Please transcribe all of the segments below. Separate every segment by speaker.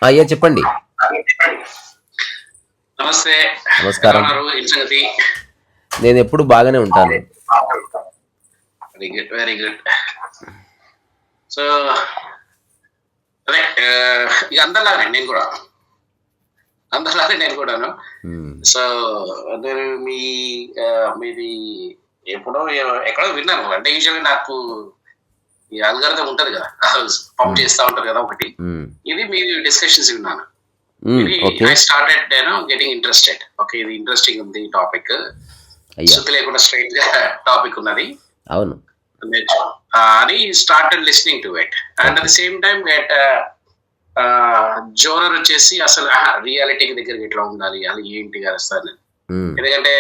Speaker 1: అయ్యా చెప్పండి.
Speaker 2: నమస్తే.
Speaker 1: నమస్కారం.
Speaker 2: సంగతి?
Speaker 1: నేను ఎప్పుడు బాగానే ఉంటాను.
Speaker 2: Very good, very good. So అదే ఇక అందరిలాగానే నేను కూడాను. సో నేను మీది ఎప్పుడో ఎక్కడో విన్నాను. అంటే యూజువల్గా నాకు ఈ అల్గారిథం ఉంటది కదా, పంప్ చేస్తా ఉంటారు కదా ఒకటి. ఇది మీ డిస్కషన్స్ విన్నాను. I started getting interested. Okay, ఇది ఇంట్రెస్టింగ్ ఉంది టాపిక్. శృతి లేకుండా స్ట్రైట్ గా టాపిక్ ఉన్నది.
Speaker 1: అవును
Speaker 2: అని started listening to it. And at the same time get genre వచ్చేసి అసలు రియాలిటీకి దగ్గరికి ఎట్లా ఉండాలి, అది ఏంటి కదా. ఎందుకంటే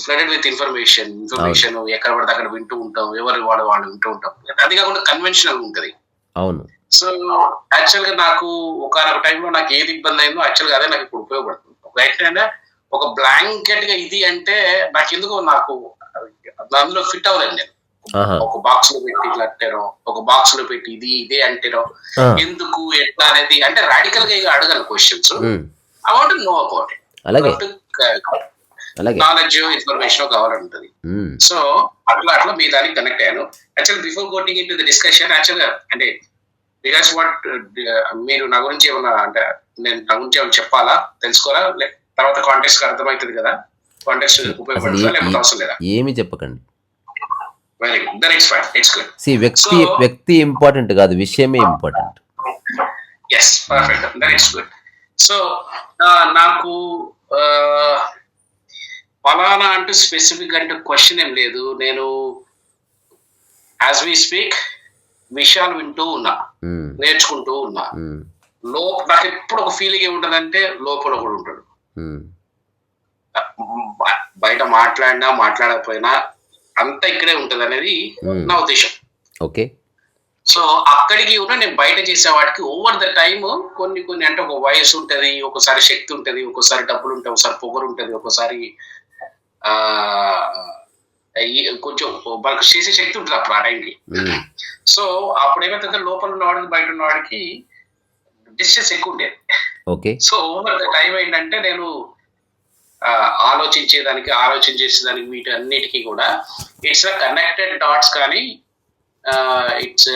Speaker 2: ఫ్లడెడ్ విత్ ఇన్ఫర్మేషన్ ఎక్కడ పడితే అక్కడ వింటూ ఉంటాం, ఎవరు వాళ్ళు వింటూ ఉంటాం. అది కాకుండా కన్వెన్షనల్ ఉంటది.
Speaker 1: అవును.
Speaker 2: సో యాక్చువల్ గా నాకు ఒకనొక టైంలో నాకు ఏది ఇబ్బంది అయిందో యాక్చువల్ గా అదే నాకు ఇప్పుడు ఉపయోగపడుతుంది. ఏంటంటే ఒక బ్లాంకెట్ గా ఇది అంటే నాకు ఎందుకో నాకు అందులో ఫిట్ అవ్వలేదు. నేను ఒక బాక్స్ లో పెట్టి ఇట్లా అంటారో, ఒక బాక్స్ లో పెట్టి ఇది ఇదే అంటారో, ఎందుకు ఎట్లా అనేది అంటే రాడికల్ గా అడగను questions. I want know about it. Knowledge information కావాలంటది. సో అట్లా మీ దానికి కనెక్ట్ అయ్యాను. Actual before going into the discussion, actual గా అంటే బికాస్ వాట్ మీరు నా గురించి ఏమన్నా అంటే నేను నా గురించి ఏమైనా చెప్పాలా, తెలుసుకోవాలా, తర్వాత కాంటెక్స్ట్ అర్థమవుతుంది కదా, కాంటెక్స్ట్ ఉపయోగపడుతుందా లేకపోతే అవసరం లేదా?
Speaker 1: ఏమి చెప్పకండి.
Speaker 2: Very good, that is fine, it's good.
Speaker 1: See వ్యక్తి ఇంపార్టెంట్ కాదు, విషయమే important.
Speaker 2: yes, perfect, that is good. So నాకు ఫలానా అంటూ స్పెసిఫిక్ అంటే క్వశ్చన్ ఏం లేదు. నేను యాజ్ వి స్పీక్ విషయాలు వింటూ ఉన్నా, నేర్చుకుంటూ ఉన్నా. నాకు ఎప్పుడు ఒక ఫీలింగ్ ఏముంటదంటే లోపల ఒకడు ఉంటాడు. బయట మాట్లాడినా మాట్లాడకపోయినా అంతా ఇక్కడే ఉంటది అనేది నా ఉద్దేశం.
Speaker 1: ఓకే.
Speaker 2: సో అక్కడికి ఉన్న నేను బయట చేసే వాటికి ఓవర్ ద టైమ్ కొన్ని అంటే ఒక వయసు ఉంటది, ఒకసారి శక్తి ఉంటది, ఒకసారి డబ్బులు ఉంటాయి, ఒకసారి పొగరు ఉంటది, ఒకసారి కొంచెం మనకు చేసే శక్తి ఉంటుంది అప్పుడు ఆ టైంకి. సో అప్పుడు ఏమైతే లోపల ఉన్నవాడికి బయట ఉన్నవాడికి డిస్టెన్స్ ఎక్కువ ఉండేది.
Speaker 1: Okay.
Speaker 2: So over the time ఏంటంటే నేను ఆలోచన చేసేదానికి వీటి అన్నిటికీ కూడా ఇట్స్ కనెక్టెడ్ డాట్స్. కానీ ఇట్స్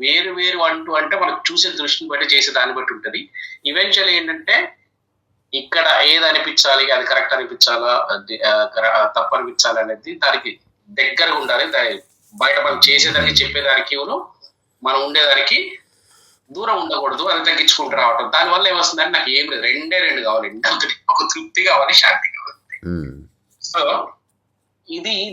Speaker 2: వేరు అంటూ అంటే మనకు చూసే దృష్టిని బట్టి చేసే దాన్ని బట్టి ఉంటుంది. ఈవెన్చువల్ ఏంటంటే ఇక్కడ ఏది అనిపించాలి, అది కరెక్ట్ అనిపించాలా, తప్పు అనిపించాలి అనేది దానికి దగ్గరగా ఉండాలి. బయట మనం చేసేదానికి చెప్పేదానికి మనం ఉండేదానికి దూరం ఉండకూడదు. అది తగ్గించుకుంటూ రావటం. దానివల్ల ఏమొస్తుందంటే నాకు ఏం లేదు, రెండు కావాలి. ఒక తృప్తి కావాలి, శాంతి కావాలి. సో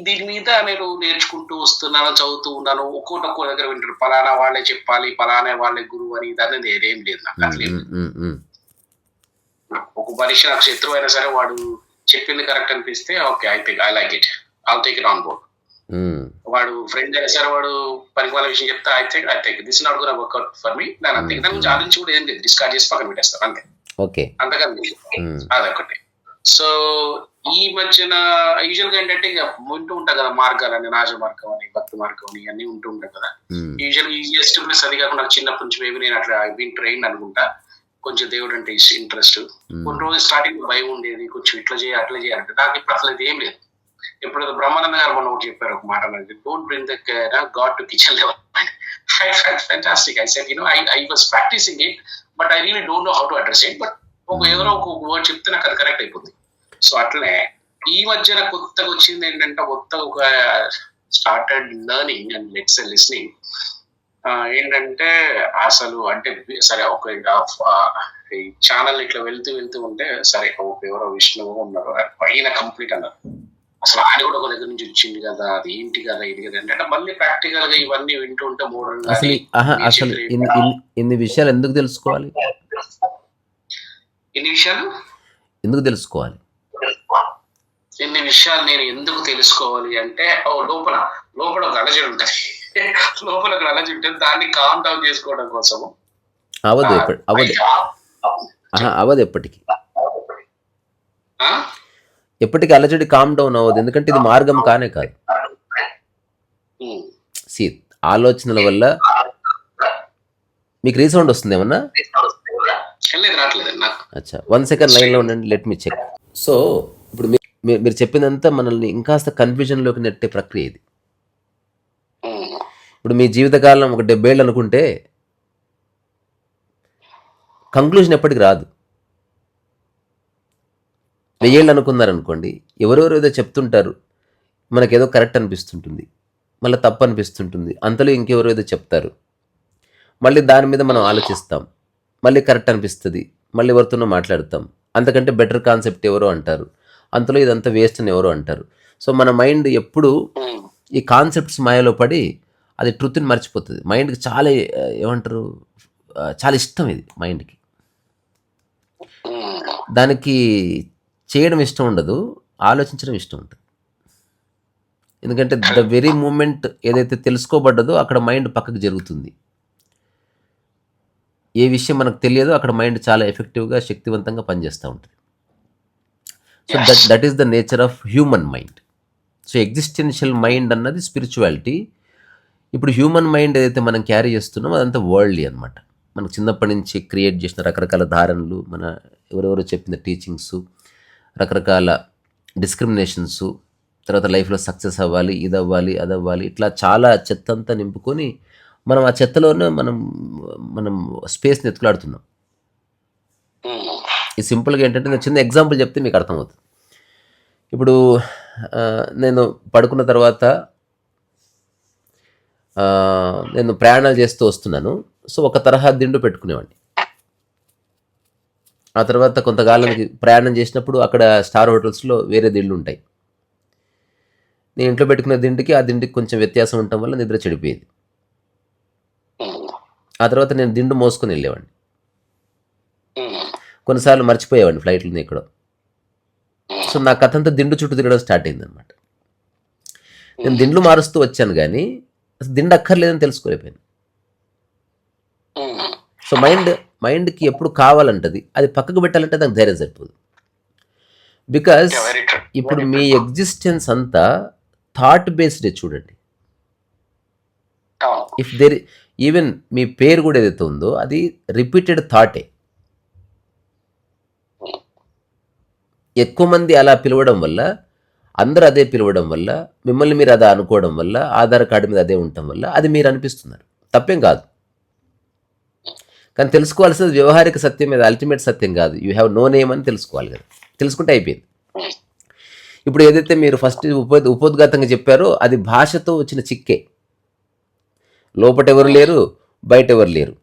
Speaker 2: దీని మీద నేను నేర్చుకుంటూ వస్తున్నాను, చదువుతూ ఉన్నాను. ఒక్కో దగ్గర వింటారు, పలానా వాళ్ళే చెప్పాలి, పలానా వాళ్ళే గురువు అని. దాన్ని నేనేం లేదు, నాకు అట్లేదు. ఒక మనిషి నాకు శత్రువు అయినా సరే వాడు చెప్పింది కరెక్ట్ అనిపిస్తే okay, I like it, I'll take it on board. వాడు ఫ్రెండ్ అయినా సరే వాడు పనికి వాళ్ళ విషయం చెప్తే I think this not gonna work out for me. దాని అంతే, దాని గురించి ఆలోచించి కూడా ఏం లేదు, డిస్కార్డ్ చేసి పక్కన పెట్టేస్తాను అంతే.
Speaker 1: ఓకే,
Speaker 2: అంతకన్నా అదొకటి. సో ఈ మధ్యన యూజువల్ గా ఏంటంటే ఇక వింటూ ఉంటాం కదా, మార్గాలని, రాజ మార్గం అని, భక్తి మార్గం అని అన్ని ఉంటూ ఉంటాం కదా. యూజువల్ ఈజియెస్ట్ ప్లస్ అది కాకుండా నాకు చిన్నప్పటి నుంచి మేబీ నేను అట్లా బీన్ ట్రైన్ అనుకుంటా. కొంచెం దేవుడు అంటే ఇంట్రెస్ట్. కొన్ని రోజులు స్టార్టింగ్ భయం ఉండేది, కొంచెం ఇట్లా చేయాలి అట్లా చేయాలంటే. నాకు ఇప్పుడు అసలు అది ఏం లేదు. ఇప్పుడు బ్రహ్మానంద గారు మొన్న ఒకటి చెప్పారు, ఒక మాట, don't bring the god to kitchen level. Fantastic. I said I was practising it but I really don't know how to address it. But ఎవరో ఒక వర్డ్ చెప్తే నాకు అది కరెక్ట్ అయిపోతుంది. సో అట్లనే ఈ మధ్యన కొత్తగా వచ్చింది ఏంటంటే, ఒక started learning and let's listening. ఏంటంటే అసలు అంటే సరే ఒక ఈ ఛానల్ ఇట్లా వెళ్తూ ఉంటే సరే ఎవరో విష్ణువు ఉన్నారు పైన కంప్లీట్ అన్నారు. అసలు ఆయన కూడా ఒక దగ్గర నుంచి వచ్చింది కదా, అది ఏంటి కదా, ఇది కదా అంటే మళ్ళీ ప్రాక్టికల్ గా ఇవన్నీ వింటూ ఉంటే
Speaker 1: అసలు ఇన్ని విషయాలు ఎందుకు తెలుసుకోవాలి?
Speaker 2: ఇన్ని విషయాలు నేను ఎందుకు తెలుసుకోవాలి అంటే లోపల ఒక అలజడి ఉంటుంది. లోపల ఒక అలజడి ఉంటుంది, దాన్ని కామ్ డౌన్ చేసుకోవడం కోసము.
Speaker 1: అవదు ఎప్పటికీ అలజడి కామ్ డౌన్ అవ్వదు. ఎందుకంటే ఇది మార్గం కానే కాదు. ఆలోచనల వల్ల మీకు రీసౌండ్ వస్తుంది ఏమన్నా?
Speaker 2: లేదు, రావట్లేదండి నాకు.
Speaker 1: అచ్చా, 1 సెకండ్ లైన్లో ఉండండి, లెట్ మీ చెక్. సో ఇప్పుడు మీరు చెప్పిందంతా మనల్ని ఇంకాస్త కన్ఫ్యూజన్లోకి నెట్టే ప్రక్రియ ఇది. ఇప్పుడు మీ జీవితకాలం ఒక 70 ఏళ్ళు అనుకుంటే కంక్లూజన్ ఎప్పటికి రాదు. 1000 ఏళ్ళు అనుకున్నారనుకోండి, ఎవరెవరు ఏదో చెప్తుంటారు, మనకేదో కరెక్ట్ అనిపిస్తుంటుంది, మళ్ళీ తప్పు అనిపిస్తుంటుంది, అంతలో ఇంకెవరో ఏదో చెప్తారు, మళ్ళీ దాని మీద మనం ఆలోచిస్తాం, మళ్ళీ కరెక్ట్ అనిపిస్తుంది, మళ్ళీ ఎవరితోనో మాట్లాడతాం, అంతకంటే బెటర్ కాన్సెప్ట్ ఎవరో అంటారు, అంతలో ఇదంతా వేస్ట్ అని ఎవరో అంటారు. సో మన మైండ్ ఎప్పుడు ఈ కాన్సెప్ట్స్ మాయలో పడి అది ట్రూత్ని మర్చిపోతుంది. మైండ్కి చాలా ఏమంటారు, చాలా ఇష్టం ఇది మైండ్కి. దానికి చేయడం ఇష్టం ఉండదు, ఆలోచించడం ఇష్టం ఉంటుంది. ఎందుకంటే ద వెరీ మూమెంట్ ఏదైతే తెలుసుకోబడ్డదో అక్కడ మైండ్ పక్కకు జరుగుతుంది. ఏ విషయం మనకు తెలియదో అక్కడ మైండ్ చాలా ఎఫెక్టివ్గా, శక్తివంతంగా పనిచేస్తూ ఉంటుంది. So that is the nature of human mind. So existential mind అన్నది స్పిరిచువాలిటీ. ఇప్పుడు హ్యూమన్ మైండ్ ఏదైతే మనం క్యారీ చేస్తున్నామో అదంతా వరల్డ్లీ అనమాట. మనకు చిన్నప్పటి నుంచి క్రియేట్ చేసిన రకరకాల ధారణలు, మన ఎవరెవరో చెప్పిన టీచింగ్స్, రకరకాల డిస్క్రిమినేషన్స్, తర్వాత లైఫ్లో సక్సెస్ అవ్వాలి, ఇది అవ్వాలి, అది అవ్వాలి, ఇట్లా చాలా చెత్త అంతా నింపుకొని మనం ఆ చెత్తలోనే మనం స్పేస్ని ఎత్తులాడుతున్నాం. ఈ సింపుల్గా ఏంటంటే నేను చిన్న ఎగ్జాంపుల్ చెప్తే మీకు అర్థమవుతుంది. ఇప్పుడు నేను పడుకున్న తర్వాత నేను ప్రయాణాలు చేస్తూ వస్తున్నాను. సో ఒక తరహా దిండు పెట్టుకునేవాడిని. ఆ తర్వాత కొంతకాలానికి ప్రయాణం చేసినప్పుడు అక్కడ స్టార్ హోటల్స్లో వేరే దిండ్లు ఉంటాయి. నేను ఇంట్లో పెట్టుకునే దిండుకి ఆ దిండికి కొంచెం వ్యత్యాసం ఉండటం వల్ల నిద్ర చెడిపోయేది. ఆ తర్వాత నేను దిండు మోసుకొని వెళ్ళేవాడిని. కొన్నిసార్లు మర్చిపోయేవాడిని ఫ్లైట్లో ఎక్కడో. సో నా కథ అంతా దిండు చుట్టూ తిరగడం స్టార్ట్ అయిందనమాట. నేను దిండ్లు మారుస్తూ వచ్చాను కానీ అసలు దిండు అక్కర్లేదని తెలుసుకోలేకపోయాను. సో మైండ్కి ఎప్పుడు కావాలంటది, అది పక్కకు పెట్టాలంటే దానికి ధైర్యం సరిపోదు. బికాజ్ ఇప్పుడు మీ ఎగ్జిస్టెన్స్ అంతా థాట్ బేస్డే. చూడండి, ఇఫ్ దేర్ ఈవెన్ మీ పేరు కూడా ఏదైతే ఉందో అది రిపీటెడ్ థాటే. ఎక్కువ మంది అలా పిలవడం వల్ల, అందరూ అదే పిలవడం వల్ల, మిమ్మల్ని మీరు అదే అనుకోవడం వల్ల, ఆధార్ కార్డు మీద అదే ఉండటం వల్ల అది మీరు అనిపిస్తున్నారు. తప్పేం కాదు, కానీ తెలుసుకోవాల్సింది వ్యవహారిక సత్యం మీద, అల్టిమేట్ సత్యం కాదు. యూ హ్యావ్ నో నేమ్ అని తెలుసుకోవాలి కదా. తెలుసుకుంటే అయిపోయింది. ఇప్పుడు ఏదైతే మీరు ఫస్ట్ ఉపోద్ఘాతంగా చెప్పారో అది భాషతో వచ్చిన చిక్కే. లోపట ఎవరు లేరు, బయట ఎవరు లేరు.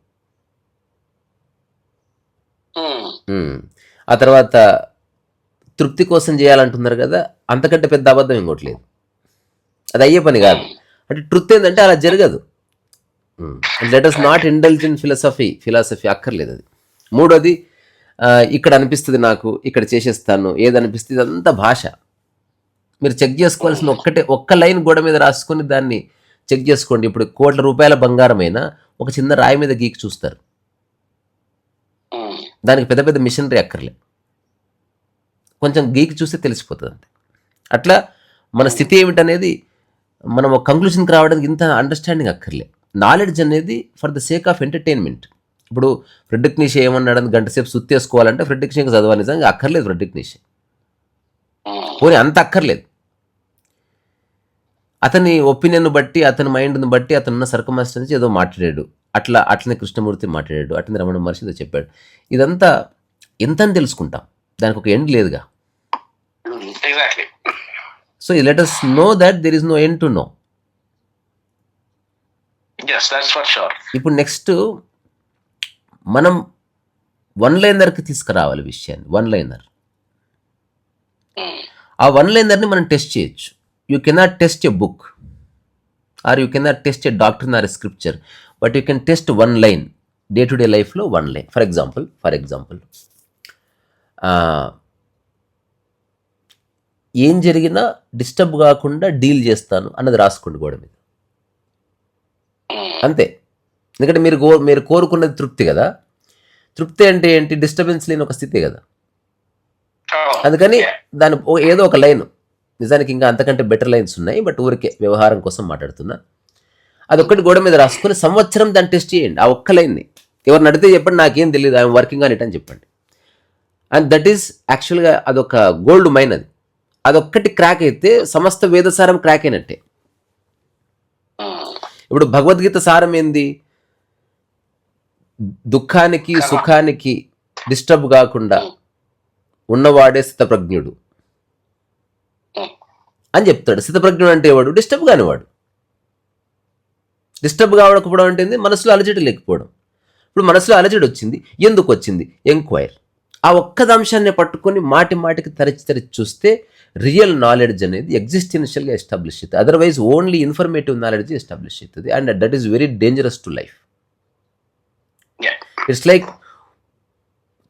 Speaker 1: ఆ తర్వాత తృప్తి కోసం చేయాలంటున్నారు కదా, అంతకంటే పెద్ద అబద్ధం ఇంకోట్లేదు. అది అయ్యే పని కాదు. అంటే ట్రుత్ ఏంటంటే అలా జరగదు. Let us not indulge in philosophy అక్కర్లేదు అది. మూడోది, ఇక్కడ అనిపిస్తుంది నాకు, ఇక్కడ చేసేస్తాను, ఏదనిపిస్తుంది, ఇదంతా భాష. మీరు చెక్ చేసుకోవాల్సిన ఒక్క లైన్ గోడ మీద రాసుకొని దాన్ని చెక్ చేసుకోండి. ఇప్పుడు కోట్ల రూపాయల బంగారమైనా ఒక చిన్న రాయి మీద గీకి చూస్తారు. దానికి పెద్ద పెద్ద మిషనరీ అక్కర్లే, కొంచెం గీకి చూస్తే తెలిసిపోతుంది అంతే. అట్లా మన స్థితి ఏమిటనేది మనం ఒక కంక్లూషన్కి రావడానికి ఇంత అండర్స్టాండింగ్ అక్కర్లే. నాలెడ్జ్ అనేది for the sake of entertainment. ఇప్పుడు ఫ్రెడ్రిక్ నీషే ఏమన్నాడని గంట సేపు సుత్తేసుకోవాలంటే ఫ్రెడ్రిక్ నీషే చదవాలి, నిజంగా అక్కర్లేదు. ఫ్రెడ్రిక్ నీషే పోనీ అంత అక్కర్లేదు. అతని ఒపీనియన్ బట్టి, అతని మైండ్ని బట్టి, అతనున్న సర్కమ్స్టాన్స్ ఏదో మాట్లాడాడు. అట్లనే కృష్ణమూర్తి మాట్లాడాడు, అట్లనే రమణ మహర్షి ఏదో చెప్పాడు. ఇదంతా ఎంతని తెలుసుకుంటాం, దానికి ఒక ఎండ్ లేదుగా. So let us know that there is no end to know.
Speaker 2: Yes, that's for sure.
Speaker 1: ఇప్పుడు నెక్స్ట్ మనం వన్ లైనర్కి తీసుకురావాలి విషయాన్ని. వన్ లైనర్, ఆ వన్ లైనర్ని మనం టెస్ట్ చేయొచ్చు. You cannot test a book or you cannot test a doctor or a scripture, but you can test one line day to day లైఫ్లో. వన్ లైన్ ఫర్ ఎగ్జాంపుల్ ఏం జరిగినా disturb కాకుండా deal చేస్తాను అన్నది రాసుకోండి గోడ మీద. అంతే. ఎందుకంటే మీరు కోరుకున్నది తృప్తి కదా. తృప్తి అంటే ఏంటి? డిస్టర్బెన్స్ లేని ఒక స్థితి కదా. అందుకని దాని ఏదో ఒక లైన్, నిజానికి ఇంకా అంతకంటే బెటర్ లైన్స్ ఉన్నాయి, బట్ ఊరికే వ్యవహారం కోసం మాట్లాడుతున్నా. అదొక్కటి గోడ మీద రాసుకొని సంవత్సరం దాన్ని టెస్ట్ చేయండి. ఆ ఒక్క లైన్ని ఎవరిని అడిగితే చెప్పండి నాకేం తెలియదు, ఐఎమ్ వర్కింగ్ ఆన్ ఇట్ అని చెప్పండి. అండ్ దట్ ఈస్ యాక్చువల్గా అదొక గోల్డ్ మైన్. అదొక్కటి క్రాక్ అయితే సమస్త వేదసారం క్రాక్ అయినట్టే. ఇప్పుడు భగవద్గీత సారం ఏంది? దుఃఖానికి సుఖానికి డిస్టర్బ్ కాకుండా ఉన్నవాడే స్థితప్రజ్ఞుడు అని చెప్తాడు. స్థితప్రజ్ఞుడు అంటే వాడు డిస్టర్బ్ కానివాడు. డిస్టర్బ్ కావకపోవడం అంటే మనసులో అలజడి లేకపోవడం. ఇప్పుడు మనసులో అలజడి వచ్చింది, ఎందుకు వచ్చింది? ఎంక్వైర్. ఆ ఒక్క అంశాన్ని పట్టుకొని మాటి మాటికి తరచి చూస్తే రియల్ నాలెడ్జ్ అనేది ఎగ్జిస్టెన్షియల్గా ఎస్టాబ్లిష్ అవుతుంది. Otherwise only informative knowledge establish అవుతుంది. And that is very dangerous to life. It's like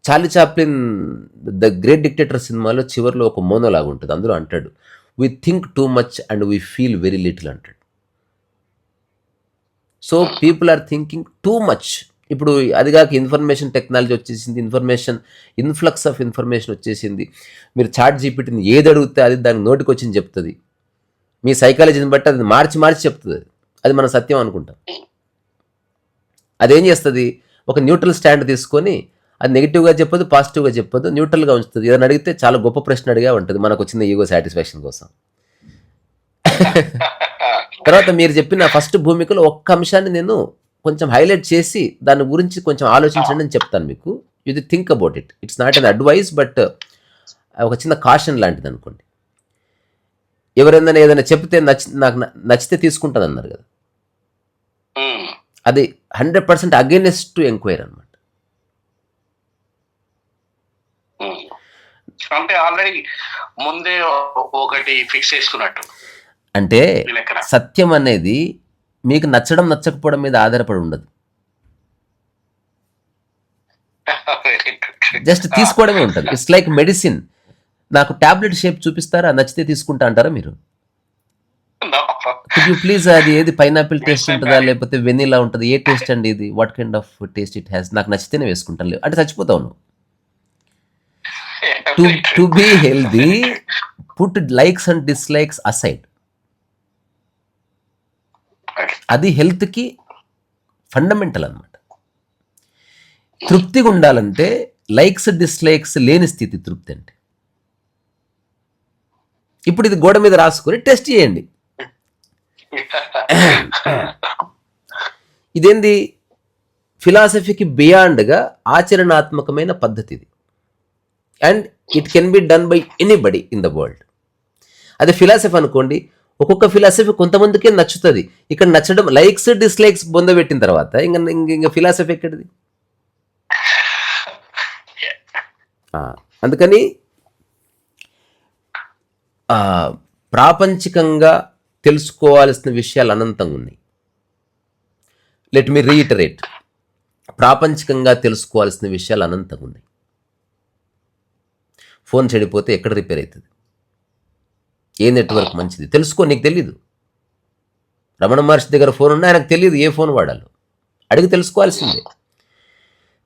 Speaker 1: Charlie Chaplin the great dictator సినిమాలో చివరిలో ఒక మోనోలాగా ఉంటుంది. అందులో అంటాడు, we think too much and we feel very little అంటాడు. So people are thinking too much. ఇప్పుడు అదిగాక ఇన్ఫర్మేషన్ టెక్నాలజీ వచ్చేసింది, ఇన్ఫ్లక్స్ ఆఫ్ ఇన్ఫర్మేషన్ వచ్చేసింది. మీరు చాట్ జీపీటీని ఏది అడిగితే అది దానికి నోటికి వచ్చింది చెప్తుంది. మీ సైకాలజీని బట్టి అది మార్చి చెప్తుంది. అది మనం సత్యం అనుకుంటాం. అదేం చేస్తుంది? ఒక న్యూట్రల్ స్టాండ్ తీసుకొని అది నెగిటివ్గా చెప్పదు, పాజిటివ్గా చెప్పదు, న్యూట్రల్గా ఉంచుతుంది. ఏదైనా అడిగితే చాలా గొప్ప ప్రశ్న అడిగా ఉంటుంది మనకు వచ్చిన ఈగో సాటిస్ఫాక్షన్ కోసం. తర్వాత మీరు చెప్పిన ఫస్ట్ భూమికలో ఒక్క అంశాన్ని నేను కొంచెం హైలైట్ చేసి దాని గురించి కొంచెం ఆలోచించండి అని చెప్తాను మీకు. You think about it. It's not an advice, but ఒక చిన్న కాషన్ లాంటిది అనుకోండి. ఎవరైనా ఏదైనా చెప్తే నాకు నచ్చితే తీసుకుంటాను అన్నారు కదా, అది 100% అగైనెస్ట్ టు ఎంక్వైరీ అనమాట.
Speaker 2: అంటే ఆల్రెడీ ముందే ఒకటి ఫిక్స్ చేసుకున్నట్టు.
Speaker 1: అంటే సత్యం అనేది మీకు నచ్చడం నచ్చకపోవడం మీద ఆధారపడి ఉండదు. జస్ట్ తీసుకోవడమే ఉంటుంది. It's like medicine. నాకు టాబ్లెట్ షేప్ చూపిస్తారా, నచ్చితే తీసుకుంటా అంటారా మీరు? కుడ్ యూ ప్లీజ్ అది ఏది పైనాపిల్ టేస్ట్ ఉంటుందా లేకపోతే వెనీలా ఉంటుంది, ఏ టేస్ట్ అండి ఇది, what kind of taste it has, నాకు నచ్చితేనే వేసుకుంటాను, లేదు అంటే చచ్చిపోతావు నువ్వు. To be healthy, put likes and dislikes aside. అది హెల్త్కి ఫండమెంటల్ అనమాట. తృప్తిగా ఉండాలంటే లైక్స్ డిస్లైక్స్ లేని స్థితి తృప్తి అంటే. ఇప్పుడు ఇది గోడ మీద రాసుకొని టెస్ట్ చేయండి. ఇదేంది? ఫిలాసఫీకి బియాండ్గా ఆచరణాత్మకమైన పద్ధతి ఇది. And it can be done by anybody in the world. అదే ఫిలాసఫీ అనుకోండి, ఒక్కొక్క ఫిలాసఫీ కొంతమందికే నచ్చుతుంది. ఇక్కడ నచ్చడం లైక్స్ డిస్లైక్స్ బొందబెట్టిన తర్వాత ఇంకా ఫిలాసఫీ ఎక్కడిది? అందుకని ప్రాపంచికంగా తెలుసుకోవాల్సిన విషయాలు అనంతంగా ఉన్నాయి. లెట్ మీ రీఇటరేట్, ప్రాపంచికంగా తెలుసుకోవాల్సిన విషయాలు అనంతంగా ఉన్నాయి. ఫోన్ చెడిపోతే ఎక్కడ రిపేర్ అవుతుంది, ఏ నెట్వర్క్ మంచిది తెలుసుకో, నీకు తెలీదు. రమణ మహర్షి దగ్గర ఫోన్ ఉన్నా ఆయనకు తెలియదు ఏ ఫోన్ వాడాలో, అడిగి తెలుసుకోవాల్సిందే.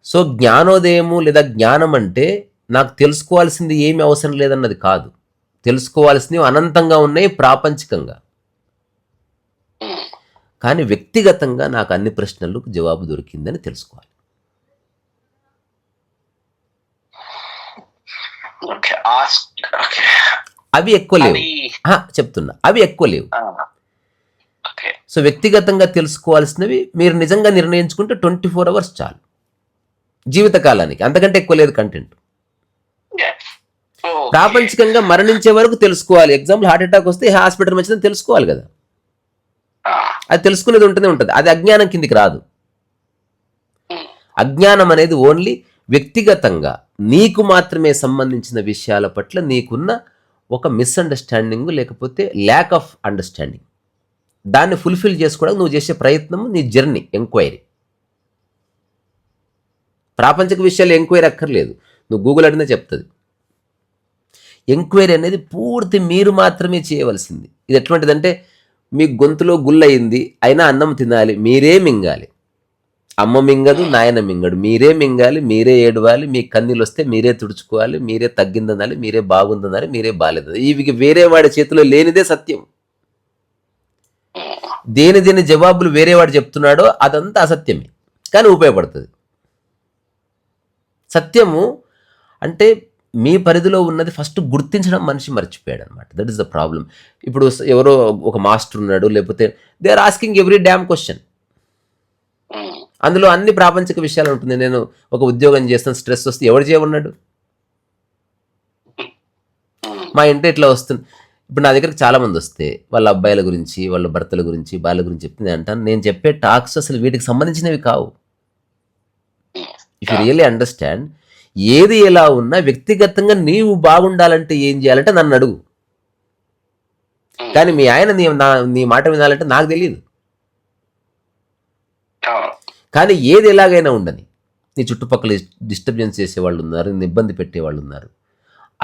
Speaker 1: సో జ్ఞానోదయము లేదా జ్ఞానం అంటే నాకు తెలుసుకోవాల్సింది ఏమి అవసరం లేదన్నది కాదు. తెలుసుకోవాల్సినవి అనంతంగా ఉన్నాయి ప్రాపంచికంగా. కానీ వ్యక్తిగతంగా నాకు అన్ని ప్రశ్నలకు జవాబు దొరికిందని తెలుసుకోవాలి. అవి ఎక్కువ లేవు, చెప్తున్నా, అవి ఎక్కువ లేవు. సో వ్యక్తిగతంగా తెలుసుకోవాల్సినవి మీరు నిజంగా నిర్ణయించుకుంటే 24 hours చాలు జీవితకాలానికి, అంతకంటే ఎక్కువ లేదు కంటెంట్. ప్రాపంచికంగా మరణించే వరకు తెలుసుకోవాలి. ఎగ్జాంపుల్ హార్ట్ అటాక్ వస్తే హాస్పిటల్ మంచిదని తెలుసుకోవాలి కదా, అది తెలుసుకునేది ఉంటూనే ఉంటుంది. అది అజ్ఞానం కిందికి రాదు. అజ్ఞానం అనేది ఓన్లీ వ్యక్తిగతంగా నీకు మాత్రమే సంబంధించిన విషయాల పట్ల నీకున్న ఒక మిస్అండర్స్టాండింగ్ లేకపోతే ల్యాక్ ఆఫ్ అండర్స్టాండింగ్, దాన్ని ఫుల్ఫిల్ చేసుకోవడానికి నువ్వు చేసే ప్రయత్నం, నీ జర్నీ, ఎంక్వైరీ. ప్రాపంచిక విషయాలు ఎంక్వైరీ అక్కర్లేదు, నువ్వు గూగుల్ అడిగినా చెప్తుంది. ఎంక్వైరీ అనేది పూర్తి మీరు మాత్రమే చేయవలసింది. ఇది ఎటువంటిదంటే మీ గొంతులో గుల్లయింది అయినా అన్నం తినాలి, మీరే మింగాలి. అమ్మ మింగదు, నాయన మింగడు, మీరే మింగాలి, మీరే ఏడవాలి, మీ కన్నీళ్ళు వస్తే మీరే తుడుచుకోవాలి, మీరే తగ్గిందనాలి, మీరే బాగుందనాలి, మీరే బాగాలేదనాలి. ఇవి వేరే వాడి చేతిలో లేనిదే సత్యం. దేని జవాబులు వేరే వాడు చెప్తున్నాడో అదంతా అసత్యమే, కానీ ఉపయోగపడుతుంది. సత్యము అంటే మీ పరిధిలో ఉన్నది ఫస్ట్ గుర్తించడం మనిషి మర్చిపోయాడు అనమాట. That is the problem. ఇప్పుడు ఎవరో ఒక మాస్టర్ ఉన్నాడు, లేకపోతే they are asking every damn question. అందులో అన్ని ప్రాపంచిక విషయాలు ఉంటుంది. నేను ఒక ఉద్యోగం చేస్తాను, స్ట్రెస్ వస్తే ఎవరు చేయమన్నాడు? మా ఇంట్లో ఇట్లా వస్తుంది. ఇప్పుడు నా దగ్గరికి చాలామంది వస్తే వాళ్ళ అబ్బాయిల గురించి, వాళ్ళ భర్తల గురించి, బాల గురించి చెప్తుంది అంటాను. నేను చెప్పే టాక్స్ అసలు వీటికి సంబంధించినవి కావు. ఇఫ్ యూ రియల్లీ అండర్స్టాండ్, ఏది ఎలా ఉన్నా వ్యక్తిగతంగా నీవు బాగుండాలంటే ఏం చేయాలంటే నన్ను అడుగు. కానీ మీ ఆయన నీ మాట వినాలంటే నాకు తెలియదు. కానీ ఏది ఎలాగైనా ఉండని, నీ చుట్టుపక్కల డిస్టర్బెన్స్ చేసేవాళ్ళు ఉన్నారు, నిన్ను ఇబ్బంది పెట్టేవాళ్ళు ఉన్నారు.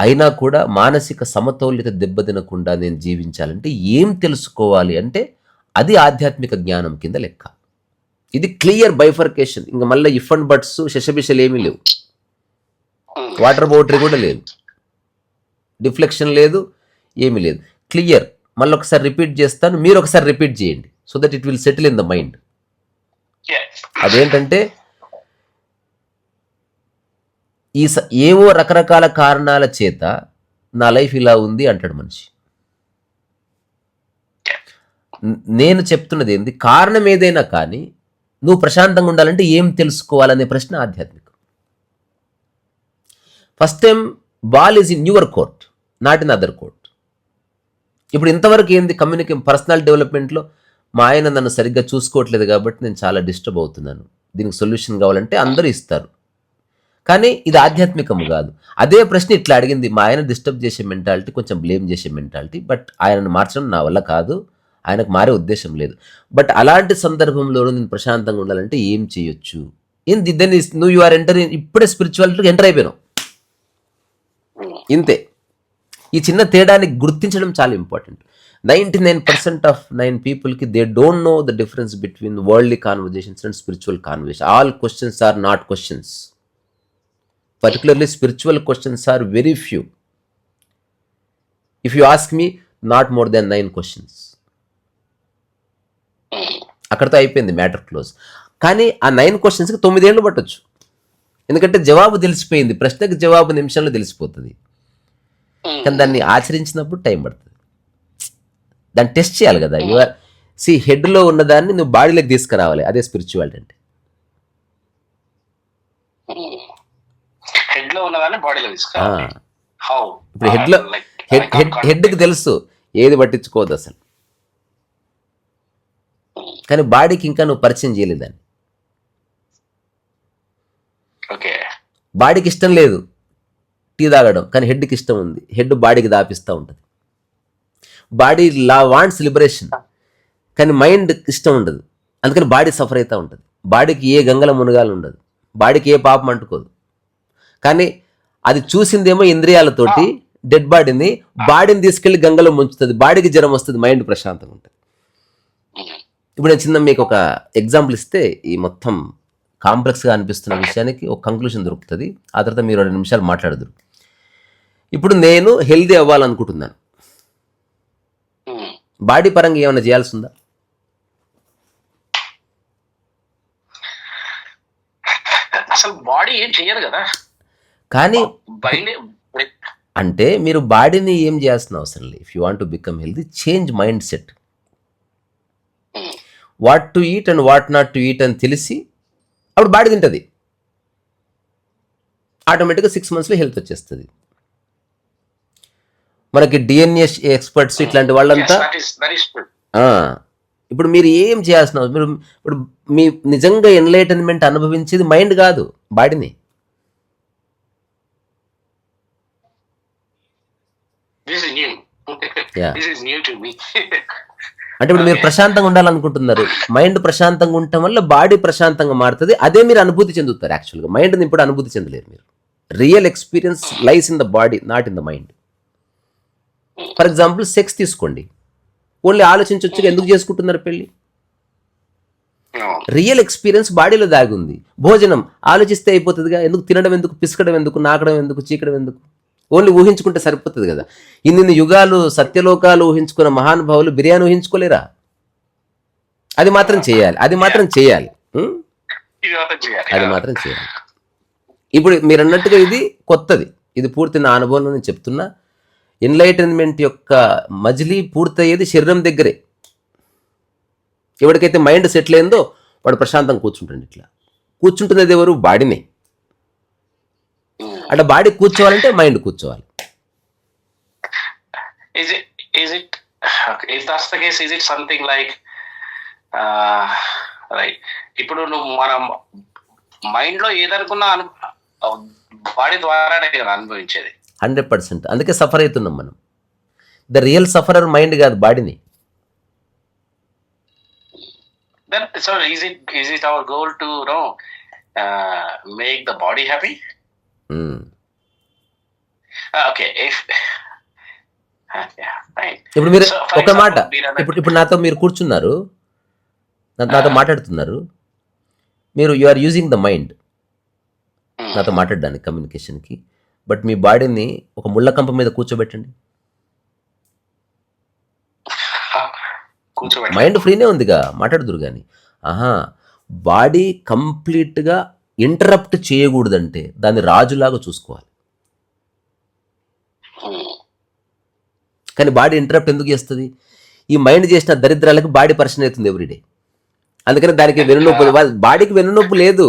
Speaker 1: అయినా కూడా మానసిక సమతౌల్యత దెబ్బతినకుండా నేను జీవించాలంటే ఏం తెలుసుకోవాలి అంటే అది ఆధ్యాత్మిక జ్ఞానం కింద లెక్క. ఇది క్లియర్ బైఫర్కేషన్. ఇంకా మళ్ళీ ఇఫ్ అండ్ బట్స్, శశబిషలు ఏమీ లేవు. వాటర్ బౌటరీ కూడా లేదు, డిఫ్లెక్షన్ లేదు, ఏమీ లేదు. క్లియర్. మళ్ళీ ఒకసారి రిపీట్ చేస్తాను, మీరు ఒకసారి రిపీట్ చేయండి, so that it will settle in the mind. అదేంటంటే ఏవో రకరకాల కారణాల చేత నా లైఫ్ ఇలా ఉంది అంటాడు మనిషి. నేను చెప్తున్నది ఏంది, కారణం ఏదైనా కానీ నువ్వు ప్రశాంతంగా ఉండాలంటే ఏం తెలుసుకోవాలనే ప్రశ్న ఆధ్యాత్మికం. First time ball is in your court, not in other court. ఇప్పుడు ఇంతవరకు ఏంది పర్సనల్ డెవలప్మెంట్లో మా ఆయన నన్ను సరిగ్గా చూసుకోవట్లేదు కాబట్టి నేను చాలా డిస్టర్బ్ అవుతున్నాను, దీనికి సొల్యూషన్ కావాలంటే అందరూ ఇస్తారు. కానీ ఇది ఆధ్యాత్మికము కాదు. అదే ప్రశ్న ఇట్లా అడిగింది, మా ఆయన డిస్టర్బ్ చేసే మెంటాలిటీ, కొంచెం బ్లేమ్ చేసే మెంటాలిటీ, బట్ ఆయనను మార్చడం నా వల్ల కాదు, ఆయనకు మారే ఉద్దేశం లేదు. బట్ అలాంటి సందర్భంలో నేను ప్రశాంతంగా ఉండాలంటే ఏం చేయొచ్చు? ఏంది దెన్ నువ్వు యు ఆర్ ఎంటర్, ఇప్పుడే స్పిరిచువాలిటీకి ఎంటర్ అయిపోయినావు. ఇంతే. ఈ చిన్న తేడాన్ని గుర్తించడం చాలా ఇంపార్టెంట్. 99% ఆఫ్ 9 పీపుల్కి they don't know the difference between worldly conversations and spiritual conversation. All questions are not questions. Particularly spiritual questions are very few. If you ask me, not more than 9 questions. అక్కడితో అయిపోయింది, matter close. కానీ ఆ 9 క్వశ్చన్స్కి 9 ఏళ్ళు పట్టొచ్చు. ఎందుకంటే జవాబు తెలిసిపోయింది, ప్రశ్నకి జవాబు నిమిషంలో తెలిసిపోతుంది. కానీ దాన్ని ఆచరించినప్పుడు టైం పడుతుంది. దాన్ని టెస్ట్ చేయాలి కదా. హెడ్లో ఉన్నదాన్ని నువ్వు బాడీలోకి తీసుకురావాలి. అదే స్పిరిచువాలిటీ అంటే. ఇప్పుడు హెడ్కి తెలుసు ఏది పట్టించుకోవద్దు అసలు, కానీ బాడీకి ఇంకా నువ్వు పరిచయం చేయలేదని. బాడీకి ఇష్టం లేదు టీ తాగడం, కానీ హెడ్కి ఇష్టం ఉంది. హెడ్ బాడీకి దాపిస్తూ ఉంటుంది. బాడీ వాంట్స్ లిబరేషన్, కానీ మైండ్ ఇష్టం ఉండదు. అందుకని బాడీ సఫర్ అవుతూ ఉంటుంది. బాడీకి ఏ గంగల మునగాలు ఉండదు, బాడీకి ఏ పాపం అంటుకోదు. కానీ అది చూసిందేమో ఇంద్రియాలతోటి డెడ్ బాడీని తీసుకెళ్లి గంగలో ముంచుతుంది. బాడీకి జ్వరం వస్తుంది, మైండ్ ప్రశాంతంగా ఉంటుంది. ఇప్పుడు నేను చిన్న మీకు ఒక ఎగ్జాంపుల్ ఇస్తే ఈ మొత్తం కాంప్లెక్స్గా అనిపిస్తున్న విషయానికి ఒక కంక్లూషన్ దొరుకుతుంది. ఆ తర్వాత మీరు 2 నిమిషాలు మాట్లాడదురు. ఇప్పుడు నేను హెల్దీ అవ్వాలనుకుంటున్నాను, బాడీ పరంగా ఏమైనా చేయాల్సి ఉందా?
Speaker 2: అసలు బాడీ ఏం చేయదు కదా. కానీ
Speaker 1: అంటే మీరు బాడీని ఏం చేయాల్సిన అవసరం లేదు. If you want to become healthy, change mind set. What to eat and what not to eat అని తెలిసి అప్పుడు బాడీ తింటుంది. ఆటోమేటిక్గా 6 monthsలో హెల్త్ వచ్చేస్తుంది. మనకి డిఎన్ఏ ఎక్స్పర్ట్స్ ఇట్లాంటి వాళ్ళంతా ఇప్పుడు మీరు ఏం చేయాల్సిన అవసరం, ఇప్పుడు మీ నిజంగా ఎన్లైటన్మెంట్ అనుభవించేది మైండ్ కాదు, బాడీని. అంటే ఇప్పుడు మీరు ప్రశాంతంగా ఉండాలనుకుంటున్నారు, మైండ్ ప్రశాంతంగా ఉండటం వల్ల బాడీ ప్రశాంతంగా మారుతుంది. అదే మీరు అనుభూతి చెందుతారు. యాక్చువల్గా మైండ్ని ఇప్పుడు అనుభూతి చెందలేరు మీరు. Real experience lies in the body, not in the mind. For example sex తీసుకోండి, ఓన్లీ ఆలోచించవచ్చు ఎందుకు చేసుకుంటున్నారు పెళ్ళి. రియల్ ఎక్స్పీరియన్స్ బాడీలో దాగి ఉంది. భోజనం ఆలోచిస్తే అయిపోతుందిగా, ఎందుకు తినడం, ఎందుకు పిసకడం, ఎందుకు నాకడం, ఎందుకు చీకడం, ఎందుకు? ఓన్లీ ఊహించుకుంటే సరిపోతుంది కదా. ఇన్ని యుగాలు సత్యలోకాలు ఊహించుకున్న మహానుభావులు బిర్యానీ ఊహించుకోలేరా? అది మాత్రం చేయాలి, అది మాత్రం చేయాలి. ఇప్పుడు మీరు అన్నట్టుగా ఇది కొత్తది, ఇది పూర్తి నా అనుభవంలో నేను చెప్తున్నా. ఎన్లైటన్మెంట్ యొక్క మజిలీ పూర్తయ్యేది శరీరం దగ్గరే. ఎవరికైతే మైండ్ సెటిల్ అయిందో వాడు ప్రశాంతంగా కూర్చుంటుంది. ఇట్లా కూర్చుంటున్నది ఎవరు? బాడీనే. అంటే బాడీ కూర్చోవాలంటే మైండ్ కూర్చోవాలి.
Speaker 2: Is it okay, if that's the case, is it something like right, ఇప్పుడు నువ్వు మన మైండ్ లో ఏదనుకున్నా బాడీ ద్వారానే కదా అనుభవించేది.
Speaker 1: 100%. అందుకే సఫర్ అవుతున్నాం మనం. ద రియల్ సఫరర్ మైండ్ కాదు, బాడీని.
Speaker 2: Then so is it our goal to make the body happy? Okay, if yeah, fine.
Speaker 1: ఇప్పుడు మీరు
Speaker 2: So, for
Speaker 1: ఒక మాట,
Speaker 2: example,
Speaker 1: ఇప్పుడు నాతో మీరు కూర్చున్నారు, నాతో మాట్లాడుతున్నారు, మీరు you are using the mind నాతో మాట్లాడడానికి, కమ్యూనికేషన్కి. బట్ మీ బాడీని ఒక ముళ్ళకంప మీద కూర్చోబెట్టండి,
Speaker 2: కూర్చోబెట్టి
Speaker 1: మైండ్ ఫ్రీనే ఉందిగా, మాట్లాడుదురు కానీ. బాడీ కంప్లీట్గా ఇంటరప్ట్ చేయకూడదంటే దాన్ని రాజులాగా చూసుకోవాలి. కానీ బాడీ ఇంటరప్ట్ ఎందుకు చేస్తుంది? ఈ మైండ్ చేసిన దరిద్రాలకు బాడీ పర్సన్ అవుతుంది ఎవ్రీడే. అందుకని దానికి వెన్నునొప్పి, బాడీకి వెన్నునొప్పి లేదు,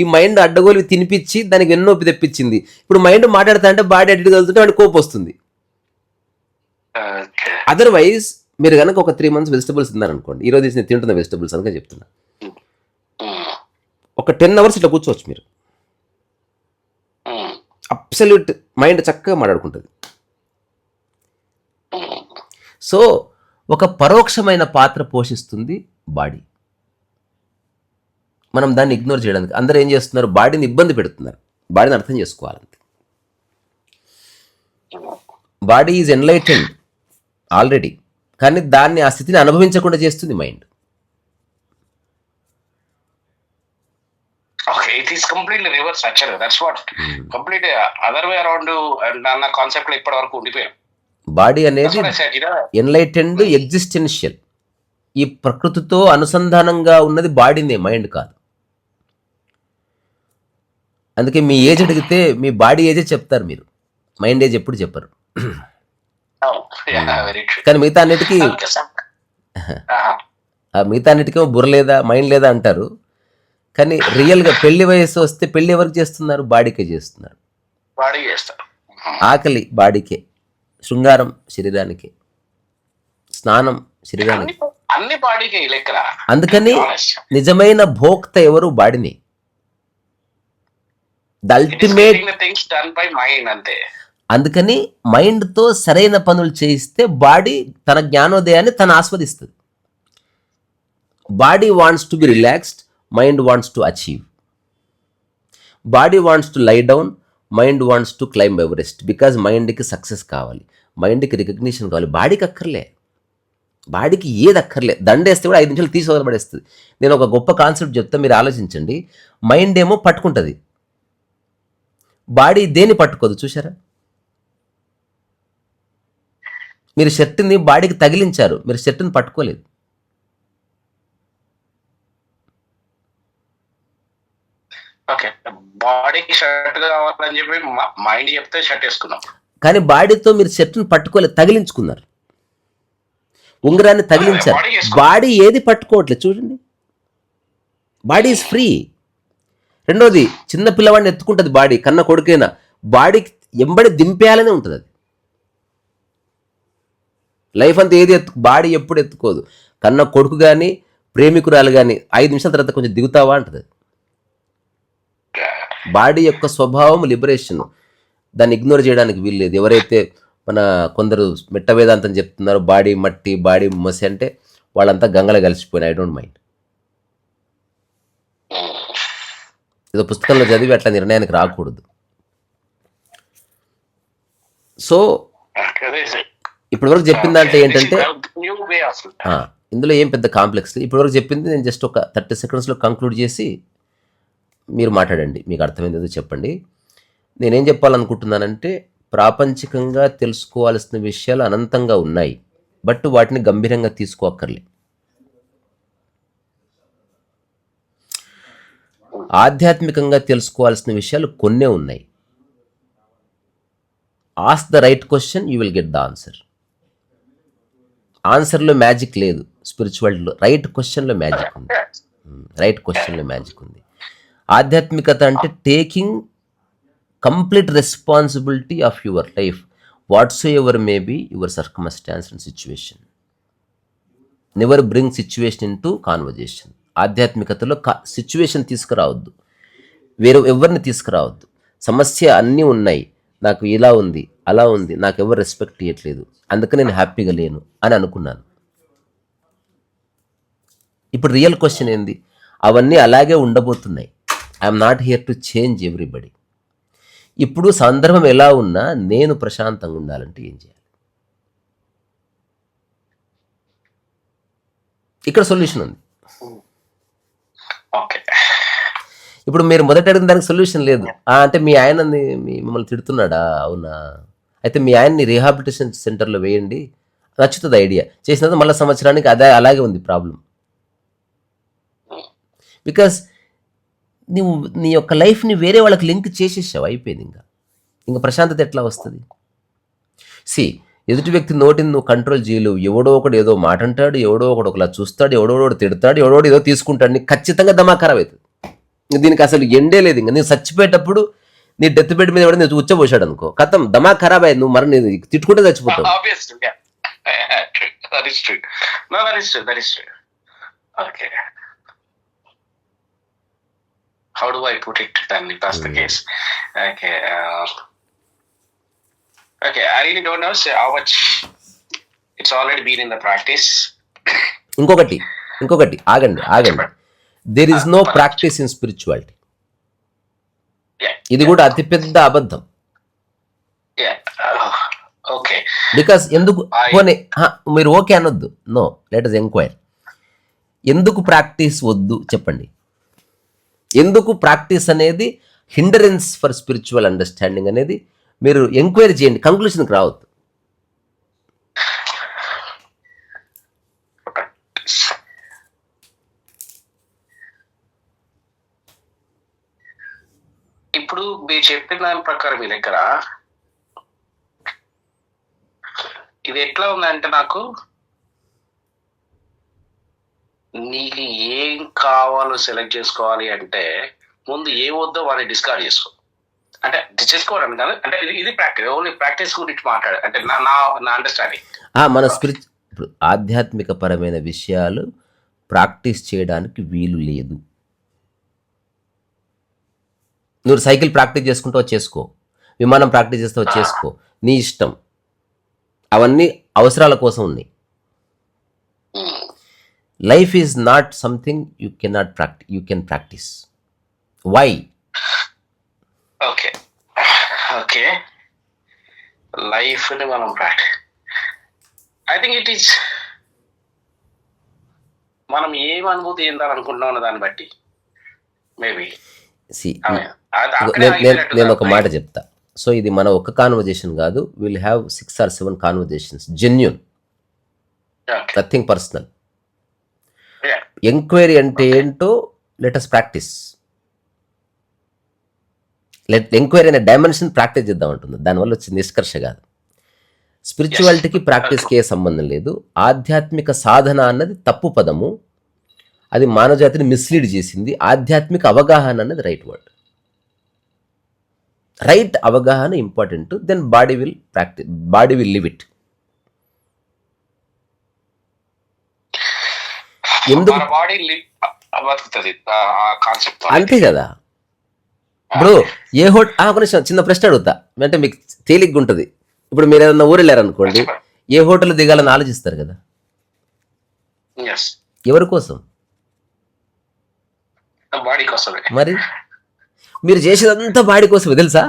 Speaker 1: ఈ మైండ్ అడ్డగోలు తినిపించి దానికి వెన్నునొప్పి తెప్పించింది. ఇప్పుడు మైండ్ మాట్లాడుతా అంటే బాడీ అడ్డు కలుగుతుంటే వాడికి కోపం వస్తుంది. అదర్వైజ్ మీరు కనుక ఒక 3 months వెజిటబుల్స్ తిన్నారనుకోండి, ఈరోజు నేను తింటున్న వెజిటబుల్స్ అందుకని చెప్తున్నా, ఒక 10 hours ఇట్లా కూర్చోవచ్చు మీరు. అబ్సల్యూట్ మైండ్ చక్కగా మాట్లాడుకుంటుంది. సో ఒక పరోక్షమైన పాత్ర పోషిస్తుంది బాడీ. మనం దాన్ని ఇగ్నోర్ చేయడానికి అందరూ ఏం చేస్తున్నారు? బాడీని ఇబ్బంది పెడుతున్నారు. బాడీని అర్థం చేసుకోవాలంతే. బాడీ ఈజ్ ఎన్లైటెండ్ ఆల్రెడీ, కానీ దాన్ని ఆ స్థితిని అనుభవించకుండా చేస్తుంది mind.
Speaker 2: Okay, it is completely reverse actually. That's what completely other way around అన్న కాన్సెప్ట్ లో ఇప్పటి వరకు ఉండిపోయాం.
Speaker 1: బాడీ అనేది
Speaker 2: That's what I said, you know.
Speaker 1: Enlightened, existential, ఈ ప్రకృతితో అనుసంధానంగా ఉన్నది బాడీనే, మైండ్ కాదు. అందుకే మీ ఏజ్ అడిగితే మీ బాడీ ఏజే చెప్తారు, మీరు మైండ్ ఏజ్ ఎప్పుడు చెప్పరు.
Speaker 2: Oh, yeah, very true.
Speaker 1: కానీ మిగతా అన్నిటికీ
Speaker 2: Okay, sir.
Speaker 1: మిగతా అన్నిటికేమో బుర్ర లేదా, మైండ్ లేదా అంటారు. కానీ రియల్గా పెళ్లి వయసు వస్తే పెళ్లి ఎవరికి చేస్తున్నారు? బాడీకే చేస్తున్నారు.
Speaker 2: బాడీ చేస్తారు.
Speaker 1: ఆకలి బాడీకే, శృంగారం శరీరానికి, స్నానం శరీరానికి.
Speaker 2: అన్ని బాడీకి లెక్కల.
Speaker 1: అందుకని నిజమైన భోక్త ఎవరు? బాడీని. The ultimate
Speaker 2: things done by mind అంతే.
Speaker 1: అందుకని మైండ్తో సరైన పనులు చేయిస్తే బాడీ తన జ్ఞానోదయాన్ని తను ఆస్వాదిస్తుంది. Body wants to be relaxed, mind wants to achieve. Body wants to lie down, mind wants to climb Everest. Because మైండ్కి సక్సెస్ కావాలి, మైండ్కి రికగ్నిషన్ కావాలి. బాడీకి అక్కర్లే, బాడీకి ఏది అక్కర్లే. దండేస్తే కూడా 5 నిమిషాలు తీసి వదలబడేస్తుంది. నేను ఒక గొప్ప కాన్సెప్ట్ చెప్తా, మీరు ఆలోచించండి. మైండ్ ఏమో పట్టుకుంటుంది, బాడీ దేన్ని పట్టుకోదు. చూసారా? మీరు షర్ట్ని బాడీకి తగిలించారు, మీరు షర్ట్ని పట్టుకోలేదు.
Speaker 2: ఓకే, బాడీకి షర్ట్ కావాలని చెప్పి మైండ్ చెప్తే షర్ట్ వేసుకున్నాం,
Speaker 1: కానీ బాడీతో మీరు షర్ట్ని పట్టుకోలేదు, తగిలించుకున్నారు. ఉంగరాన్ని తగిలించారు, బాడీ ఏది పట్టుకోవట్లేదు. చూడండి, బాడీ ఈజ్ ఫ్రీ. రెండోది, చిన్న పిల్లవాడిని ఎత్తుకుంటుంది బాడీ, కన్న కొడుకైనా బాడీకి ఎంబడి దింపేయాలనే ఉంటుంది. అది లైఫ్ అంతా ఏది బాడీ ఎప్పుడు ఎత్తుకోదు. కన్న కొడుకు కానీ ప్రేమికురాలు కానీ 5 నిమిషాల తర్వాత కొంచెం దిగుతావా అంటది. బాడీ యొక్క స్వభావం లిబరేషన్, దాన్ని ఇగ్నోర్ చేయడానికి వీల్లేదు. ఎవరైతే మన కొందరు మెట్ట వేదాంతం చెప్తున్నారు, బాడీ మట్టి, బాడీ మసి అంటే వాళ్ళంతా గంగలో కలిసిపోయిన. I don't mind. ఏదో పుస్తకంలో చదివి అట్లా నిర్ణయానికి రాకూడదు. సో ఇప్పటివరకు చెప్పిన దాంట్లో ఏంటంటే, ఇందులో ఏం పెద్ద కాంప్లెక్స్. ఇప్పటివరకు చెప్పింది నేను జస్ట్ ఒక 30 secondsలో కంక్లూడ్ చేసి మీరు మాట్లాడండి, మీకు అర్థమైందో చెప్పండి. నేనేం చెప్పాలనుకుంటున్నానంటే, ప్రాపంచికంగా తెలుసుకోవాల్సిన విషయాలు అనంతంగా ఉన్నాయి, బట్ వాటిని గంభీరంగా తీసుకోక్కర్లే. ఆధ్యాత్మికంగా తెలుసుకోవాల్సిన విషయాలు కొన్నే ఉన్నాయి. Ask the right question, you will get the answer. ఆన్సర్లో మ్యాజిక్ లేదు, స్పిరిచువాలిటీలో రైట్ క్వశ్చన్లో మ్యాజిక్ ఉంది. రైట్ క్వశ్చన్లో మ్యాజిక్ ఉంది. ఆధ్యాత్మికత అంటే taking complete responsibility of your life, whatsoever may be your circumstances and situation. Never bring situation into conversation. ఆధ్యాత్మికతలో సిచ్యువేషన్ తీసుకురావద్దు, వేరే ఎవరిని తీసుకురావద్దు. సమస్య అన్నీ ఉన్నాయి, నాకు ఇలా ఉంది అలా ఉంది, నాకు ఎవరు రెస్పెక్ట్ ఇవ్వట్లేదు, అందుకని నేను హ్యాపీగా లేను అని అనుకున్నాను. ఇప్పుడు రియల్ క్వశ్చన్ ఏంది? అవన్నీ అలాగే ఉండబోతున్నాయి. I'm not here to change everybody. ఇప్పుడు సందర్భం ఎలా ఉన్నా నేను ప్రశాంతంగా ఉండాలంటే ఏం చేయాలి? ఇక్కడ సొల్యూషన్ ఉంది. ఇప్పుడు మీరు మొదట అడిగిన దానికి సొల్యూషన్ లేదు. అంటే మీ ఆయన మిమ్మల్ని తిడుతున్నాడా? అవునా, అయితే మీ ఆయన్ని రీహాబిలిటేషన్ సెంటర్లో వేయండి, నచ్చుతుంది ఐడియా. చేసిన తర్వాత మళ్ళీ సంవత్సరానికి అదే అలాగే ఉంది ప్రాబ్లం. బికాస్ నువ్వు నీ యొక్క లైఫ్ని వేరే వాళ్ళకి లింక్ చేసేసావు, అయిపోయింది. ఇంకా ప్రశాంతత ఎట్లా వస్తుంది? ఎదుటి వ్యక్తి నోటిని నువ్వు కంట్రోల్ చేయలేవు. ఎవడో ఒకడు ఏదో మాట అంటాడు, ఎవడో ఒకడు ఒకలా చూస్తాడు, ఎవడోడు తిడతాడు, ఎవడోడు ఏదో తీసుకుంటాడు, నీకు ఖచ్చితంగా దమా ఖరాబ్ అవుతుంది. దీనికి అసలు ఎండే లేదు. ఇంకా నేను చచ్చిపోయేటప్పుడు నీ డెత్ బెడ్ మీద నేను ఉచ్చబోసాడు అనుకో, కథం దమా ఖరాబ్ అయ్యింది, నువ్వు మరి తిట్టుకుంటే చచ్చిపోతావు.
Speaker 2: How do I put it then if that's the case? Okay, I really don't know how much it's already been in the practice.
Speaker 1: ఇంకొకటి ఆగండి. There is no practice in spirituality. ఇది కూడా అతిపెద్ద అబద్ధం. బికాస్ ఎందుకు పోనీ మీరు ఓకే అనొద్దు, నో, లెట్ us ఎంక్వైర్. ఎందుకు ప్రాక్టీస్ వద్దు చెప్పండి. ఎందుకు ప్రాక్టీస్ అనేది హిండరెన్స్ ఫర్ స్పిరిచువల్ అండర్స్టాండింగ్ అనేది మీరు ఎంక్వైరీ చేయండి, కంక్లూషన్కి రావద్దు.
Speaker 2: ఇప్పుడు మీరు చెప్పిన దాని ప్రకారం మీ దగ్గర ఇది ఎట్లా ఉందంటే, నాకు నీకు ఏం కావాలో సెలెక్ట్ చేసుకోవాలి అంటే ముందు ఏ వద్దో వాడిని డిస్కార్డ్ చేసుకో. అంటే చేసుకోవడం కాదు, అంటే ఇది ప్రాక్టీస్, ఓన్లీ ప్రాక్టీస్ గురించి మాట్లాడు అంటే నా అండర్స్టాండింగ్.
Speaker 1: మన ఇప్పుడు ఆధ్యాత్మిక పరమైన విషయాలు ప్రాక్టీస్ చేయడానికి వీలు లేదు. నువ్వు సైకిల్ ప్రాక్టీస్ చేసుకుంటావు చేసుకో, విమానం ప్రాక్టీస్ చేస్తావు చేసుకో, నీ ఇష్టం. అవన్నీ అవసరాల కోసం ఉన్నాయి. Life is not something you cannot practise, you can practise. Why?
Speaker 2: Okay life ని మనం practise, I think it is మనం ఏం అనుభూతి చెందాలనుకుంటున్నాం అన్న దాన్ని బట్టి మేబీ.
Speaker 1: నేను ఒక మాట చెప్తా. సో ఇది మన ఒక్క కాన్వర్జేషన్ కాదు, will have 6 or 7 conversations, genuine, nothing personal. Enquiry అంటే ఏంటో లెట్ us ప్రాక్టీస్. ఎంక్వైరీ అనే డైమెన్షన్ ప్రాక్టీస్ చేద్దాం ఉంటుంది, దానివల్ల వచ్చిన నిష్కర్ష కాదు. స్పిరిచువాలిటీకి ప్రాక్టీస్కి ఏ సంబంధం లేదు. ఆధ్యాత్మిక సాధన అన్నది తప్పు పదము, అది మానవజాతిని మిస్లీడ్ చేసింది. ఆధ్యాత్మిక అవగాహన అన్నది రైట్ వర్డ్. రైట్ అవగాహన important, then body will practise, body will live it. ఎందుకు అంతే కదా. ఇప్పుడు ఏ హోటల్ చిన్న ప్రశ్న అడుగుతా, అంటే మీకు తేలిగ్గా ఉంటుంది. ఇప్పుడు మీరు ఏదైనా ఊరు వెళ్ళారనుకోండి, ఏ హోటల్ దిగాలని ఆలోచిస్తారు కదా, ఎవరి కోసం?
Speaker 2: బాడీ కోసమే.
Speaker 1: మరి మీరు చేసేదంతా బాడీ కోసమే తెలుసా.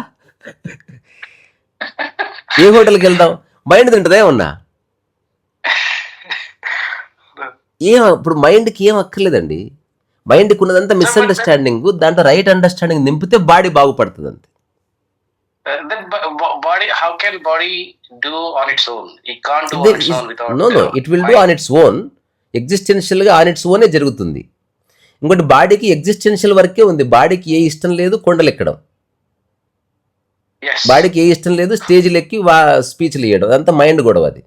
Speaker 1: ఏ హోటల్కి వెళ్దాం, మైండ్ తింటుందా ఏమన్నా? ఇప్పుడు మైండ్కి ఏం అక్కర్లేదండి. మైండ్కి ఉన్నదంతా మిస్అండర్స్టాండింగ్, దాంట్లో రైట్ అండర్స్టాండింగ్ నింపితే బాడీ బాగుపడుతుంది అంతే. No, it will do on its own. ఎగ్జిస్టెన్షియల్గా ఆన్ ఇట్స్ ఓనే జరుగుతుంది. ఇంకోటి బాడీకి ఎగ్జిస్టెన్షియల్ వర్కే ఉంది. బాడీకి ఏ ఇష్టం లేదు కొండలు ఎక్కడం, బాడీకి ఏ ఇష్టం లేదు స్టేజ్లు ఎక్కి స్పీచ్లు ఇవ్వడం, అదంతా మైండ్ గొడవ. అది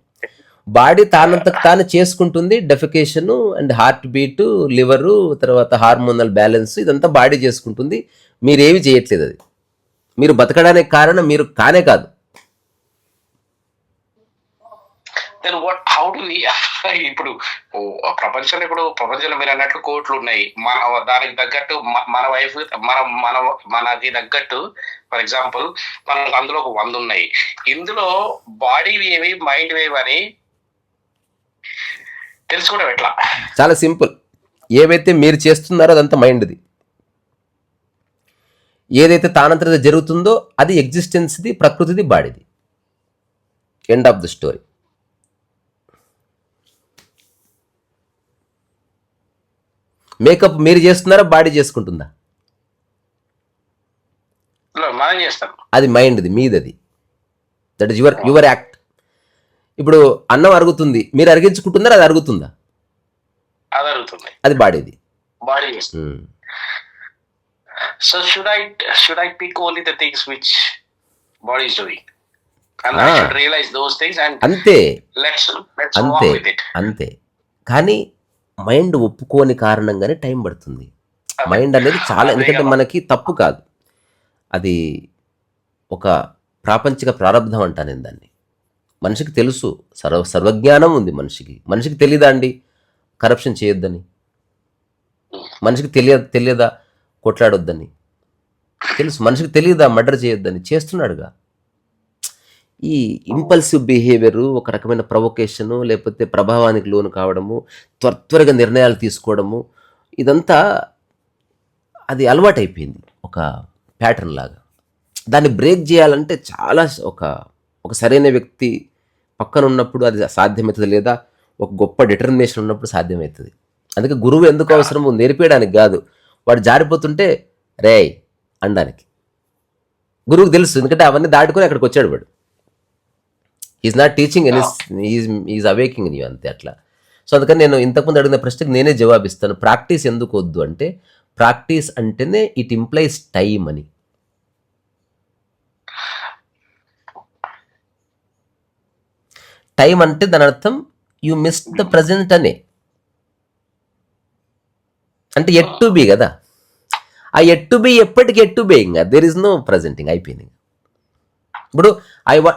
Speaker 1: బాడీ తానంతకు తాను చేసుకుంటుంది. Defecation and heart beat, liver, తర్వాత హార్మోనల్ బ్యాలెన్స్, ఇదంతా బాడీ చేసుకుంటుంది. మీరేవి చేయట్లేదు. అది మీరు బతకడానికి కారణం మీరు కానే కాదు.
Speaker 2: ఇప్పుడు ప్రపంచంలో మీరు అన్నట్లు కోట్లు ఉన్నాయి. దానికి తగ్గట్టు మన వైఫ్ మనకి తగ్గట్టు ఫర్ ఎగ్జాంపుల్ మనకు అందులో ఒక 100 ఉన్నాయి. ఇందులో బాడీ వేవి మైండ్ వేవ్ అని తెలుసుకోవడం ఎట్లా?
Speaker 1: చాలా సింపుల్. ఏవైతే మీరు చేస్తున్నారో అదంతా మైండ్ది. ఏదైతే తానంతట జరుగుతుందో అది ఎగ్జిస్టెన్స్ది, ప్రకృతిది, బాడీది. End of the story. Makeup మీరు చేస్తున్నారా, బాడీ చేసుకుంటుందా?
Speaker 2: మనం చేస్తాం.
Speaker 1: అది మైండ్ది, మీదది. That is your act. ఇప్పుడు అన్నం అరుగుతుంది, మీరు అరిగించుకుంటున్నారా, అది అరుగుతుందా?
Speaker 2: అది అరుగుతుంది,
Speaker 1: అది బాడీది.
Speaker 2: బాడీ చేస్తుంది. So should I pick only the things which body is doing, and I should realize those things and
Speaker 1: అంతే
Speaker 2: let's
Speaker 1: అంతే
Speaker 2: walk with it.
Speaker 1: అంతే. కానీ మైండ్ ఒప్పుకోని కారణంగానే టైం పడుతుంది. మైండ్ అనేది చాలా, ఎందుకంటే మనకి తప్పు కాదు, అది ఒక ప్రాపంచిక ప్రారంధం అంటా నేను దాన్ని. మనిషికి తెలుసు, సర్వజ్ఞానం ఉంది మనిషికి తెలియదా అండి కరప్షన్ చేయొద్దని? మనిషికి తెలియదా కొట్లాడొద్దని? తెలుసు. మనిషికి తెలియదా మర్డర్ చేయొద్దని? చేస్తున్నాడుగా. ఈ ఇంపల్సివ్ బిహేవియరు, ఒక రకమైన ప్రొవొకేషను, లేకపోతే ప్రభావానికి లోను కావడము, త్వరగా నిర్ణయాలు తీసుకోవడము, ఇదంతా అది అలవాటైపోయింది, ఒక ప్యాటర్న్ లాగా. దాన్ని బ్రేక్ చేయాలంటే చాలా ఒక సరైన వ్యక్తి పక్కన ఉన్నప్పుడు అది సాధ్యమవుతుంది, లేదా ఒక గొప్ప డిటర్మినేషన్ ఉన్నప్పుడు సాధ్యమవుతుంది. అందుకే గురువు ఎందుకు అవసరము? నేర్పేయడానికి కాదు, వాడు జారిపోతుంటే రే అనడానికి. గురువుకి తెలుసు, ఎందుకంటే అవన్నీ దాటుకొని అక్కడికి వచ్చాడు వాడు. Is not teaching any, is awaking you, అంతే అట్లా. సో అందుకని నేను ఇంతకుముందు అడిగిన ప్రశ్నకి నేనే జవాబిస్తాను. ప్రాక్టీస్ ఎందుకు వద్దు అంటే, ప్రాక్టీస్ అంటేనే ఇట్ ఇంప్లైస్ టైం అని. టైం అంటే దాని అర్థం యూ మిస్ ద ప్రజెంట్ అనే, అంటే ఎట్ టు బి కదా. ఆ ఎట్ టు బి ఎప్పటికి ఎట్ టు బి, ఇంకా దేర్ ఇస్ నో ప్రజెంటింగ్, అయిపోయింది. ఇప్పుడు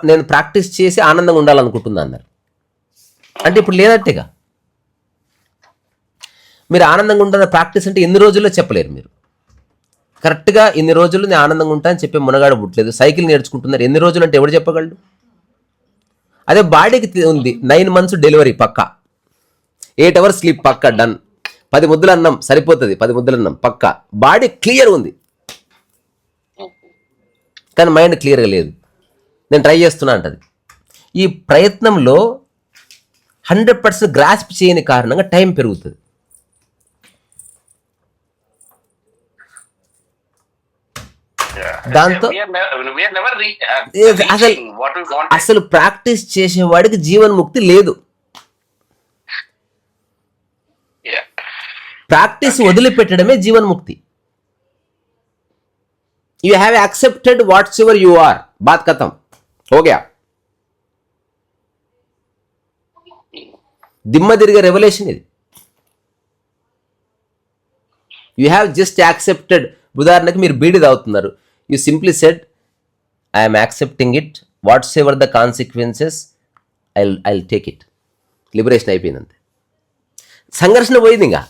Speaker 1: నేను ప్రాక్టీస్ చేసి ఆనందంగా ఉండాలనుకుంటున్నా అన్నారు అంటే ఇప్పుడు లేనట్టేగా. మీరు ఆనందంగా ఉండాలని ప్రాక్టీస్ అంటే ఎన్ని రోజుల్లో చెప్పలేరు మీరు. కరెక్ట్గా ఇన్ని రోజులు నేను ఆనందంగా ఉంటా అని చెప్పే మునగాడు పుట్టలేదు. సైకిల్ నేర్చుకుంటున్నారు, ఎన్ని రోజులు అంటే ఎవడు చెప్పగలడు? అదే బాడీకి ఉంది 9 months డెలివరీ పక్కా, 8 hours స్లీప్ పక్కా, డన్. 10 ముద్దలు అన్నం సరిపోతుంది, 10 ముద్దలు అన్నం పక్కా. బాడీ క్లియర్ ఉంది, కానీ మైండ్ క్లియర్గా లేదు. నేను ట్రై చేస్తున్నా అంటది. ఈ ప్రయత్నంలో 100% గ్రాస్ప్ చేయని కారణంగా టైం పెరుగుతుంది. దాంతో అసలు ప్రాక్టీస్ చేసేవాడికి జీవన్ముక్తి లేదు. ప్రాక్టీస్ వదిలిపెట్టడమే జీవన్ముక్తి. You have accepted whatsoever you are, బాత్ ఖతం, हो गया. దిమ్మ తిరిగే రెవల్యూషన్ ఇది. You have just accepted. ఉదాహరణకి మీరు బీడి తాగుతున్నారు, you simply said I'm accepting it, whatsoever the consequences I take it. Liberation అయిపోయింది అంతే. సంఘర్షణ పోయింది. ఇంకా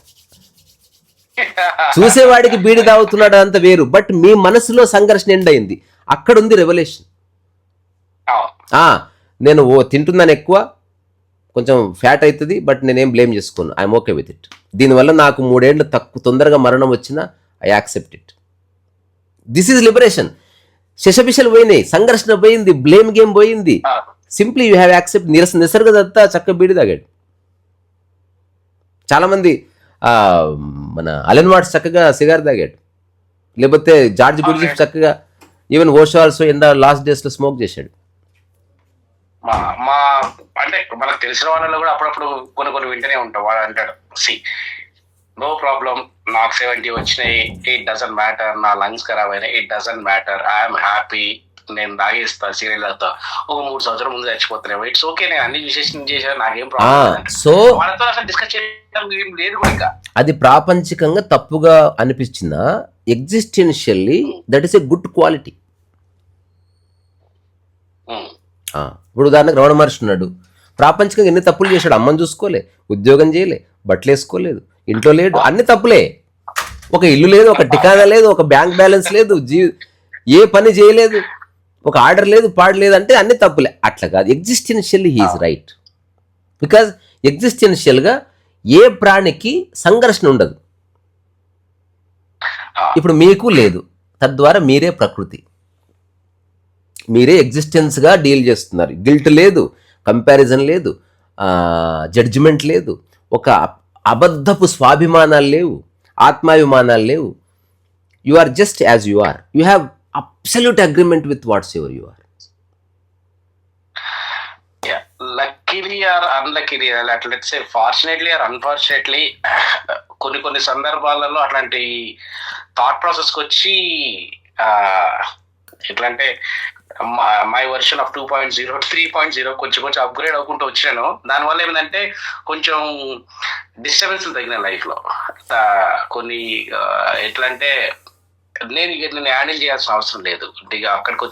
Speaker 1: చూసేవాడికి బీడి తాగుతున్నాడు అంత వేరు, బట్ మీ మనసులో సంఘర్షణ ఎండ్ అయింది. అక్కడ ఉంది రెవల్యూషన్. నేను తింటున్నాను ఎక్కువ, కొంచెం ఫ్యాట్ అవుతుంది, బట్ నేనేం బ్లేమ్ చేసుకోను, ఐఎమ్ ఓకే విత్ ఇట్. దీనివల్ల నాకు 3 ఏళ్ళు తొందరగా మరణం వచ్చినా I accept it. This is liberation. శశపిషలు పోయినాయి, సంఘర్షణ పోయింది, బ్లేమ్ గేమ్ పోయింది. Simply you have accept. Nisargadatta చక్క బీడి తాగాడు. చాలామంది మన అలెన్ వాట్స్ చక్కగా సిగార్ తాగాడు, లేకపోతే జార్జ్ బుర్జిఫ్ చక్కగా, even Osho also in the last డేస్లో స్మోక్ చేశాడు.
Speaker 2: మా అంటే మనకు తెలిసిన వాళ్ళలో కూడా అప్పుడప్పుడు కొన్ని వింటనే ఉంటాం. వాడు అంటాడు, సి నో ప్రాబ్లం, నాకు 70 వచ్చినాయి, ఇట్ డజంట్ మ్యాటర్, నా లంగ్స్ ఖరాబ్ అయినాయి, it doesn't matter, I'm happy, నేను తాగేస్తా, సీరియల్ అవుతా, ఒక 3 సంవత్సరాల ముందు చచ్చిపోతున్నాయి, ఇట్స్ ఓకే, నేను అన్ని విశేషం చేశాను, నాకేం ప్రాబ్లం.
Speaker 1: సో
Speaker 2: వాళ్ళతో అసలు డిస్కస్ చేయడం ఏం లేదు కూడా ఇంకా.
Speaker 1: అది ప్రాపంచికంగా తప్పుగా అనిపించిందా, ఎగ్జిస్టెన్షియల్లీ that is a good quality. ఇప్పుడు ఉదాహరణకు రమణ మహర్షి ఉన్నాడు, ప్రాపంచికంగా ఎన్ని తప్పులు చేశాడు, అమ్మని చూసుకోలే, ఉద్యోగం చేయలే, బట్టలు వేసుకోలేదు, ఇంట్లో లేడు, అన్ని తప్పులే. ఒక ఇల్లు లేదు, ఒక టికానా లేదు, ఒక బ్యాంక్ బ్యాలెన్స్ లేదు, ఏ పని చేయలేదు, ఒక ఆర్డర్ లేదు, పాడలేదు, అంటే అన్ని తప్పులే. అట్లా కాదు, ఎగ్జిస్టెన్షియల్లీ హీఈస్ రైట్. బికాజ్ ఎగ్జిస్టెన్షియల్గా ఏ ప్రాణికి సంఘర్షణ ఉండదు. ఇప్పుడు మీకు లేదు, తద్వారా మీరే ప్రకృతి, మీరే ఎగ్జిస్టెన్స్గా డీల్ చేస్తున్నారు. గిల్ట్ లేదు, కంపారిజన్ లేదు, జడ్జిమెంట్ లేదు, ఒక అబద్ధపు స్వాభిమానాలు లేవు, ఆత్మాభిమానాలు లేవు. You are just as you are. You have absolute agreement with whatsoever you are.
Speaker 2: Luckily or unluckily, let's say fortunately or unfortunately, కొన్ని సందర్భాలలో అట్లాంటి థాట్ ప్రాసెస్కి వచ్చి ఎట్లా అంటే మై వర్షన్ ఆఫ్ 2.0 3.0 కొంచెం అప్గ్రేడ్ అవ్వకుంటూ వచ్చాను. దానివల్ల ఏంటంటే కొంచెం డిస్టర్బెన్స్ తగిన లైఫ్లో కొన్ని ఎట్లా అంటే నేను హ్యాండిల్ చేయాల్సిన అవసరం లేదు, ఇక అక్కడికి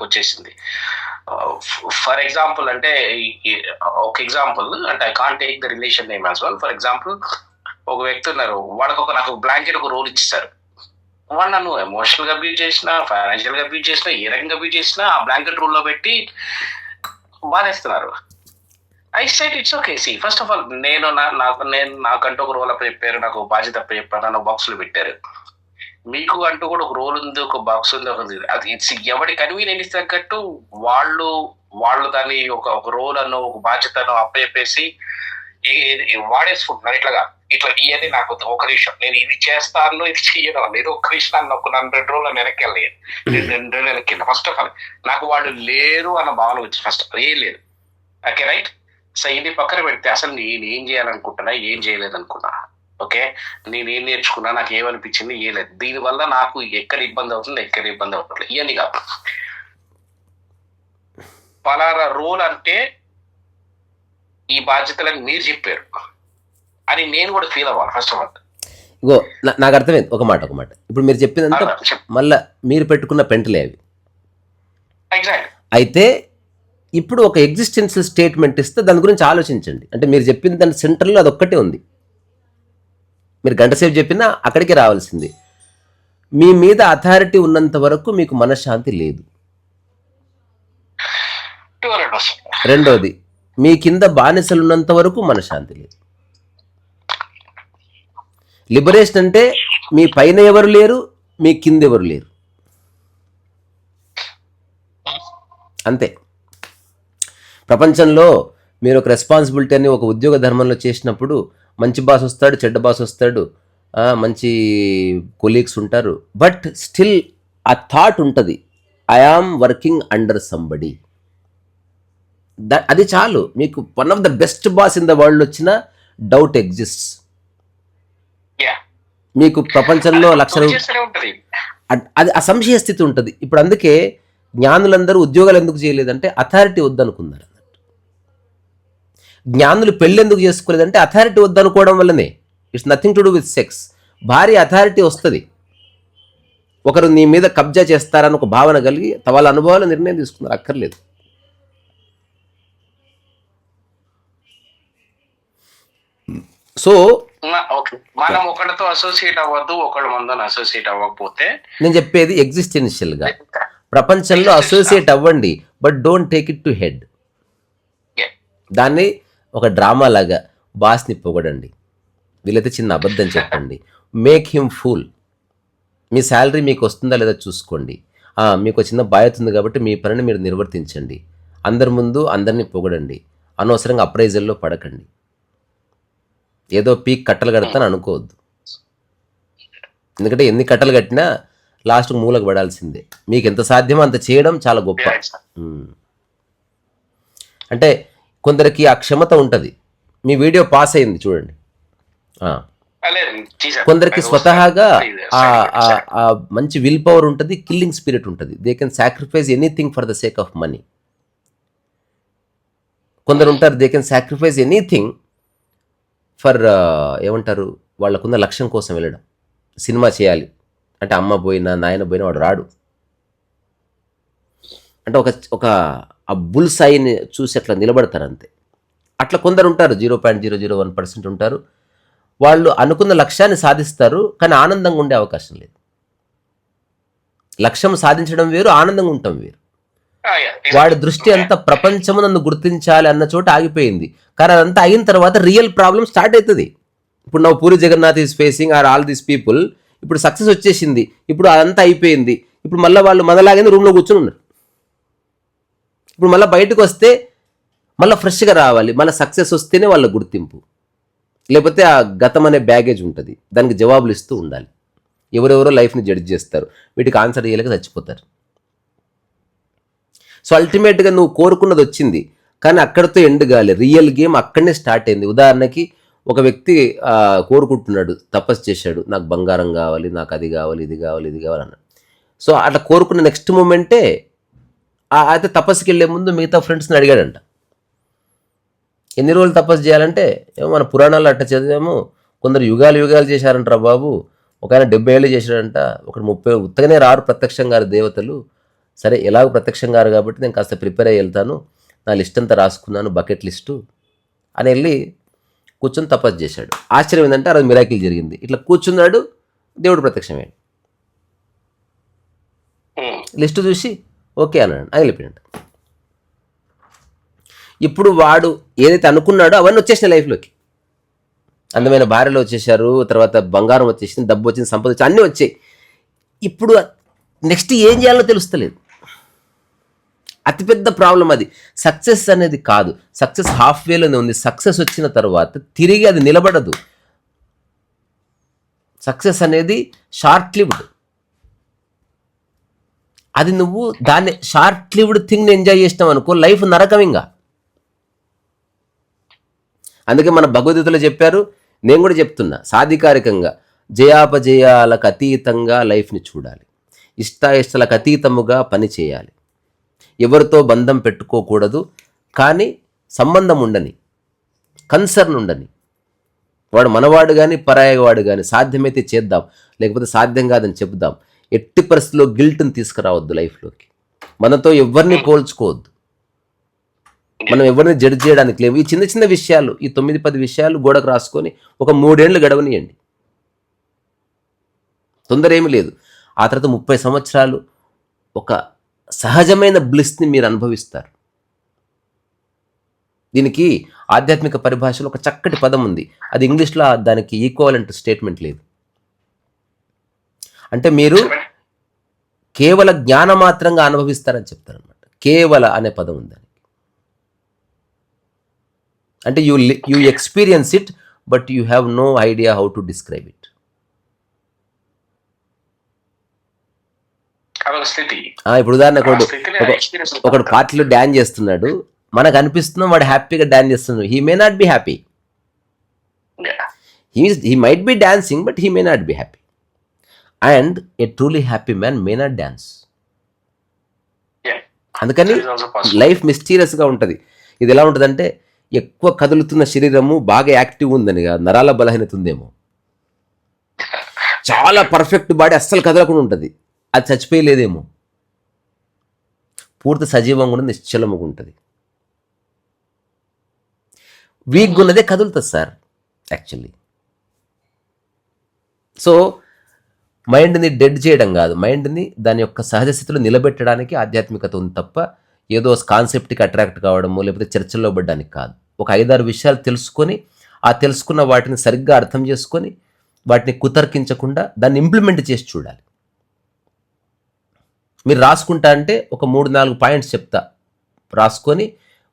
Speaker 2: వచ్చేసింది. ఫర్ ఎగ్జాంపుల్ అంటే ఒక ఎగ్జాంపుల్ అంటే I can't take the relation name as well. For example ఒక వ్యక్తి ఉన్నారు, వాడికి నాకు బ్లాంకెట్ ఒక రోల్ ఇచ్చేసారు, వాడు నన్ను ఎమోషనల్ గా అబ్యూజ్ చేసినా, ఫైనాన్షియల్ గా అబ్యూజ్ చేసినా, ఏ రకంగా అబ్యూజ్ చేసినా ఆ బ్లాంకెట్ రూల్ లో పెట్టి బాధేస్తున్నారు. I said it's okay. See first of all నేను నాకంటూ ఒక రోల్ అప్ చెప్పారు, నాకు బాధ్యత అప్ప చెప్పారు, నన్ను బాక్స్ లో పెట్టారు. మీకు అంటూ కూడా ఒక రోల్ ఉంది, ఒక బాక్స్ ఉంది, అది ఇట్స్ ఎవరి కన్వీనియన్స్ తగ్గట్టు వాళ్ళు దాన్ని ఒక రోల్ అను ఒక బాధ్యతను అప్ప చెప్పేసి వాడేసుకుంటున్నారు. ఇట్లా ఇవన్నీ నాకు ఒక నిమిషం, నేను ఇది చేస్తాను, ఇది చెయ్యను లేదు, ఒక్క నిమిషం నన్ను ఒక 2 రోజులు వెనక్కి వెళ్ళలేదు, నేను 2 రోజులు వెనక్కి వెళ్ళాను. ఫస్ట్ ఆఫ్ ఆల్ నాకు వాళ్ళు లేరు అన్న భావన వచ్చి ఫస్ట్ ఏం లేదు. Okay right. సో ఇది పక్కన పెడితే అసలు నేను ఏం చేయాలనుకుంటున్నా, ఏం చేయలేదనుకున్నా, ఓకే నేనేం నేర్చుకున్నా, నాకు ఏమనిపించింది, ఏ లేదు. దీనివల్ల నాకు ఎక్కడ ఇబ్బంది అవుతుంది, ఎక్కడ ఇబ్బంది అవుతుంది, ఇవన్నీ కాదు. పలానా రోల్ అంటే ఈ బాధ్యతలని మీరు చెప్పారు అని నేను కూడా ఫీల్ అవ్వాలి ఫస్ట్ ఆఫ్ ఆల్.
Speaker 1: ఇగో నాకు అర్థమైంది, ఒక మాట. ఇప్పుడు మీరు చెప్పిందంతా మళ్ళీ మీరు పెట్టుకున్న పెంటలే అవి. అయితే ఇప్పుడు ఒక ఎగ్జిస్టెన్షియల్ స్టేట్మెంట్ ఇస్తే దాని గురించి ఆలోచించండి. అంటే మీరు చెప్పిన దాని సెంటర్లో అది ఒక్కటే ఉంది. మీరు గంట సేపు చెప్పినా అక్కడికి రావాల్సింది. మీ మీద అథారిటీ ఉన్నంత వరకు మీకు మనశ్శాంతి లేదు. రెండోది, మీ కింద బానిసలు ఉన్నంత వరకు మనశ్శాంతి లేదు. లిబరేషన్ అంటే మీ పైన ఎవరు లేరు, మీ కింద ఎవరు లేరు, అంతే. ప్రపంచంలో మీరు ఒక రెస్పాన్సిబిలిటీ అని ఒక ఉద్యోగ ధర్మంలో చేసినప్పుడు మంచి బాస్ వస్తాడు, చెడ్డ బాస్ వస్తాడు, మంచి కొలీగ్స్ ఉంటారు, బట్ స్టిల్ ఆ థాట్ ఉంటుంది, I am working under somebody. అది చాలు. మీకు one of the best boss in the world వచ్చిన డౌట్ ఎగ్జిస్ట్స్. మీకు ప్రపంచంలో లక్షలు అది అసంశయ స్థితి ఉంటుంది. ఇప్పుడు అందుకే జ్ఞానులందరూ ఉద్యోగాలు ఎందుకు చేయలేదంటే అథారిటీ వద్దనుకున్నారు అన్నట్టు. జ్ఞానులు పెళ్ళి ఎందుకు చేసుకోలేదంటే అథారిటీ వద్దనుకోవడం వల్లనే. It's nothing to do with sex. భారీ అథారిటీ వస్తుంది, ఒకరు నీ మీద కబ్జా చేస్తారని ఒక భావన కలిగి వాళ్ళ అనుభవాలు నిర్ణయం తీసుకున్నారు, అక్కర్లేదు. సో
Speaker 2: మనం ఒకరితో అసోసియేట్ అవ్వద్దు, ఒకళ్ళు మనతో అసోసియేట్ అవ్వకపోతే.
Speaker 1: నేను చెప్పేది ఎగ్జిస్టెన్షియల్ గా ప్రపంచంలో అసోసియేట్ అవ్వండి, but don't take it to head. దాన్ని ఒక డ్రామా లాగా బాస్ని పొగడండి, వీలైతే చిన్న అబద్ధం చెప్పండి, మేక్ హిమ్ ఫూల్. మీ శాలరీ మీకు వస్తుందా లేదా చూసుకోండి, మీకు చిన్న బాధ్యత ఉంది కాబట్టి మీ పనిని మీరు నిర్వర్తించండి, అందరి ముందు అందరినీ పొగడండి, అనవసరంగా అప్రైజల్లో పడకండి. ఏదో పీక్ కట్టలు కడతాను అనుకోవద్దు, ఎందుకంటే ఎన్ని కట్టలు కట్టినా లాస్ట్కు మూలకు పడాల్సిందే. మీకు ఎంత సాధ్యమో అంత చేయడం చాలా గొప్ప. అంటే కొందరికి ఆ క్షమత ఉంటుంది. మీ వీడియో పాస్ అయింది చూడండి, కొందరికి స్వతహాగా ఆ మంచి విల్ పవర్ ఉంటుంది, కిల్లింగ్ స్పిరిట్ ఉంటుంది. They can sacrifice anything for the sake of money. కొందరు ఉంటారు, they can sacrifice anything for ఏమంటారు, వాళ్ళకున్న లక్ష్యం కోసం వెళ్ళడం. సినిమా చేయాలి అంటే అమ్మ పోయినా నాయన పోయినా వాడు రాడు. అంటే ఒక ఆ బుల్ సాయిని చూసి అట్లా నిలబడతారు అంతే. అట్లా కొందరు ఉంటారు, 0.001% ఉంటారు. వాళ్ళు అనుకున్న లక్ష్యాన్ని సాధిస్తారు, కానీ ఆనందంగా ఉండే అవకాశం లేదు. లక్ష్యం సాధించడం వేరు, ఆనందంగా ఉండటం వేరు. వాడి దృష్టి అంతా ప్రపంచము నన్ను గుర్తించాలి అన్న చోట ఆగిపోయింది. కానీ అదంతా అయిన తర్వాత రియల్ ప్రాబ్లం స్టార్ట్ అవుతుంది. ఇప్పుడు నా Puri Jagannath is facing or all these people. ఇప్పుడు సక్సెస్ వచ్చేసింది, ఇప్పుడు అదంతా అయిపోయింది. ఇప్పుడు మళ్ళీ వాళ్ళు మనలాగే రూమ్లో కూర్చొని ఉన్నారు. ఇప్పుడు మళ్ళీ బయటకు వస్తే మళ్ళీ ఫ్రెష్గా రావాలి, మళ్ళీ సక్సెస్ వస్తేనే వాళ్ళ గుర్తింపు. లేకపోతే ఆ గతం అనే బ్యాగేజ్ ఉంటుంది, దానికి జవాబులు ఇస్తూ ఉండాలి. ఎవరెవరో లైఫ్ని జడ్జ్ చేస్తారు, వీటికి ఆన్సర్ చేయలేక చచ్చిపోతారు. సో అల్టిమేట్గా నువ్వు కోరుకున్నది వచ్చింది, కానీ అక్కడితో ఎండ్ కాలే. రియల్ గేమ్ అక్కడనే స్టార్ట్ అయింది. ఉదాహరణకి ఒక వ్యక్తి కోరుకుంటున్నాడు, తపస్సు చేశాడు, నాకు బంగారం కావాలి, నాకు అది కావాలి, ఇది కావాలి, ఇది కావాలి అన్నాడు. సో అట్లా కోరుకున్న నెక్స్ట్ మూమెంటే అయితే తపస్సుకి వెళ్ళే ముందు మిగతా ఫ్రెండ్స్ని అడిగాడంట, ఎన్ని రోజులు తపస్సు చేయాలంటే, ఏమో మన పురాణాలు అట్ట చదివేమో కొందరు యుగాలు చేశారంటారా బాబు. ఒక ఆయన 70 ఏళ్ళు చేశాడంట, ఒకటి 30. ఉత్తగానే రారు ప్రత్యక్షంగా దేవతలు. సరే ఎలాగో ప్రత్యక్షంగా రారు కాబట్టి నేను కాస్త ప్రిపేర్ అయ్యి వెళ్తాను, నా లిస్ట్ అంతా రాసుకున్నాను, బకెట్ లిస్టు అని వెళ్ళి కూర్చొని తపస్సు చేశాడు. ఆశ్చర్యం ఏంటంటే ఆ రోజు మిరాకిల్ జరిగింది. ఇట్లా కూర్చున్నాడు, దేవుడు ప్రత్యక్షమయ్యాడు. లిస్టు చూసి ఓకే అన్నాడు, అది వెళ్ళిపోయాడు. ఇప్పుడు వాడు ఏదైతే అనుకున్నాడో అవన్నీ వచ్చేసినాయి లైఫ్లోకి. అందమైన భార్యలు వచ్చేసారు, తర్వాత బంగారం వచ్చేసింది, డబ్బు వచ్చింది, సంపద వచ్చి అన్నీ వచ్చాయి. ఇప్పుడు నెక్స్ట్ ఏం చేయాలో తెలుస్తలేదు. అతిపెద్ద ప్రాబ్లం అది. సక్సెస్ అనేది కాదు, సక్సెస్ హాఫ్ వేలోనే ఉంది. సక్సెస్ వచ్చిన తర్వాత తిరిగి అది నిలబడదు. సక్సెస్ అనేది షార్ట్ లివ్డ్. అది నువ్వు దాన్ని షార్ట్ లివ్డ్ థింగ్ని ఎంజాయ్ చేసినావు అనుకో, లైఫ్ నరకం. ఇంకా అందుకే మన భగవద్గీతలో చెప్పారు, నేను కూడా చెప్తున్నా సాధికారికంగా, జయాపజయాలకు అతీతంగా లైఫ్ని చూడాలి, ఇష్టాయిష్టాలకు అతీతముగా పని చేయాలి, ఎవరితో బంధం పెట్టుకోకూడదు, కానీ సంబంధం ఉండని, కన్సర్న్ ఉండని. వాడు మనవాడు కానీ పరాయవాడు కానీ సాధ్యమైతే చేద్దాం, లేకపోతే సాధ్యం కాదని చెప్దాం. ఎట్టి పరిస్థితుల్లో గిల్ట్ని తీసుకురావద్దు లైఫ్లోకి. మనతో ఎవరిని పోల్చుకోవద్దు, మనం ఎవరిని జడ్జ్ చేయడానికి లేవు. ఈ చిన్న చిన్న విషయాలు, ఈ 9-10 విషయాలు గోడకు రాసుకొని ఒక 3 ఏళ్ళు గడవనియండి, తొందర ఏమీ లేదు. ఆ తర్వాత 30 సంవత్సరాలు ఒక సహజమైన బ్లిస్ని మీరు అనుభవిస్తారు. దీనికి ఆధ్యాత్మిక పరిభాషలో ఒక చక్కటి పదం ఉంది, అది ఇంగ్లీష్లో దానికి ఈక్వలెంట్ స్టేట్మెంట్ లేదు. అంటే మీరు కేవల జ్ఞానమాత్రంగా అనుభవిస్తారని చెప్తారనమాట. కేవల అనే పదం ఉంది. అంటే you experience it, but you have no idea how to describe it. ఇప్పుడు ఉదాహరణకు ఒకడు పార్టీలో డ్యాన్స్ చేస్తున్నాడు, మనకు అనిపిస్తున్నాం వాడు హ్యాపీగా డ్యాన్స్ చేస్తున్నాడు. He may not be happy. He might be dancing, but he may not be happy. And A truly happy man may not dance. అందుకని లైఫ్ మిస్టీరియస్గా ఉంటుంది. ఇది ఎలా ఉంటుందంటే, ఎక్కువ కదులుతున్న శరీరము బాగా యాక్టివ్ ఉందని కాదు, నరాల బలహీనత ఉందేమో. చాలా పర్ఫెక్ట్ బాడీ అస్సలు కదలకుండా ఉంటుంది, అది చచ్చిపోయలేదేమో. పూర్తి సజీవంగా ఉన్నది, నిశ్చలముగా ఉంటుంది. వీక్గా ఉన్నదే కదులుతుంది సార్ యాక్చువల్లీ. సో మైండ్ని డెడ్ చేయడం కాదు, మైండ్ని దాని యొక్క సహజ స్థితిలో నిలబెట్టడానికి ఆధ్యాత్మికత ఉంది తప్ప ఏదో కాన్సెప్ట్కి అట్రాక్ట్ కావడము లేకపోతే చర్చల్లో పడ్డానికి కాదు. ఒక 5-6 విషయాలు తెలుసుకొని, ఆ తెలుసుకున్న వాటిని సరిగ్గా అర్థం చేసుకొని, వాటిని కుతర్కించకుండా దాన్ని ఇంప్లిమెంట్ చేసి చూడాలి. మీరు రాసుకుంటా అంటే ఒక 3-4 పాయింట్స్ చెప్తా, రాసుకొని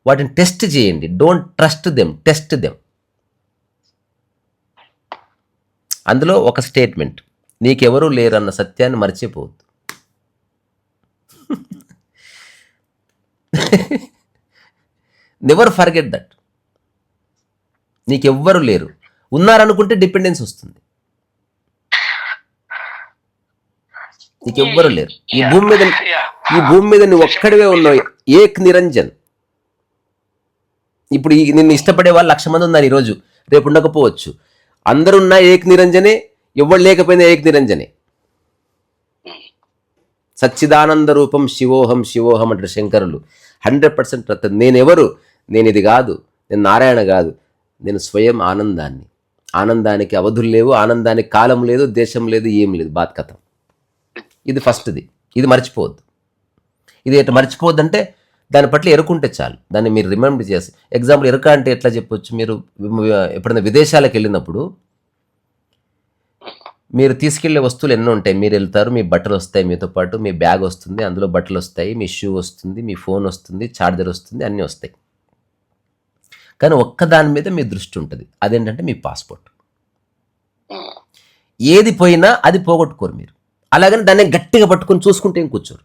Speaker 1: వాటిని టెస్ట్ చేయండి. Don't trust them, test them. అందులో ఒక స్టేట్మెంట్, నీకెవరూ లేరన్న సత్యాన్ని మర్చిపోవద్దు. Never forget that. నీకెవ్వరు లేరు, ఉన్నారనుకుంటే డిపెండెన్స్ వస్తుంది. నీకు ఎవ్వరు లేరు ఈ భూమి మీద నువ్వు ఒక్కడివే ఉన్నావు, ఏక్ నిరంజన్. ఇప్పుడు నిన్ను ఇష్టపడే వాళ్ళు 1,00,000 మంది ఉన్నారు ఈరోజు, రేపు ఉండకపోవచ్చు. అందరున్నా ఏక్ నిరంజనే, ఎవరు లేకపోయినా ఏక్ నిరంజనే. సచ్చిదానంద రూపం శివోహం శివోహం అంటారు శంకరులు. 100% నేనెవరు, నేను ఇది కాదు, నేను నారాయణ కాదు, నేను స్వయం ఆనందాన్ని. ఆనందానికి అవధులు లేవు, ఆనందానికి కాలం లేదు, దేశం లేదు, ఏం లేదు, బాత్ కథ. ఇది ఫస్ట్ది, ఇది మర్చిపోవద్దు. ఇది ఎట్లా మర్చిపోవద్దు అంటే దాని పట్ల ఎరుకుంటే చాలు, దాన్ని మీరు రిమెంబర్ చేసి. ఎగ్జాంపుల్ ఎరుక అంటే ఎట్లా చెప్పొచ్చు, మీరు ఎప్పుడైనా విదేశాలకు వెళ్ళినప్పుడు మీరు తీసుకెళ్లే వస్తువులు ఎన్నో ఉంటాయి. మీరు వెళ్తారు, మీ బట్టలు వస్తాయి మీతో పాటు, మీ బ్యాగ్ వస్తుంది, అందులో బట్టలు వస్తాయి, మీ షూ వస్తుంది, మీ ఫోన్ వస్తుంది, ఛార్జర్ వస్తుంది, అన్నీ వస్తాయి. కానీ ఒక్క దాని మీద మీ దృష్టి ఉంటుంది, అదేంటంటే మీ పాస్పోర్ట్. ఏది పోయినా అది పోగొట్టుకోరు మీరు, అలాగని దాన్ని గట్టిగా పట్టుకొని చూసుకుంటే ఏం కూర్చోరు.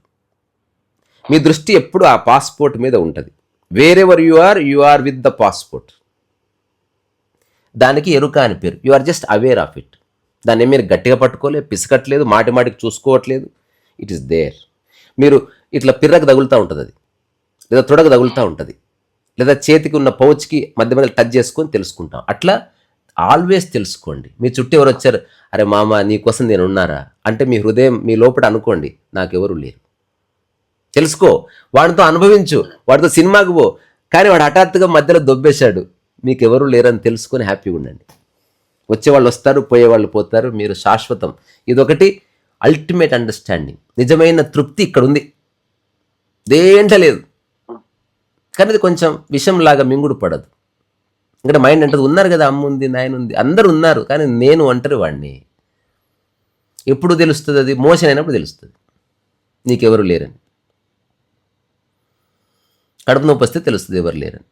Speaker 1: మీ దృష్టి ఎప్పుడు ఆ పాస్పోర్ట్ మీద ఉంటుంది. Wherever you are with the passport. దానికి ఎరుక అని పేరు. You are just aware of it. దాన్ని మీరు గట్టిగా పట్టుకోలేదు, పిసకట్లేదు, మాటికి చూసుకోవట్లేదు. It is there. మీరు ఇట్లా పిర్రకు తగులుతూ ఉంటుంది అది, లేదా తొడకు తగులుతూ ఉంటుంది, లేదా చేతికి ఉన్న పౌచ్కి మధ్య మధ్య టచ్ చేసుకొని తెలుసుకుంటాం. అట్లా ఆల్వేస్ తెలుసుకోండి. మీ చుట్టూ ఎవరు వచ్చారు, అరే మామ నీకోసం నేను ఉన్నారా అంటే మీ హృదయం మీ లోపల అనుకోండి, నాకెవరు లేరు. తెలుసుకో, వాడితో అనుభవించు, వాడితో సినిమాకి పో. కానీ వాడు హఠాత్తుగా మధ్యలో దొబ్బేశాడు, మీకెవరు లేరని తెలుసుకొని హ్యాపీగా ఉండండి. వచ్చేవాళ్ళు వస్తారు, పోయేవాళ్ళు పోతారు, మీరు శాశ్వతం. ఇదొకటి అల్టిమేట్ అండర్స్టాండింగ్. నిజమైన తృప్తి ఇక్కడ ఉంది, దేంట్లో లేదు. కానీ ఇది కొంచెం విషంలాగా మింగుడు పడదు. ఇక్కడ మైండ్ అంటది ఉన్నారు కదా, అమ్మ ఉంది, నాయన ఉంది, అందరూ ఉన్నారు, కానీ నేను అంటారు వాడిని. ఎప్పుడు తెలుస్తుంది అది? మోషన్ అయినప్పుడు తెలుస్తుంది నీకెవరు లేరని. కడుపు నొప్పి వస్తే తెలుస్తుంది ఎవరు లేరని.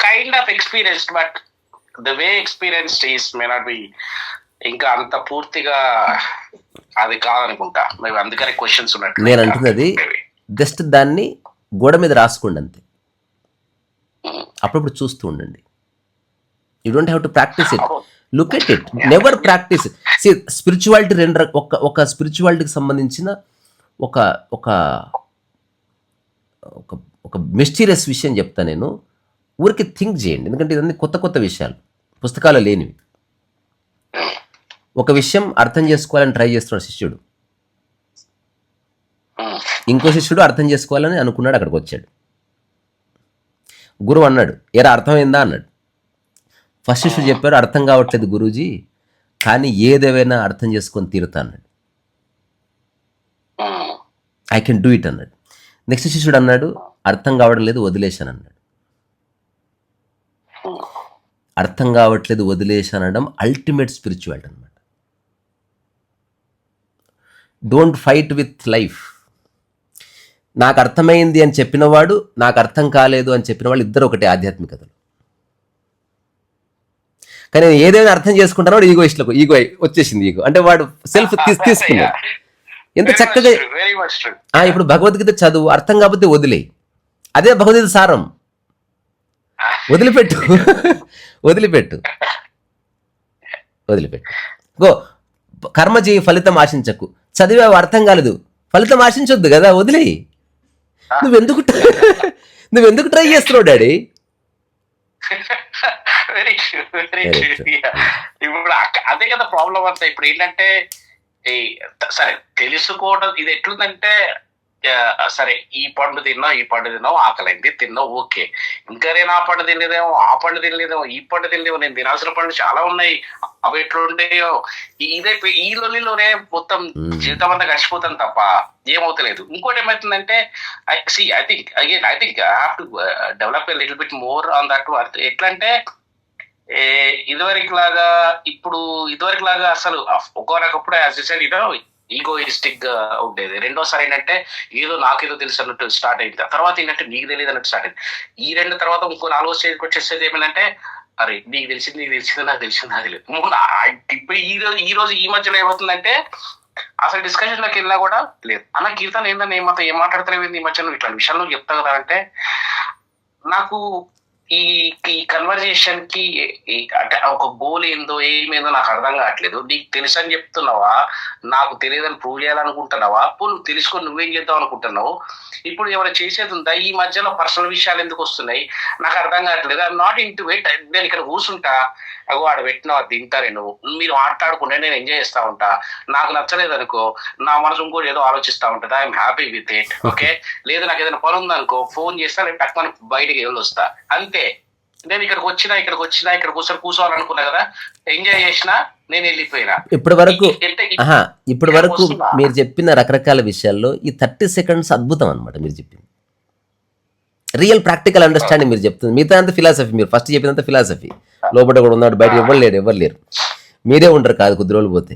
Speaker 2: Kind of experience, but the way experience is may not be ఇంకా అంత పూర్తిగా అది కాదనుకుంటా. మేము అందుకనే క్వశ్చన్స్ ఉన్నట్టు
Speaker 1: నేను అంటున్నది జస్ట్ దాన్ని గోడ మీద రాసుకోండి అంతే. అప్పుడప్పుడు చూస్తూ ఉండండి. You don't have to practise it, look at it, never practise it. See spirituality ఒక స్పిరిచువాలిటీకి సంబంధించిన ఒక ఒక ఒక మిస్టీరియస్ విషయం చెప్తా నేను. ఊరికి థింక్ చేయండి, ఎందుకంటే ఇదన్నీ కొత్త కొత్త విషయాలు, పుస్తకాలు లేనివి. ఒక విషయం అర్థం చేసుకోవాలని ట్రై చేస్తున్నాడు శిష్యుడు, ఇంకో శిష్యుడు అర్థం చేసుకోవాలని అనుకున్నాడు, అక్కడికి వచ్చాడు. గురువు అన్నాడు, ఎరా అర్థమైందా అన్నాడు. ఫస్ట్ శిష్యుడు చెప్పారు, అర్థం కావట్లేదు గురూజీ, కానీ ఏదేవైనా అర్థం చేసుకొని తీరుతా అన్నాడు. ఐ కెన్ డూ ఇట్ అన్నాడు. నెక్స్ట్ శిష్యుడు అన్నాడు, అర్థం కావడం లేదు, వదిలేశాను అన్నాడు. అర్థం కావట్లేదు వదిలేశానడం అల్టిమేట్ స్పిరిచువాలిటీ అనమాట. Don't fight with life. నాకు అర్థమైంది అని చెప్పినవాడు, నాకు అర్థం కాలేదు అని చెప్పిన వాళ్ళు ఇద్దరు ఒకటే ఆధ్యాత్మికతలు. కానీ ఏదైనా అర్థం చేసుకుంటానో ఈగో వచ్చేసింది. ఈగో అంటే వాడు సెల్ఫ్ తీసుకున్నాడు. ఎంత చక్కగా. ఇప్పుడు భగవద్గీత చదువు, అర్థం కాకపోతే వదిలేయి, అదే భగవద్గీత సారం. వదిలిపెట్టు వదిలిపెట్టు వదిలిపెట్టు. గో కర్మ చేయి, ఫలితం ఆశించకు. చదివే అర్థం కాలేదు, ఫలితం ఆశించొద్దు కదా, వదిలేయి. నువ్వెందుకు ట్రై చేస్తున్నావు డాడీ?
Speaker 2: ఇప్పుడు అదే కదా ప్రాబ్లం అంతా. ఇప్పుడు ఏంటంటే సరే తెలుసుకోవడం ఇది ఎట్లుందంటే, సరే ఈ పండు తిన్నావు, ఆకలింది తిన్నావు, ఓకే. ఇంకా నేను ఆ పండు తినలేదేమో, ఈ పండు తినలేమో, నేను తినాల్సిన పండ్లు చాలా ఉన్నాయి, అవి ఎట్లుంటాయో, ఈ లొల్లిలోనే మొత్తం జీవితం అంతా గడిచిపోతాను తప్ప ఏమవుతలేదు. ఇంకోటి ఏమవుతుందంటే, I think I have to develop a little bit more on that. ఎట్లా అంటే ఇదివరకు లాగా అసలు ఒకనొకప్పుడు యాజ్ యు సెడ్ ఈగోయిస్టిక్ గా ఉండేది. రెండోసారి ఏంటంటే నాకేదో తెలుసు అన్నట్టు స్టార్ట్ అయింది. తర్వాత ఏంటంటే నీకు తెలియదు అన్నట్టు స్టార్ట్ అయింది. ఈ రెండు తర్వాత ఇంకో 4వ స్టేజ్కి వచ్చేసేది ఏమిటంటే, అరే నీకు తెలిసింది నాకు తెలియదు. ఇప్పుడు ఈ రోజు ఈ మధ్యలో ఏమవుతుందంటే, అసలు డిస్కషన్ లోకి వెళ్ళినా కూడా లేదు అన్న కీర్తన ఏంటన్నా ఏం మాట్లాడతావు ఈ మధ్య, నువ్వు ఇట్లాంటి విషయాల్లో చెప్తావు కదా అంటే, నాకు ఈ ఈ కన్వర్జేషన్ కి అంటే ఒక గోల్ ఏందో ఏమేందో నాకు అర్థం కావట్లేదు. నీకు తెలుసు అని చెప్తున్నావా, నాకు తెలియదని ప్రూవ్ చేయాలనుకుంటున్నావా, నువ్వు తెలుసుకొని నువ్వేం చేద్దాం అనుకుంటున్నావు? ఇప్పుడు ఎవరైనా చేసేది ఉందా? ఈ మధ్యలో పర్సనల్ విషయాలు ఎందుకు వస్తున్నాయి నాకు అర్థం కావట్లేదు. I'm not into wait. నేను ఇక్కడ కూర్చుంటా, అగో ఆడ పెట్టినా తింటారే, మీరు మాట్లాడుకుంటే నేను ఎంజాయ్ చేస్తా ఉంటా. నాకు నచ్చలేదు అనుకో, నా మనసు ఇంకోటి ఏదో ఆలోచిస్తా ఉంటుంది. I'm happy with it. Okay, లేదు నాకు ఏదైనా పని ఉందనుకో, ఫోన్ చేస్తా, నేను టక్కున బయటికి వెళ్ళి వస్తా, అంతే. నేను ఇక్కడికి వచ్చినా ఇక్కడ కూర్చోవాలనుకున్నా కదా, ఎంజాయ్ చేసినా, నేను వెళ్ళిపోయినా.
Speaker 1: ఇప్పటి వరకు మీరు చెప్పిన రకరకాల విషయాల్లో ఈ 30 seconds అద్భుతం అనమాట. మీరు చెప్పింది రియల్ ప్రాక్టికల్ అండర్స్టాండింగ్ మీరు చెప్తుంది. మిగతా అంతా ఫిలాసఫీ. మీరు ఫస్ట్ చెప్పినంత ఫిలాసఫీ. లోపల కూడా ఉన్నాడు, బయట ఎవరు లేరు. మీరే ఉండరు కాదు కొద్ది రోజులు పోతే.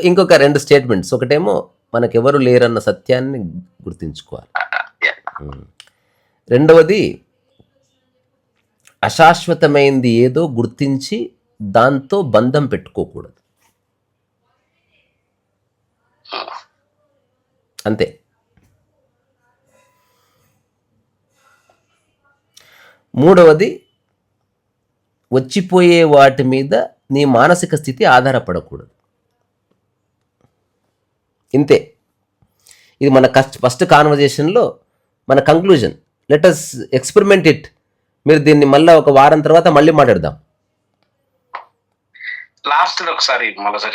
Speaker 1: ఇంకొక 2 స్టేట్మెంట్స్. ఒకటేమో మనకెవరు లేరన్న సత్యాన్ని గుర్తించుకోవాలి. రెండవది, అశాశ్వతమైంది ఏదో గుర్తించి దాంతో బంధం పెట్టుకోకూడదు. అంతే. మూడవది, వచ్చిపోయే వాటి మీద నీ మానసిక స్థితి ఆధారపడకూడదు. ఇంతే. ఇది మన ఫస్ట్ కాన్వర్జేషన్లో మన conclusion. Let us experiment it. మీరు దీన్ని మళ్ళీ ఒక వారం తర్వాత మళ్ళీ మాట్లాడదాం.
Speaker 2: లాస్ట్ ఒకసారి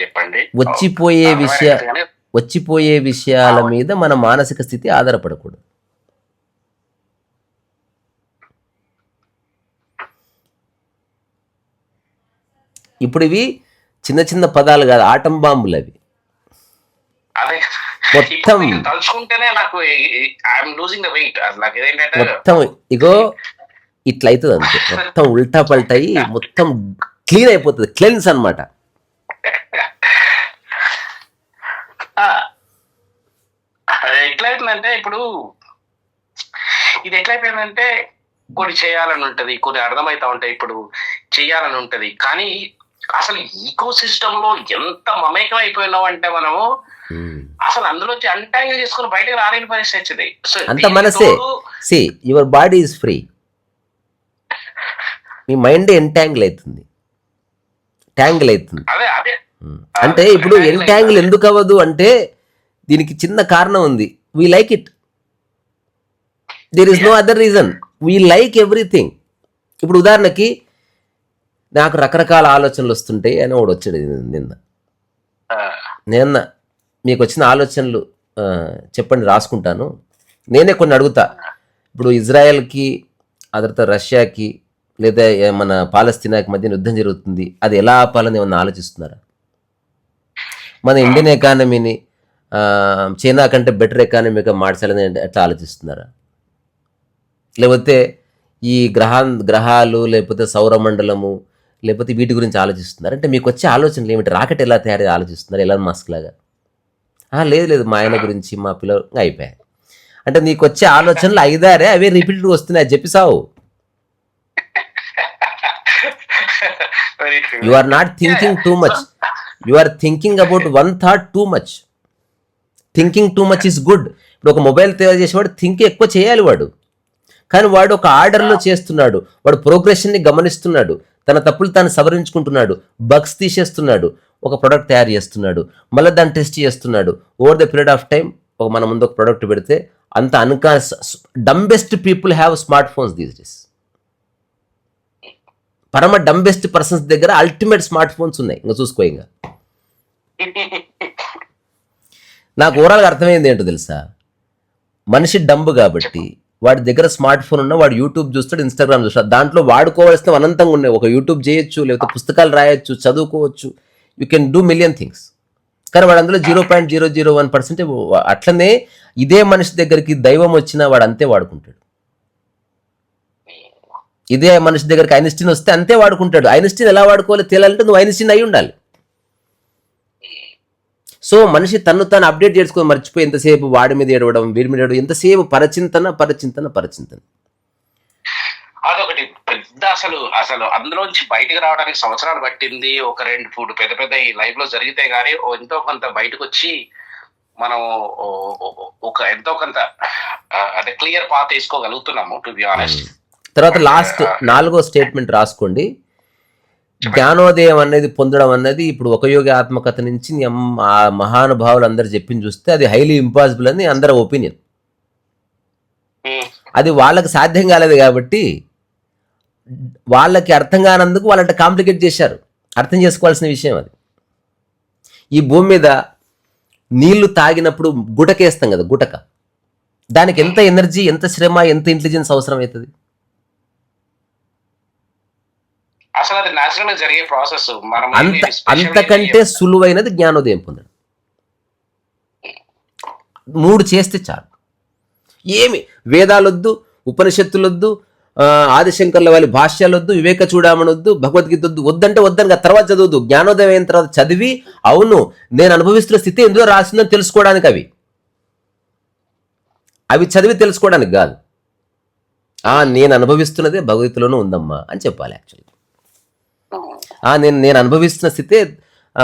Speaker 2: చెప్పండి.
Speaker 1: వచ్చిపోయే విషయాల మీద మన మానసిక స్థితి ఆధారపడకూడదు. ఇప్పుడు ఇవి చిన్న చిన్న పదాలు కాదు, ఆటం బాంబులు అవి. మొత్తం ఇగో ఇట్లా అవుతుంది అంతే. మొత్తం ఉల్టా పల్టాయి, మొత్తం క్లీన్ అయిపోతుంది. క్లెన్స్ అనమాట.
Speaker 2: ఎట్లయితుందంటే ఇప్పుడు ఇది ఎట్లయిపోయిందంటే కొన్ని చేయాలని ఉంటది, కొన్ని అర్థమవుతా ఉంటాయి. ఇప్పుడు చేయాలని ఉంటది, కానీ అసలు ఈకో సిస్టమ్ లో ఎంత మమేకం అయిపోయినాం అంటే మనము అసలు అందులోంచి అన్టాంగిల్ చేసుకుని బయటకు రాలేని పరిస్థితి వచ్చింది.
Speaker 1: అంత మనసే. See your body is free, మీ మైండ్ ఎంటాంగిల్ అవుతుంది, ట్యాంగిల్ అవుతుంది. అంటే ఇప్పుడు ఎంటాంగిల్ ఎందుకు అవ్వదు అంటే దీనికి చిన్న కారణం ఉంది. We like it. There is no other reason. We like everything. ఇప్పుడు ఉదాహరణకి నాకు రకరకాల ఆలోచనలు వస్తుంటాయి అని ఒకడు వచ్చాడు నిన్న మీకు వచ్చిన ఆలోచనలు చెప్పండి, రాసుకుంటాను. నేనే కొన్ని అడుగుతా. ఇప్పుడు ఇజ్రాయెల్కి, ఆ తర్వాత రష్యాకి, లేదా మన పాలస్తీనాకి మధ్య యుద్ధం జరుగుతుంది, అది ఎలా ఆపాలని ఏమన్నా ఆలోచిస్తున్నారా? మన ఇండియన్ ఎకానమీని చైనా కంటే బెటర్ ఎకానమీగా మార్చాలని ఎట్లా ఆలోచిస్తున్నారా? లేకపోతే ఈ గ్రహాలు లేకపోతే సౌరమండలము లేకపోతే వీటి గురించి ఆలోచిస్తున్నారు? అంటే మీకు వచ్చే ఆలోచనలు ఏమిటి? రాకెట్ ఎలా తయారు ఆలోచిస్తున్నారు ఎలాన్ మస్క్ లాగా? లేదు మా ఆయన గురించి, మా పిల్లలు, అయిపోయాయి. అంటే నీకు వచ్చే ఆలోచనలు 5-6 అవే రిపీటెడ్ వస్తున్నాయి. చెప్పిసావు. You are not thinking too much. You are thinking about one thought too much. Thinking too much is good. ఇప్పుడు ఒక మొబైల్ తయారు చేసేవాడు థింక్ ఎక్కువ చేయాలి వాడు, కానీ వాడు ఒక ఆర్డర్లో చేస్తున్నాడు. వాడు ప్రోగ్రెషన్ని గమనిస్తున్నాడు, తన తప్పులు తాను సవరించుకుంటున్నాడు, బగ్స్ తీసేస్తున్నాడు, ఒక ప్రోడక్ట్ తయారు చేస్తున్నాడు, మళ్ళీ దాన్ని టెస్ట్ చేస్తున్నాడు. Over the period of time మన ముందు ఒక ప్రోడక్ట్ పెడితే అంత dumbest people have smart phones these days. పరమ డంబెస్ట్ పర్సన్స్ దగ్గర అల్టిమేట్ స్మార్ట్ ఫోన్స్ ఉన్నాయి. ఇంకా చూసుకో. ఇంకా నాకు ఓవరాల్గా అర్థమైంది ఏంటో తెలుసా? మనిషి డంబు కాబట్టి వాడి దగ్గర స్మార్ట్ ఫోన్ ఉన్నా వాడు యూట్యూబ్ చూస్తాడు, ఇన్స్టాగ్రామ్ చూస్తాడు. దాంట్లో వాడుకోవాల్సిన అనంతంగా ఉన్నాయి. ఒక యూట్యూబ్ చేయొచ్చు, లేకపోతే పుస్తకాలు రాయొచ్చు, చదువుకోవచ్చు. You can do million things. కానీ వాడు అందులో 0.001%. అట్లనే ఇదే మనిషి దగ్గరికి దైవం వచ్చినా వాడు అంతే వాడుకుంటాడు. ఇదే మనిషి దగ్గరికి ఐన్స్టీన్ వస్తే అంతే వాడుకుంటాడు. ఐన్స్టీన్ ఎలా వాడుకోవాలి తేలాలంటే నువ్వు ఐన్స్టీన్ అయి ఉండాలి. సో మనిషి తను తాను అప్డేట్ చేసుకొని మర్చిపోయి ఎంతసేపు వాడి మీద ఏడవడం, వీడి మీద ఏడవడం, ఎంతసేపు పరచింతన.
Speaker 2: అదొకటి పెద్ద అసలు అందులోంచి బయటకు రావడానికి సంవత్సరాలు పట్టింది. ఒక 2 పెద్ద ఈ లైఫ్ లో జరిగితే గానీ ఎంతో కొంత బయటకు వచ్చి మనం ఒక ఎంతో కొంత అంటే క్లియర్ పాత్ వేసుకోగలుగుతున్నాము టు బి ఆనెస్ట్.
Speaker 1: తర్వాత లాస్ట్ 4వ స్టేట్మెంట్ రాసుకోండి. జ్ఞానోదయం అనేది పొందడం అన్నది ఇప్పుడు ఒక యోగి ఆత్మకథ నుంచి ఆ మహానుభావులు అందరు చెప్పింది చూస్తే అది హైలీ ఇంపాసిబుల్ అని అందరి ఒపీనియన్. అది వాళ్ళకి సాధ్యం కాలేదు కాబట్టి వాళ్ళకి అర్థం కానందుకు వాళ్ళంటే కాంప్లికేట్ చేశారు. అర్థం చేసుకోవాల్సిన విషయం అది. ఈ భూమి మీద నీళ్లు తాగినప్పుడు గుటకేస్తాం కదా, గుటక, దానికి ఎంత ఎనర్జీ, ఎంత శ్రమ, ఎంత ఇంటెలిజెన్స్ అవసరం అవుతుంది?
Speaker 2: అసలు అది నేచురల్ గా జరిగే ప్రాసెస్.
Speaker 1: అంతకంటే సులువైనది జ్ఞానోదయం పొందడం. 3 చేస్తే చాలు. ఏమి వేదాలొద్దు, ఉపనిషత్తులొద్దు, ఆదిశంకర్ల వాళ్ళ భాష్యాలొద్దు, వివేక చూడమనొద్దు, భగవద్గీత వద్దు. వద్దంటే వద్దని తర్వాత చదవద్దు. జ్ఞానోదయం అయిన తర్వాత చదివి అవును నేను అనుభవిస్తున్న స్థితి ఎందులో రాసిందని తెలుసుకోవడానికి అవి చదివి తెలుసుకోవడానికి కాదు. నేను అనుభవిస్తున్నదే భగవద్గీతలోనూ ఉందమ్మా అని చెప్పాలి. యాక్చువల్గా నేను అనుభవిస్తున్న స్థితే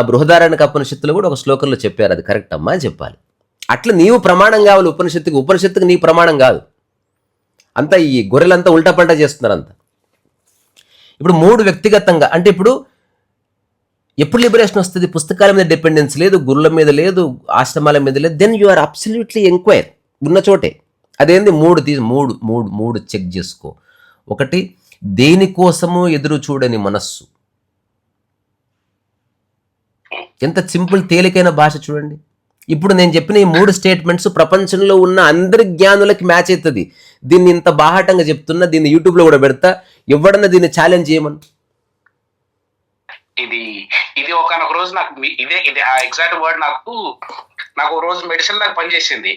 Speaker 1: బృహదారణ్యక ఉపనిషత్తులో కూడా ఒక శ్లోకంలో చెప్పారు, అది కరెక్ట్ అమ్మా అని చెప్పాలి. అట్లా నీవు ప్రమాణం కావాలి ఉపనిషత్తుకి నీ ప్రమాణం కాదు. అంతా ఈ గొర్రెలంతా ఉల్టా పల్టా చేస్తున్నారు అంతా. ఇప్పుడు 3 వ్యక్తిగతంగా అంటే ఇప్పుడు ఎప్పుడు లిబరేషన్ వస్తుంది? పుస్తకాల మీద డిపెండెన్స్ లేదు, గురుల మీద లేదు, ఆశ్రమాల మీద లేదు. Then you are absolutely enquire ఉన్న చోటే. అదేంది 3 చెక్ చేసుకో. 1 దేనికోసము ఎదురు చూడని మనస్సు. ఎంత సింపుల్ తేలికైన భాష చూడండి. ఇప్పుడు నేను చెప్పిన ఈ 3 స్టేట్మెంట్స్ ప్రపంచంలో ఉన్న అందరి జ్ఞానులకి మ్యాచ్ అవుతుంది. దీన్ని ఇంత బాహాటంగా చెప్తున్నా, దీన్ని యూట్యూబ్లో కూడా పెడతా, ఎవడన్నా దీన్ని ఛాలెంజ్ చేయమని.
Speaker 2: ఇది ఒకనొక రోజు నాకు ఇది ఆ ఎగ్జాక్ట్ వర్డ్ నాకు ఒక రోజు మెడిసిన్ లాగా పనిచేసింది.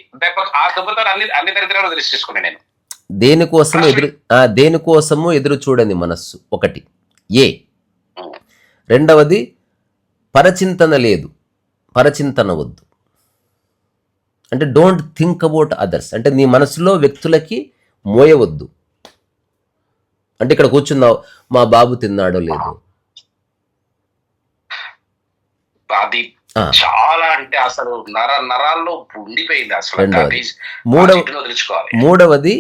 Speaker 2: ఆ దెబ్బతో అన్ని దరిద్రాలు తెలుసుకున్నాను నేను.
Speaker 1: దేనికోసము ఎదురు చూడని మనస్సు 1 ఏ. 2వది పరచింతన లేదు, పరచింతన వద్దు. అంటే డోంట్ థింక్ అబౌట్ అదర్స్. అంటే నీ మనసులో వ్యక్తులకి మోయవద్దు. అంటే ఇక్కడ కూర్చున్నావు, మా బాబు తిన్నాడో లేదు,
Speaker 2: అది చాలా అంటే అసలు నరాల్లో ఉండిపోయింది అసలు.
Speaker 1: 3వది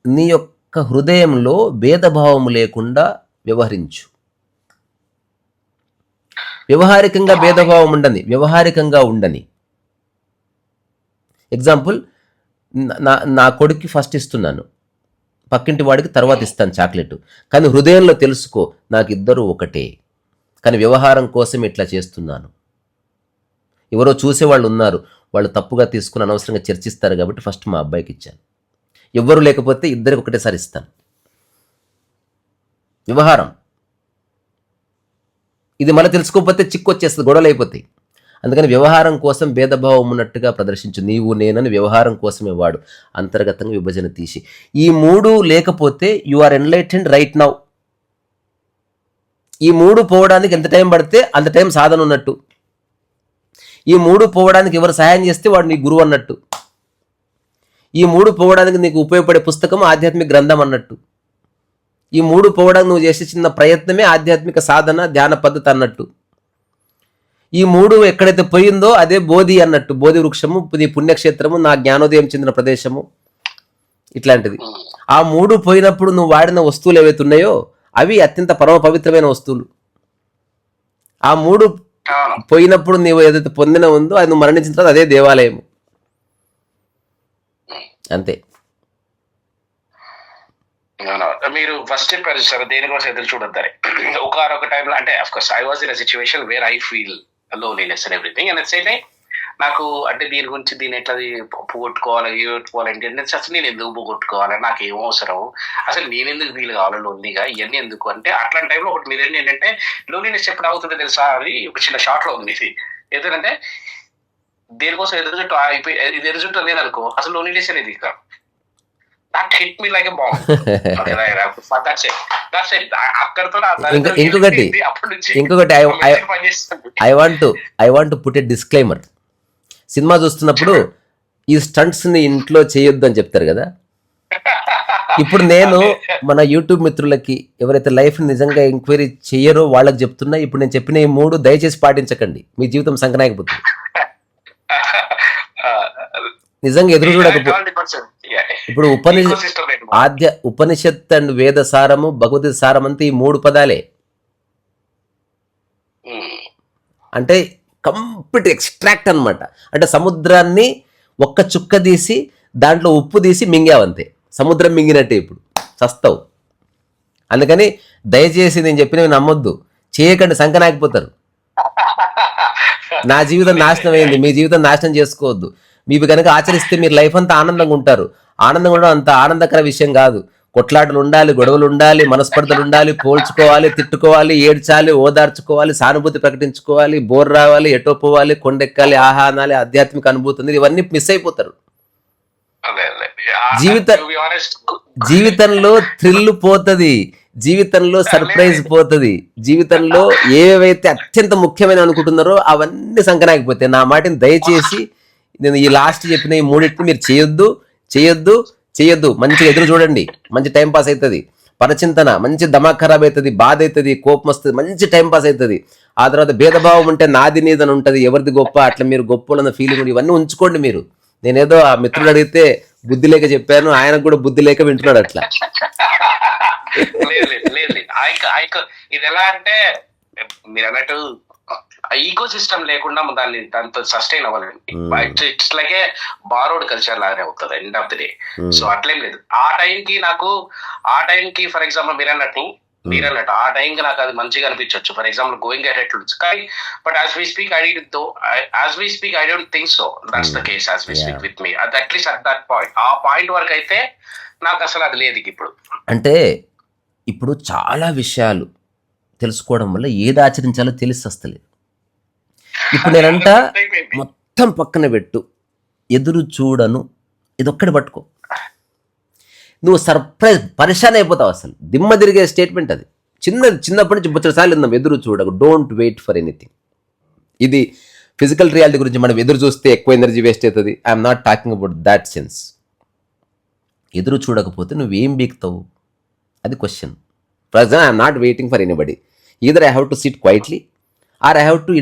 Speaker 1: నీ యొక్క హృదయంలో భేదభావము లేకుండా వ్యవహరించు. వ్యవహారికంగా భేదభావం వ్యవహారికంగా ఉండని. ఎగ్జాంపుల్, నా కొడుక్కి ఫస్ట్ ఇస్తున్నాను, పక్కింటి వాడికి తర్వాత ఇస్తాను చాక్లెట్, కానీ హృదయంలో తెలుసుకో నాకు ఇద్దరు ఒకటే, కానీ వ్యవహారం కోసం ఇట్లా చేస్తున్నాను. ఎవరో చూసేవాళ్ళు ఉన్నారు, వాళ్ళు తప్పుగా తీసుకుని అనవసరంగా చర్చిస్తారు కాబట్టి ఫస్ట్ మా అబ్బాయికి ఇచ్చాను. ఎవ్వరు లేకపోతే ఇద్దరికి ఒకటేసారి ఇస్తాను. వ్యవహారం ఇది మళ్ళీ తెలుసుకోకపోతే చిక్కు వచ్చేస్తుంది, గొడవలు అయిపోతాయి. అందుకని వ్యవహారం కోసం భేదభావం ఉన్నట్టుగా ప్రదర్శించు. నీవు నేనని వ్యవహారం కోసమే వాడు, అంతర్గతంగా విభజన తీసి. ఈ 3 లేకపోతే you are enlightened right now. ఈ 3 పోవడానికి ఎంత టైం పడితే అంత టైం సాధన ఉన్నట్టు. ఈ 3 పోవడానికి ఎవరు సహాయం చేస్తే వాడు నీ గురువు అన్నట్టు. ఈ 3 పోవడానికి నీకు ఉపయోగపడే పుస్తకం ఆధ్యాత్మిక గ్రంథం అన్నట్టు. ఈ 3 పోవడానికి నువ్వు చేసే చిన్న ప్రయత్నమే ఆధ్యాత్మిక సాధన, ధ్యాన పద్ధతి అన్నట్టు. ఈ 3 ఎక్కడైతే పోయిందో అదే బోధి అన్నట్టు. బోధి వృక్షము, నీ పుణ్యక్షేత్రము, నా జ్ఞానోదయం చెందిన ప్రదేశము, ఇట్లాంటిది. ఆ 3 పోయినప్పుడు నువ్వు వాడిన వస్తువులు ఏవైతే ఉన్నాయో అవి అత్యంత పరమ పవిత్రమైన వస్తువులు. ఆ 3 పోయినప్పుడు నీవు ఏదైతే పొందిన ఉందో అది నువ్వు మరణించిన తర్వాత అదే దేవాలయం. అంతే.
Speaker 2: మీరు ఫస్ట్ చెప్పారు సార్, దేనికోసం ఎదురు చూడొద్దని. ఒకనొక టైంలో అంటే of course I was in a situation where I feel loneliness and everything. And same time నాకు అంటే దీని గురించి దీన్ని ఎట్లా పోగొట్టుకోవాలంటే అసలు నేను ఎందుకు పోగొట్టుకోవాలి, నాకు ఏం అవసరం, అసలు నేను ఎందుకు ఫీల్ కావాలి లోన్లీగా, ఇవన్నీ ఎందుకు అంటే అట్లాంటి టైంలో ఒకటి మీరు ఏంటంటే లోన్లీనెస్ ఎప్పుడు అవుతుందో తెలుసా? అది ఒక చిన్న షార్ట్ లో ఉంది. ఇది ఎందుకంటే దేనికోసం ఎదురుచుట్టు అయిపోయి ఇది ఎదురుచుట్టు లేదనుకో అసలు లోన్లీనెస్ అనేది ఇక that hit me like a bomb.
Speaker 1: ఇంకొకటి I want to put a disclaimer. Cinema చూస్తున్నప్పుడు ఈ స్టంట్స్ ని ఇంట్లో చేయొద్దు అని చెప్తారు కదా. ఇప్పుడు నేను మన యూట్యూబ్ మిత్రులకి ఎవరైతే లైఫ్ నిజంగా ఎంక్వైరీ చేయరో వాళ్ళకి చెప్తున్నా, ఇప్పుడు నేను చెప్పిన ఈ 3 దయచేసి పాటించకండి, మీ జీవితం సంకనాయకపోతుంది. నిజంగా ఎదురు చూడకపో ఇప్పుడు ఉపనిషత్ అండ్ వేద సారము భగవద్గీత సారం అంతా ఈ 3 పదాలే. అంటే కంప్లీట్ ఎక్స్ట్రాక్ట్ అన్నమాట. అంటే సముద్రాన్ని ఒక్క చుక్క తీసి దాంట్లో ఉప్పు తీసి మింగావంతే, సముద్రం మింగినట్టే. ఇప్పుడు చస్తావు. అందుకని దయచేసి నేను చెప్పినవి నమ్మొద్దు, చేయకండి, సంకనాకపోతారు. నా జీవితం నాశనం అయింది, మీ జీవితం నాశనం చేసుకోవద్దు. మీరు కనుక ఆచరిస్తే మీరు లైఫ్ అంతా ఆనందంగా ఉంటారు. ఆనందంగా ఉండడం అంత ఆనందకర విషయం కాదు. కొట్లాటలు ఉండాలి, గొడవలు ఉండాలి, మనస్పర్ధలు ఉండాలి, పోల్చుకోవాలి, తిట్టుకోవాలి, ఏడ్చాలి, ఓదార్చుకోవాలి, సానుభూతి ప్రకటించుకోవాలి, బోర్ రావాలి, ఎటో పోవాలి, కొండెక్కాలి, ఆహా అనాలి, ఆధ్యాత్మిక అనుభూతి ఉంది. ఇవన్నీ మిస్ అయిపోతారు. జీవితంలో థ్రిల్ పోతుంది, జీవితంలో సర్ప్రైజ్ పోతుంది, జీవితంలో ఏవైతే అత్యంత ముఖ్యమైన అనుకుంటున్నారో అవన్నీ సంకనాకపోతాయి. నా మాటని దయచేసి నేను ఈ లాస్ట్ చెప్పిన ఈ 3 మీరు చేయొద్దు, చేయొద్దు, చేయొద్దు. మంచిగా ఎదురు చూడండి, మంచి టైం పాస్ అవుతుంది. పరచింతన, మంచి దమాక్ ఖరాబ్ అవుతుంది, బాధ అవుతుంది, కోపం వస్తుంది, మంచి టైం పాస్ అవుతుంది. ఆ తర్వాత భేదభావం ఉంటే నాది నీదని ఉంటుంది, ఎవరిది గొప్ప, అట్లా మీరు గొప్పలన్న ఫీలింగ్ ఇవన్నీ ఉంచుకోండి మీరు. నేనేదో ఆ మిత్రుడు అడిగితే బుద్ధి లేక చెప్పాను, ఆయనకు కూడా బుద్ధి లేక వింటున్నాడు అట్లా.
Speaker 2: ఇది ఎలా అంటే మీరు అన్నట్టు ఈకో సిస్టమ్ లేకుండా దాంతో సస్టైన్ అవ్వాలండి. It's like A borrowed culture లాగానే అవుతుంది end of the day. So అట్లేం లేదు. ఆ టైంకి ఫర్ ఎగ్జాంపుల్ మీరు అన్నట్టు ఆ టైంకి నాకు అది మంచిగా అనిపించవచ్చు. ఫర్ ఎగ్జాంపుల్ గోయింగ్ అహెడ్ కానీ but as we speak I don't think so that's the case as we speak with me at least at that point. ఆ పాయింట్ వరకు అయితే నాకు అసలు అది లేదు ఇప్పుడు.
Speaker 1: అంటే ఇప్పుడు చాలా విషయాలు తెలుసుకోవడం వల్ల ఏది ఆచరించాలో తెలిసి వస్తలేదు. ఇప్పుడు నేనంట మొత్తం పక్కన పెట్టు, ఎదురు చూడను, ఇదొక్కటి పట్టుకో, నువ్వు సర్ప్రైజ్ పరిశాన్ అయిపోతావు. అసలు దిమ్మ తిరిగే స్టేట్మెంట్ అది. చిన్నప్పటి నుంచి బొచ్చసార్లు విన్నాం, ఎదురు చూడకు, డోంట్ వెయిట్ ఫర్ ఎనీథింగ్. ఇది ఫిజికల్ రియాలిటీ గురించి. మనం ఎదురు చూస్తే ఎక్కువ ఎనర్జీ వేస్ట్ అవుతుంది. I'm not talking about that sense. ఎదురు చూడకపోతే నువ్వేం బీక్తావు, అది question. For example I'm not waiting for anybody. Either I have to sit quietly or I have to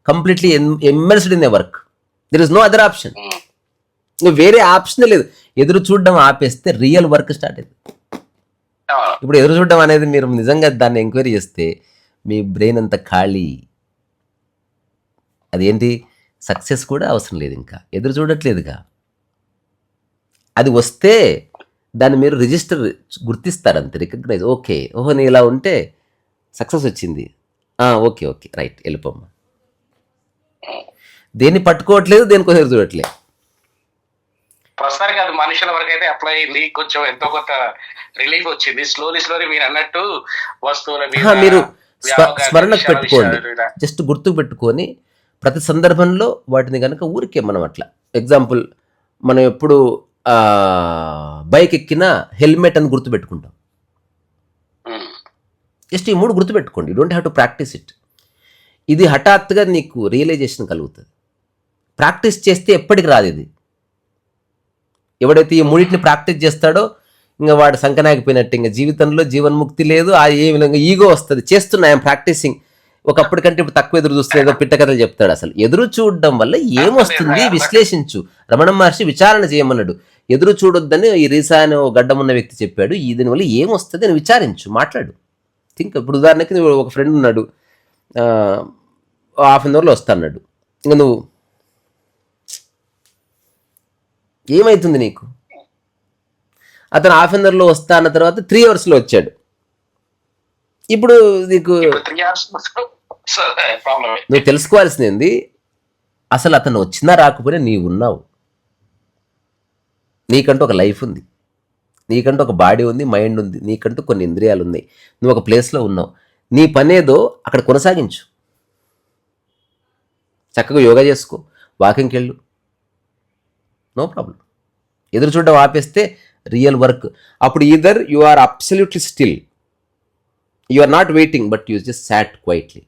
Speaker 1: completely immersed in a work. There is no other option. వేరే option లేదు. ఎదురు చూడడం ఆపేస్తే రియల్ వర్క్ స్టార్ట్ అయింది. ఇప్పుడు ఎదురు చూడడం అనేది మీరు నిజంగా దాన్ని ఎంక్వైరీ చేస్తే మీ బ్రెయిన్ అంతా ఖాళీ. అదేంటి, సక్సెస్ కూడా అవసరం లేదు, ఇంకా ఎదురు చూడట్లేదుగా. అది వస్తే దాన్ని మీరు రిజిస్టర్ గుర్తిస్తారు అంతే, రికగ్నైజ్. ఓకే, ఓహో నీ ఇలా ఉంటే సక్సెస్ వచ్చింది, ఓకే ఓకే రైట్, వెళ్ళిపోమ్మా. దేన్ని పట్టుకోవట్లేదు, దేనికోసం ఎదురు చూడట్లేదు.
Speaker 2: ప్రస్తుతానికి అది మనుషుల వరకు అయితే అప్లై అయింది. కొంచెం ఎంతో కొంత రిలీఫ్ వచ్చింది. స్లోలీ మీరు అన్నట్టు వస్తువుల
Speaker 1: మీరు స్మరణకు పెట్టుకోండి, జస్ట్ గుర్తుకు పెట్టుకొని ప్రతి సందర్భంలో వాటిని కనుక ఊరికే మనం అట్లా. ఎగ్జాంపుల్, మనం ఎప్పుడు బైక్ ఎక్కినా హెల్మెట్ అని గుర్తుపెట్టుకుంటాం. జస్ట్ ఈ 3 గుర్తుపెట్టుకోండి. You don't have to practise it. ఇది హఠాత్తుగా నీకు రియలైజేషన్ కలుగుతుంది. ప్రాక్టీస్ చేస్తే ఎప్పటికి రాదు ఇది. ఎవడైతే ఈ 3టిని ప్రాక్టీస్ చేస్తాడో ఇంకా వాడు సంకనాగిపోయినట్టు. ఇంకా జీవితంలో జీవన్ముక్తి లేదు. ఆ ఏ విధంగా ఈగో వస్తుంది, చేస్తున్నా ఐఎమ్ ప్రాక్టీసింగ్, ఒకప్పటికంటే ఇప్పుడు తక్కువ ఎదురు చూస్తున్నా, ఏదో పిట్ట కథలు చెప్తాడు. అసలు ఎదురు చూడడం వల్ల ఏమొస్తుంది విశ్లేషించు. రమణ మహర్షి విచారణ చేయమన్నాడు. ఎదురు చూడొద్దని ఈ రీసా అనే గడ్డం ఉన్న వ్యక్తి చెప్పాడు. దీనివల్ల ఏమొస్తుంది అని విచారించు, మాట్లాడు, థింక్. ఇప్పుడు ఉదాహరణకి ఒక ఫ్రెండ్ ఉన్నాడు, హాఫ్ అన్ అవర్లో వస్తా అన్నాడు. ఇంకా నువ్వు ఏమవుతుంది నీకు? అతను హాఫ్ అన్ అవర్లో వస్తా అన్న తర్వాత 3 అవర్స్లో వచ్చాడు. ఇప్పుడు నీకు నువ్వు తెలుసుకోవాల్సింది అసలు అతను వచ్చినా రాకపోయినా నీవు ఉన్నావు. నీకంటూ ఒక లైఫ్ ఉంది, నీకంటూ ఒక బాడీ ఉంది, మైండ్ ఉంది, నీకంటూ కొన్ని ఇంద్రియాలు ఉన్నాయి. నువ్వు ఒక ప్లేస్లో ఉన్నావు. నీ పనేదో అక్కడ కొనసాగించు. చక్కగా యోగా చేసుకో, వాకింగ్కి వెళ్ళు, నో ప్రాబ్లం. ఎదురు చూడడం ఆపేస్తే రియల్ వర్క్. అప్పుడు either you are absolutely still, you are not waiting, but you just sat quietly,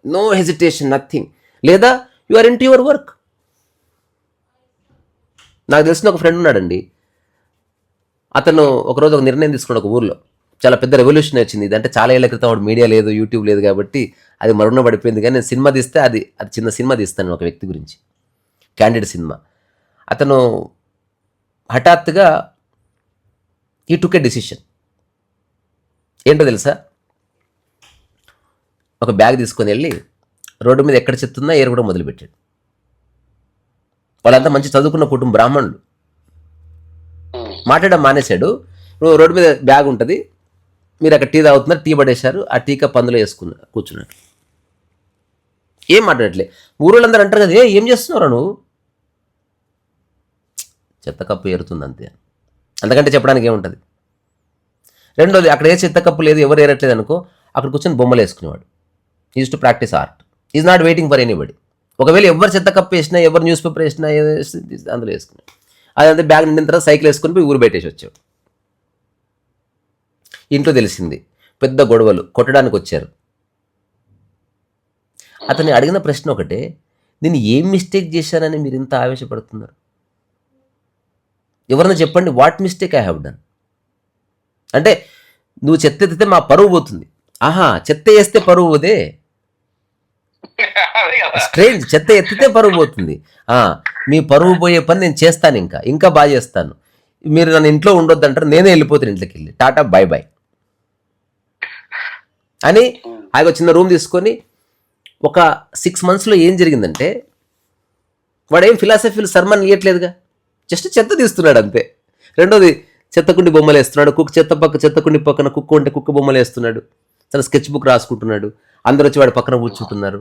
Speaker 1: no hesitation, nothing. లేదా you are into your work. నాకు తెలిసిన ఒక ఫ్రెండ్ ఉన్నాడండి. అతను ఒకరోజు ఒక నిర్ణయం తీసుకున్నాడు. ఒక ఊర్లో చాలా పెద్ద రెవల్యూషన్ వచ్చింది. ఇది అంటే చాలా ఏళ్ల క్రితం. వాడు మీడియా లేదు, యూట్యూబ్ లేదు కాబట్టి అది మరుగున పడిపోయింది. కానీ నేను సినిమా తీస్తే అది చిన్న సినిమా తీస్తాను ఒక వ్యక్తి గురించి, క్యాండిడ్ సినిమా. అతను హఠాత్తుగా ఈ టుక్ ఏ డిసిషన్. ఏంటో తెలుసా, ఒక బ్యాగ్ తీసుకొని వెళ్ళి రోడ్డు మీద ఎక్కడ చెత్తుందా ఏరుకోవడం మొదలుపెట్టాడు. వాళ్ళంతా మంచి చదువుకున్న కుటుంబం, బ్రాహ్మణులు. మాట్లాడడం మానేశాడు. ఇప్పుడు రోడ్డు మీద బ్యాగ్ ఉంటుంది, మీరు అక్కడ టీ తాగుతున్నారు, టీ పడేశారు, ఆ టీ కప్ అందులో వేసుకున్నారు, కూర్చున్నారు, ఏం మాట్లాడట్లే. ఊరోళ్ళందరూ అంటారు కదా, ఏం చేస్తున్నారా నువ్వు, చెత్త కప్పు ఏరుతుంది అంతే, అంతకంటే చెప్పడానికి ఏముంటుంది. రెండోది, అక్కడ ఏ చెత్త కప్పు లేదు, ఎవరు ఏరట్లేదు అనుకో, అక్కడ కూర్చొని బొమ్మలు వేసుకునేవాడు. Is to practise art, is not waiting for anybody. ఒకవేళ ఎవరు చెత్త కప్పు వేసినా, ఎవరు న్యూస్ పేపర్ వేసినా అందులో వేసుకున్నాడు. అదంతా బ్యాగ్ నిండిన తర్వాత సైకిల్ వేసుకొని పోయి ఊరు పెట్టేసి వచ్చాడు. ఇంట్లో తెలిసింది, పెద్ద గొడవలు, కొట్టడానికి వచ్చారు. అతన్ని అడిగిన ప్రశ్న ఒకటే, నేను ఏం మిస్టేక్ చేశానని మీరు ఇంత ఆవేశపడుతున్నారు? ఎవరన్నా చెప్పండి, what mistake I have done. అంటే నువ్వు చెత్త ఎత్తితే మా పరువు పోతుంది. ఆహా, చెత్త వేస్తే పరువు పోదే, స్ట్రేంజ్, చెత్త ఎత్తితే పరువు పోతుంది. మీ పరువు పోయే పని నేను చేస్తాను, ఇంకా బాగా చేస్తాను. మీరు నన్ను ఇంట్లో ఉండొద్దు అంటారు, నేనే వెళ్ళిపోతాను ఇంట్లోకి వెళ్ళి, టాటా బై బై అని. ఆయన చిన్న రూమ్ తీసుకొని ఒక 6 monthsలో ఏం జరిగిందంటే, వాడేం ఫిలాసఫీలు సర్మన్ ఇవ్వట్లేదుగా, జస్ట్ చెత్త తీస్తున్నాడు అంతే. రెండోది, చెత్తకుండి బొమ్మలు వేస్తున్నాడు, చెత్తకుండి పక్కన కుక్క ఉంటే కుక్క బొమ్మలు వేస్తున్నాడు, తన స్కెచ్ బుక్ రాసుకుంటున్నాడు, అందరూ వచ్చి వాడి పక్కన కూర్చుంటున్నారు.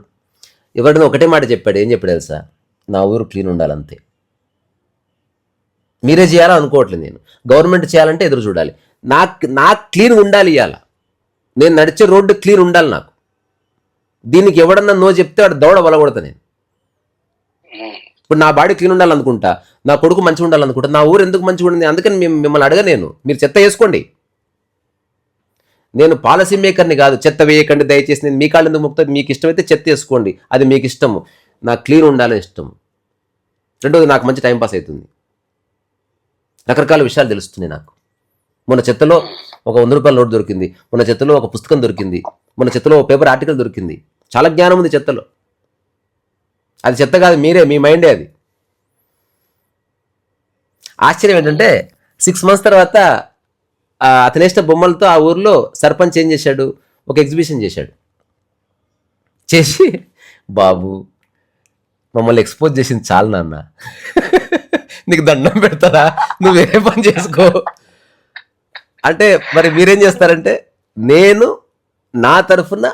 Speaker 1: ఎవరైనా ఒకటే మాట చెప్పాడు, ఏం చెప్పాడు తెలుసా, నా ఊరు క్లీన్ ఉండాలంతే, మీరే చేయాలా అనుకోవట్లేదు, నేను గవర్నమెంట్ చేయాలంటే ఎదురు చూడాలి, నాకు క్లీన్ ఉండాలి, ఇవ్వాల నేను నడిచే రోడ్డు క్లీన్ ఉండాలి నాకు. దీనికి ఎవడన్నా నో చెప్తే వాడు దౌడ వలగొడతా నేను. ఇప్పుడు నా బాడీ క్లీన్ ఉండాలనుకుంటా, నా కొడుకు మంచిగా ఉండాలనుకుంటా, నా ఊరు ఎందుకు మంచిగా ఉండింది, అందుకని మిమ్మల్ని అడగ, మీరు చెత్త వేసుకోండి, నేను పాలసీ మేకర్ని కాదు, చెత్త వేయకండి దయచేసి, నేను మీ కాళ్ళు ఎందుకు మొక్కుతుంది, మీకు ఇష్టమైతే చెత్త వేసుకోండి, అది మీకు ఇష్టము, నాకు క్లీన్ ఉండాలని ఇష్టం. రెండోది, నాకు మంచి టైంపాస్ అవుతుంది, రకరకాల విషయాలు తెలుస్తున్నాయి నాకు. మొన్న చెత్తలో ఒక 100 రూపాయల నోట్ దొరికింది, మొన్న చెత్తలో ఒక పుస్తకం దొరికింది, మొన్న చెత్తలో ఒక పేపర్ ఆర్టికల్ దొరికింది, చాలా జ్ఞానం ఉంది చెత్తలో. అది చెత్త కాదు, మీరే, మీ మైండే అది. ఆశ్చర్యం ఏంటంటే 6 months తర్వాత అతను వేసిన బొమ్మలతో ఆ ఊర్లో సర్పంచ్ ఏం చేశాడు, ఒక ఎగ్జిబిషన్ చేశాడు. చేసి, బాబు మమ్మల్ని ఎక్స్పోజ్ చేసింది చాలు నాన్న, నీకు దండం పెడతారా, నువ్వు వేరే పని చేసుకో అంటే. మరి మీరేం చేస్తారంటే, నేను నా తరఫున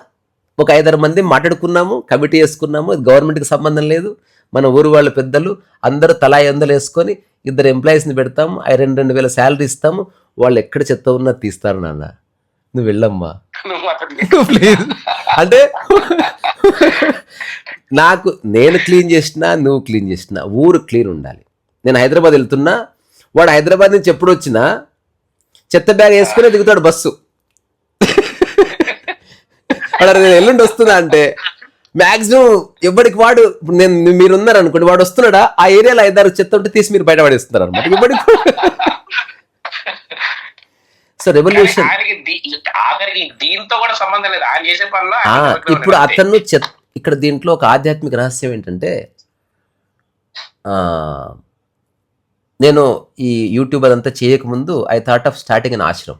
Speaker 1: ఒక 5-6 మంది మాట్లాడుకున్నాము, కమిటీ వేసుకున్నాము, ఇది గవర్నమెంట్కి సంబంధం లేదు, మన ఊరు వాళ్ళ పెద్దలు అందరూ తలా 100 వేసుకొని 2 ఎంప్లాయీస్ని పెడతాము, 2,000 శాలరీ ఇస్తాము, వాళ్ళు ఎక్కడ చెత్త ఉన్నా తీస్తారు నాన్న, నువ్వు వెళ్ళమ్మా ప్లీజ్ అంటే. నాకు నేను క్లీన్ చేసినా, నువ్వు క్లీన్ చేసినా, ఊరు క్లీన్ ఉండాలి. నేను హైదరాబాద్ వెళ్తున్నా, వాడు హైదరాబాద్ నుంచి ఎప్పుడు వచ్చినా చెత్త బ్యాగ్ వేసుకునే దిగుతాడు బస్సు. వాడు ఎల్లుండి వస్తుందా అంటే మ్యాక్సిమం ఎవరికి వాడు, నేను మీరున్నారు అనుకోండి, వాడు వస్తున్నాడా, ఆ ఏరియాలో 5-6 చెత్త ఉంటే తీసి మీరు బయట పడేస్తున్నారు అనమాట ఎవరికి. సో రెవల్యూషన్
Speaker 2: దీంతో కూడా సంబంధం లేదు, ఆయన చేసే పనిలో.
Speaker 1: ఇప్పుడు అతను ఇక్కడ దీంట్లో ఒక ఆధ్యాత్మిక రహస్యం ఏంటంటే, నేను ఈ యూట్యూబ్ అదంతా చేయకముందు ఐ థాట్ ఆఫ్ స్టార్టింగ్ అన్ ఆశ్రమం.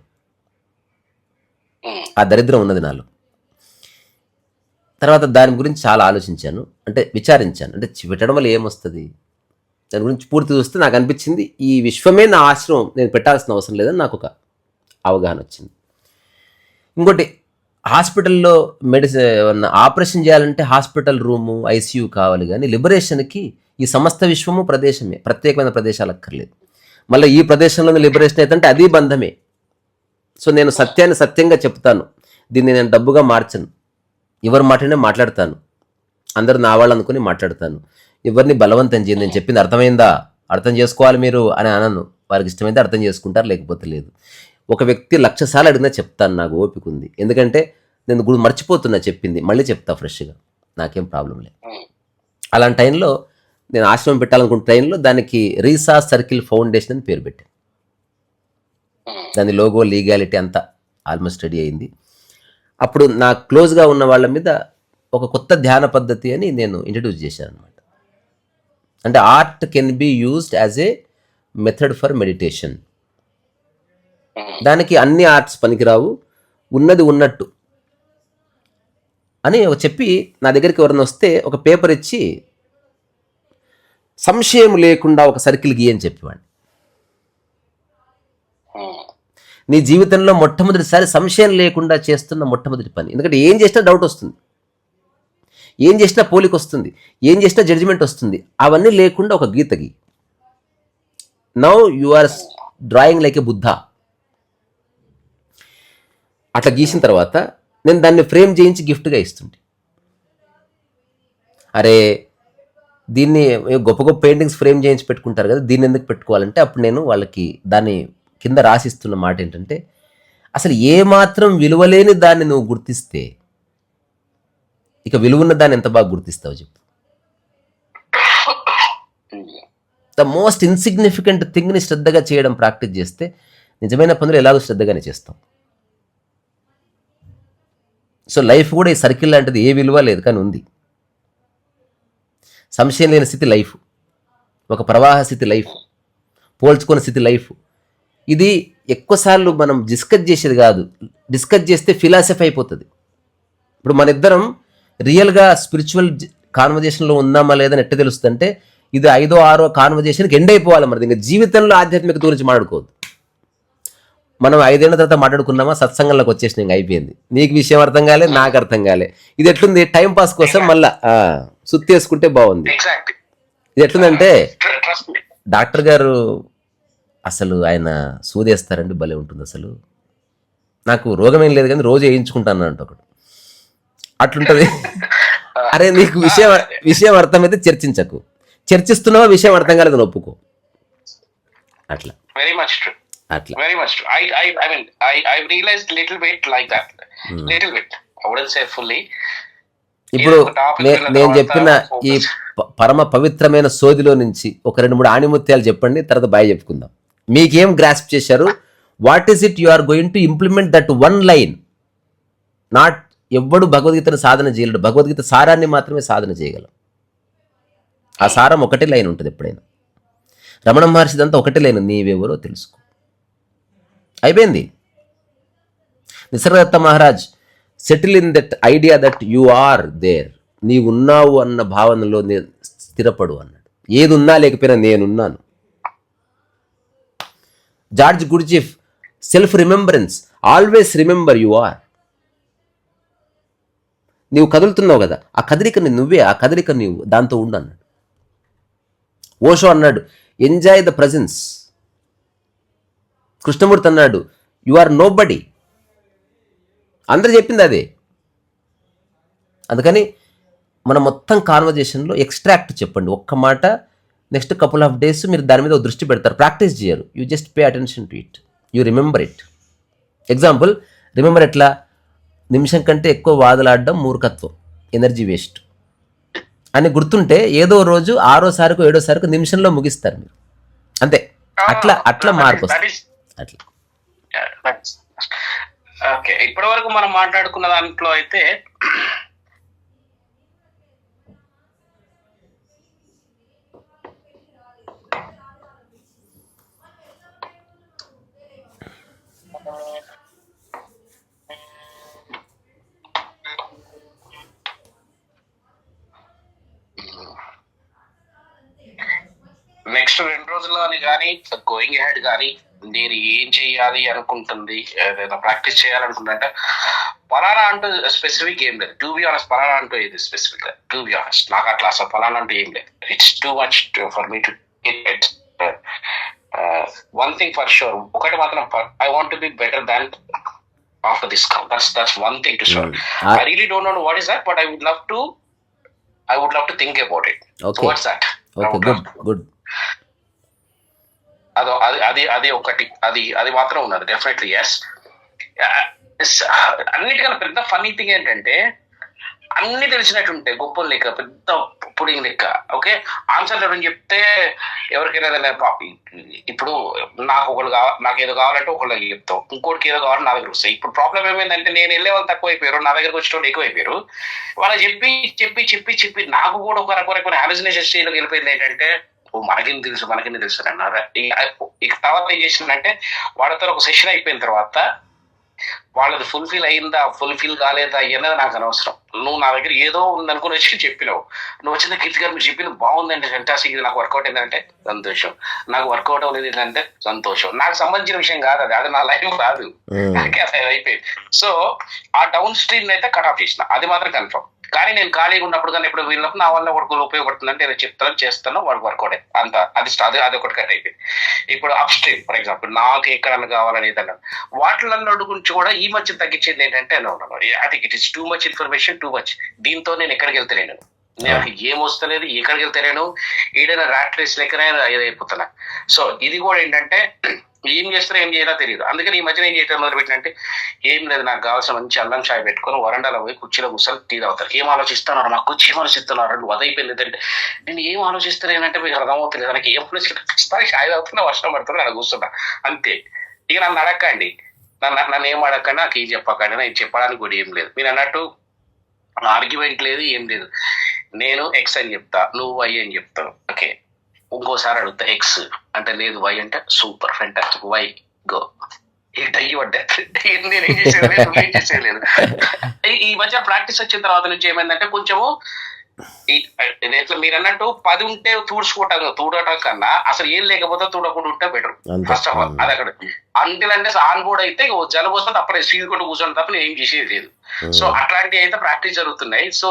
Speaker 1: ఆ దరిద్రం ఉన్నది నాలో. తర్వాత దాని గురించి చాలా ఆలోచించాను, అంటే విచారించాను, అంటే పెట్టడం వల్ల ఏమొస్తుంది, దాని గురించి పూర్తి చూస్తే నాకు అనిపించింది, ఈ విశ్వమే నా ఆశ్రమం, నేను పెట్టాల్సిన అవసరం లేదని నాకు ఒక అవగాహన వచ్చింది. ఇంకోటి, హాస్పిటల్లో ఆపరేషన్ చేయాలంటే హాస్పిటల్ రూము, ఐసీయూ కావాలి, కానీ లిబరేషన్కి ఈ సమస్త విశ్వము ప్రదేశమే, ప్రత్యేకమైన ప్రదేశాలు అక్కర్లేదు. మళ్ళీ ఈ ప్రదేశంలోనే లిబరేషన్ అయితే అది బంధమే. సో నేను సత్యాన్ని సత్యంగా చెప్తాను, దీన్ని నేను డబ్బుగా మార్చను, ఎవరు మాట్లాడినా మాట్లాడతాను, అందరూ నా వాళ్ళు అనుకుని మాట్లాడతాను, ఎవరిని బలవంతం చేయను. నేను చెప్పింది అర్థమైందా, అర్థం చేసుకోవాలి మీరు అని అనను, వారికి ఇష్టమైతే అర్థం చేసుకుంటారు, లేకపోతే లేదు. ఒక వ్యక్తి 1,00,000 సార్లు అడిగినా చెప్తాను, నాకు ఓపిక ఉంది, ఎందుకంటే నేను మర్చిపోతున్నా, చెప్పింది మళ్ళీ చెప్తా ఫ్రెష్గా, నాకేం ప్రాబ్లం లేదు. అలాంటి టైంలో నేను ఆశ్రమం పెట్టాలనుకున్న టైంలో దానికి రీసా సర్కిల్ ఫౌండేషన్ అని పేరు పెట్టాను. దాని లోగో, లీగాలిటీ అంతా ఆల్మోస్ట్ రెడీ అయింది. అప్పుడు నా క్లోజ్గా ఉన్న వాళ్ళ మీద ఒక కొత్త ధ్యాన పద్ధతి అని నేను ఇంట్రడ్యూస్ చేశాను అనమాట. అంటే art can be used as a method for meditation. దానికి అన్ని ఆర్ట్స్ పనికిరావు, ఉన్నది ఉన్నట్టు అని చెప్పి నా దగ్గరికి ఎవరైనా వస్తే ఒక పేపర్ ఇచ్చి సంశయం లేకుండా ఒక సర్కిల్ గీయని చెప్పేవాడిని. నీ జీవితంలో మొట్టమొదటిసారి సంశయం లేకుండా చేస్తున్న మొట్టమొదటి పని. ఎందుకంటే ఏం చేసినా డౌట్ వస్తుంది, ఏం చేసినా పోలిక వస్తుంది, ఏం చేసినా జడ్జిమెంట్ వస్తుంది. అవన్నీ లేకుండా ఒక గీత గీ. Now you are drawing like a Buddha. అట్లా గీసిన తర్వాత నేను దాన్ని ఫ్రేమ్ చేయించి గిఫ్ట్గా ఇస్తుంటే, అరే దీన్ని గొప్ప గొప్ప పెయింటింగ్స్ ఫ్రేమ్ చేయించి పెట్టుకుంటారు కదా, దీన్ని ఎందుకు పెట్టుకోవాలంటే అప్పుడు నేను వాళ్ళకి దాన్ని కింద రాసిస్తున్న మాట ఏంటంటే, అసలు ఏమాత్రం విలువలేని దాన్ని నువ్వు గుర్తిస్తే ఇక విలువన్న దాన్ని ఎంత బాగా గుర్తిస్తావు చెప్పు. ద మోస్ట్ ఇన్సిగ్నిఫికెంట్ థింగ్ని శ్రద్ధగా చేయడం ప్రాక్టీస్ చేస్తే నిజమైన పనులు ఎలాగో శ్రద్ధగానే చేస్తాం. సో లైఫ్ కూడా ఈ సర్కిల్ లాంటిది, ఏ విలువ లేదు కానీ ఉంది. సంశయం లేని స్థితి లైఫ్, ఒక ప్రవాహ స్థితి లైఫ్, పోల్చుకున్న స్థితి లైఫ్. ఇది ఎక్కువసార్లు మనం డిస్కస్ చేసేది కాదు, డిస్కస్ చేస్తే ఫిలాసఫీ అయిపోతుంది. ఇప్పుడు మన ఇద్దరం రియల్గా స్పిరిచువల్ కాన్వర్జేషన్లో ఉందామా లేదని ఎట్ట తెలుస్తుంది అంటే, ఇది 5వ 6వ కాన్వర్జేషన్కి ఎండ్ అయిపోవాలి. మరి ఇంకా జీవితంలో ఆధ్యాత్మికత గురించి మాట్లాడుకోవద్దు. మనం 5 ఏళ్ల తర్వాత మాట్లాడుకున్నామా, సత్సంగంలోకి వచ్చేసిన ఇంకా అయిపోయింది. నీకు విషయం అర్థం కాలే, నాకు అర్థం కాలే. ఇది ఎట్లుంది, టైం పాస్ కోసం మళ్ళా సుత్తి వేసుకుంటే బాగుంది. ఇది ఎట్లుందంటే, డాక్టర్ గారు అసలు ఆయన సూదేస్తారండి, భలే ఉంటుంది. అసలు నాకు రోగం ఏం లేదు కానీ రోజు వేయించుకుంటాను అంట ఒకడు. అట్లుంటది. అరే నీకు విషయం అర్థమైతే చర్చించకు, చర్చిస్తున్నావా విషయం అర్థం కాలేదు ఒప్పుకో. అట్లా
Speaker 2: very much true. Very much true. I mean, I've realized little bit like that. Little bit. I wouldn't say fully.
Speaker 1: ఇప్పుడు నేను చెప్పిన ఈ పరమ పవిత్రమైన సోదిలో నుంచి ఒక 2-3 ఆణిముత్యాలు చెప్పండి, తర్వాత బాయ్ చెప్పుకుందాం. మీకేం గ్రాస్ప్ చేశారు? What is it you are going to implement that one line? Not ఎవ్వడు భగవద్గీతను సాధన చేయలేడు, భగవద్గీత సారాన్ని మాత్రమే సాధన చేయగలం. ఆ సారం ఒకటే లైన్ ఉంటుంది ఎప్పుడైనా. రమణ మహర్షిదంతా ఒకటే లైన్, నీవెవరో తెలుసుకో. అయిపోయింది. Nisargadatta Maharaj settle in that idea that you are there, నీ ఉన్నావు అన్న భావనలో స్థిరపడు అన్నాడు. ఏది ఉన్నా లేకపోయినా నేనున్నాను. George Gurdjieff self remembrance, always remember you are. నీవు కదులుతున్నావు కదా, ఆ కదలికని నువ్వే, ఆ కదలిక నీవు, దాంతో ఉండు అన్నాడు. ఓషో అన్నాడు ఎంజాయ్ ద ప్రజెన్స్. కృష్ణమూర్తి అన్నాడు యు ఆర్ నో బడీ. అందరూ చెప్పింది అదే. అందుకని మన మొత్తం కాన్వర్జేషన్లో ఎక్స్ట్రాక్ట్ చెప్పండి ఒక్క మాట. నెక్స్ట్ కపుల్ ఆఫ్ డేస్ మీరు దాని మీద దృష్టి పెడతారు, ప్రాక్టీస్ చేయరు. You just pay attention to it, you remember it. Example remember ఎట్లా, నిమిషం కంటే ఎక్కువ వాదలాడడం మూర్ఖత్వం, ఎనర్జీ వేస్ట్ అని గుర్తుంటే ఏదో రోజు 6వ సారికో 7వ సారికో నిమిషంలో ముగిస్తారు మీరు. అంతే. అట్లా మార్పు వస్తుంది. అట్లా.
Speaker 2: ఓకే, ఇప్పటి వరకు మనం మాట్లాడుకున్న దాంట్లో అయితే నెక్స్ట్ 2 రోజుల్లోని కానీ గోయింగ్ హెడ్ కానీ నేను ఏం చెయ్యాలి అనుకుంటుంది, ఏదైనా ప్రాక్టీస్ చేయాలనుకుంటుంటే పలానా అంటూ స్పెసిఫిక్ ఏం లేదు. టు బి ఆనెస్ట్ పలానా అంటూ ఇది స్పెసిఫిక్ లేదు. టు బి ఆనెస్ట్ నాకు అట్లా అసలు పలానా అంటూ ఏం లేదు. It's too much for me to get. One thing for sure, ఒకటి మాత్రం, I want to be better than after this come. That's one thing to sure. I really don't know what is that, but I would love to think about it. What's that?
Speaker 1: Good.
Speaker 2: అది ఒకటి, అది మాత్రం ఉన్నది definitely. Yes. అన్నిటికన్నా పెద్ద funny thing ఏంటంటే అన్ని తెలిసినట్టుంటే గొప్పలు లేక పెద్ద పుడింగ్ లెక్క. ఓకే, ఆన్సర్ లేదని చెప్తే ఎవరికైనా ఏదైనా ఇప్పుడు నాకు ఒకళ్ళు కావాలి, నాకు ఏదో కావాలంటే ఒకళ్ళకి చెప్తావు, ఇంకోటికి ఏదో కావాలంటే నా దగ్గర వస్తాయి. ఇప్పుడు ప్రాబ్లం ఏమైందంటే నేను వెళ్ళే వాళ్ళు తక్కువ అయిపోయారు, నా దగ్గరకు వచ్చిన వాళ్ళు ఎక్కువ అయిపోయారు. వాళ్ళకి చెప్పి చెప్పి చెప్పి చెప్పి నాకు కూడా ఒక రకమైన హాలుసినేషన్ స్టేజ్లోకి వెళ్ళిపోయింది. ఏంటంటే మనకేం తెలుసు అన్నారు. ఇక తర్వాత ఏం చేసిందంటే వాళ్ళతో ఒక సెషన్ అయిపోయిన తర్వాత వాళ్ళది ఫుల్ఫిల్ అయిందా ఫుల్ఫిల్ కాలేదా అన్నది నాకు అనవసరం. నువ్వు నా దగ్గర ఏదో ఉందనుకుని వచ్చి చెప్పినావు, నువ్వు వచ్చిన కీర్తి గారు మీరు చెప్పింది బాగుందంటే ఫెంటాస్టిక్, ఇది నాకు వర్కౌట్ అయిందంటే సంతోషం, నాకు వర్కౌట్ అవ్వలేదు ఏంటంటే సంతోషం. నాకు సంబంధించిన విషయం కాదు అది, అది నా లైఫ్ కాదు, అది అయిపోయింది. సో ఆ డౌన్ స్ట్రీమ్ అయితే కట్ ఆఫ్ చేసిన, అది మాత్రం కన్ఫర్మ్. కానీ నేను ఖాళీగా ఉన్నప్పుడు కానీ ఎప్పుడు వీళ్ళప్పుడు నా వల్ల వాడికి ఉపయోగపడుతుందంటే నేను చెప్తాను చేస్తాను, వాడికి వర్కౌట్ అయింది అంత, అది ఒకటి కట్ అయిపోయింది. ఇప్పుడు అప్ స్ట్రీమ్ ఫర్ ఎగ్జాంపుల్ నాకు ఎక్కడన్నా కావాలని ఏదన్నా వాటిలలో గురించి కూడా ఈ మధ్య తగ్గించేది ఏంటంటే I think it is too much information, too much. దీంతో నేను ఎక్కడికి వెళ్తలేను, నాకు ఏం వస్తలేదు, ఎక్కడికి వెళ్తలేను, ఏదైనా ర్యాట్ రేస్ లెక్కనే అయిపోతున్నా. సో ఇది కూడా ఏంటంటే ఏం చేస్తారో ఏం చేయాలో తెలియదు. అందుకని ఈ మధ్యన ఏం చేయడం మొదలు పెట్టినంటే ఏం లేదు, నాకు కావాల్సిన మంచి అల్లం చాయ్ పెట్టుకొని వరండాలో పోయి కుర్చీలో కూర్చొని టీ తాగుతారు. ఏం ఆలోచిస్తున్నారు, నాకు వచ్చి ఏం ఆలోచిస్తున్నారు, నువ్వు అదైపోయింది అంటే నేను ఏం ఆలోచిస్తానేనంటే మీకు అర్థమవుతుంది, నాకు ఏం ఆలోచిస్తాను, చాయ్ తాగుతున్నా, వర్షం పడుతున్నా, నాకు కూర్చున్నా అంతే. ఇక నన్ను అడగండి, నన్ను ఏం అడగండి, నాకు ఏం చెప్పకండి, నేను చెప్పడానికి కూడా ఏం లేదు. మీరు అన్నట్టు ఆర్గ్యుమెంట్ లేదు, ఏం లేదు. నేను ఎక్స్ అని చెప్తా, నువ్వు వై అని చెప్తావు. ఓకే, ఇంకోసారి అడుగుతా ఎక్స్ అంటే లేదు, వై అంటే సూపర్ ఫెంటాస్టిక్, వై గో నేను ఏం చేసేది. ఈ మధ్య ప్రాక్టీస్ వచ్చిన తర్వాత నుంచి ఏమైందంటే కొంచెము ఇట్లా మీరు అన్నట్టు 10 ఉంటే తూడటం కన్నా అసలు ఏం లేకపోతే తూడకుండా ఉంటే బెటర్. ఫస్ట్ ఆఫ్ ఆల్ అది అక్కడ అంటిల్ అంటే ఆన్ బోర్డ్ అయితే జలుబు వస్తుంది అప్పుడే స్పీడ్ కొట్టు కూర్చొని తప్ప నేను ఏం చేసేది లేదు. సో అట్లాంటివి అయితే ప్రాక్టీస్ జరుగుతున్నాయి. సో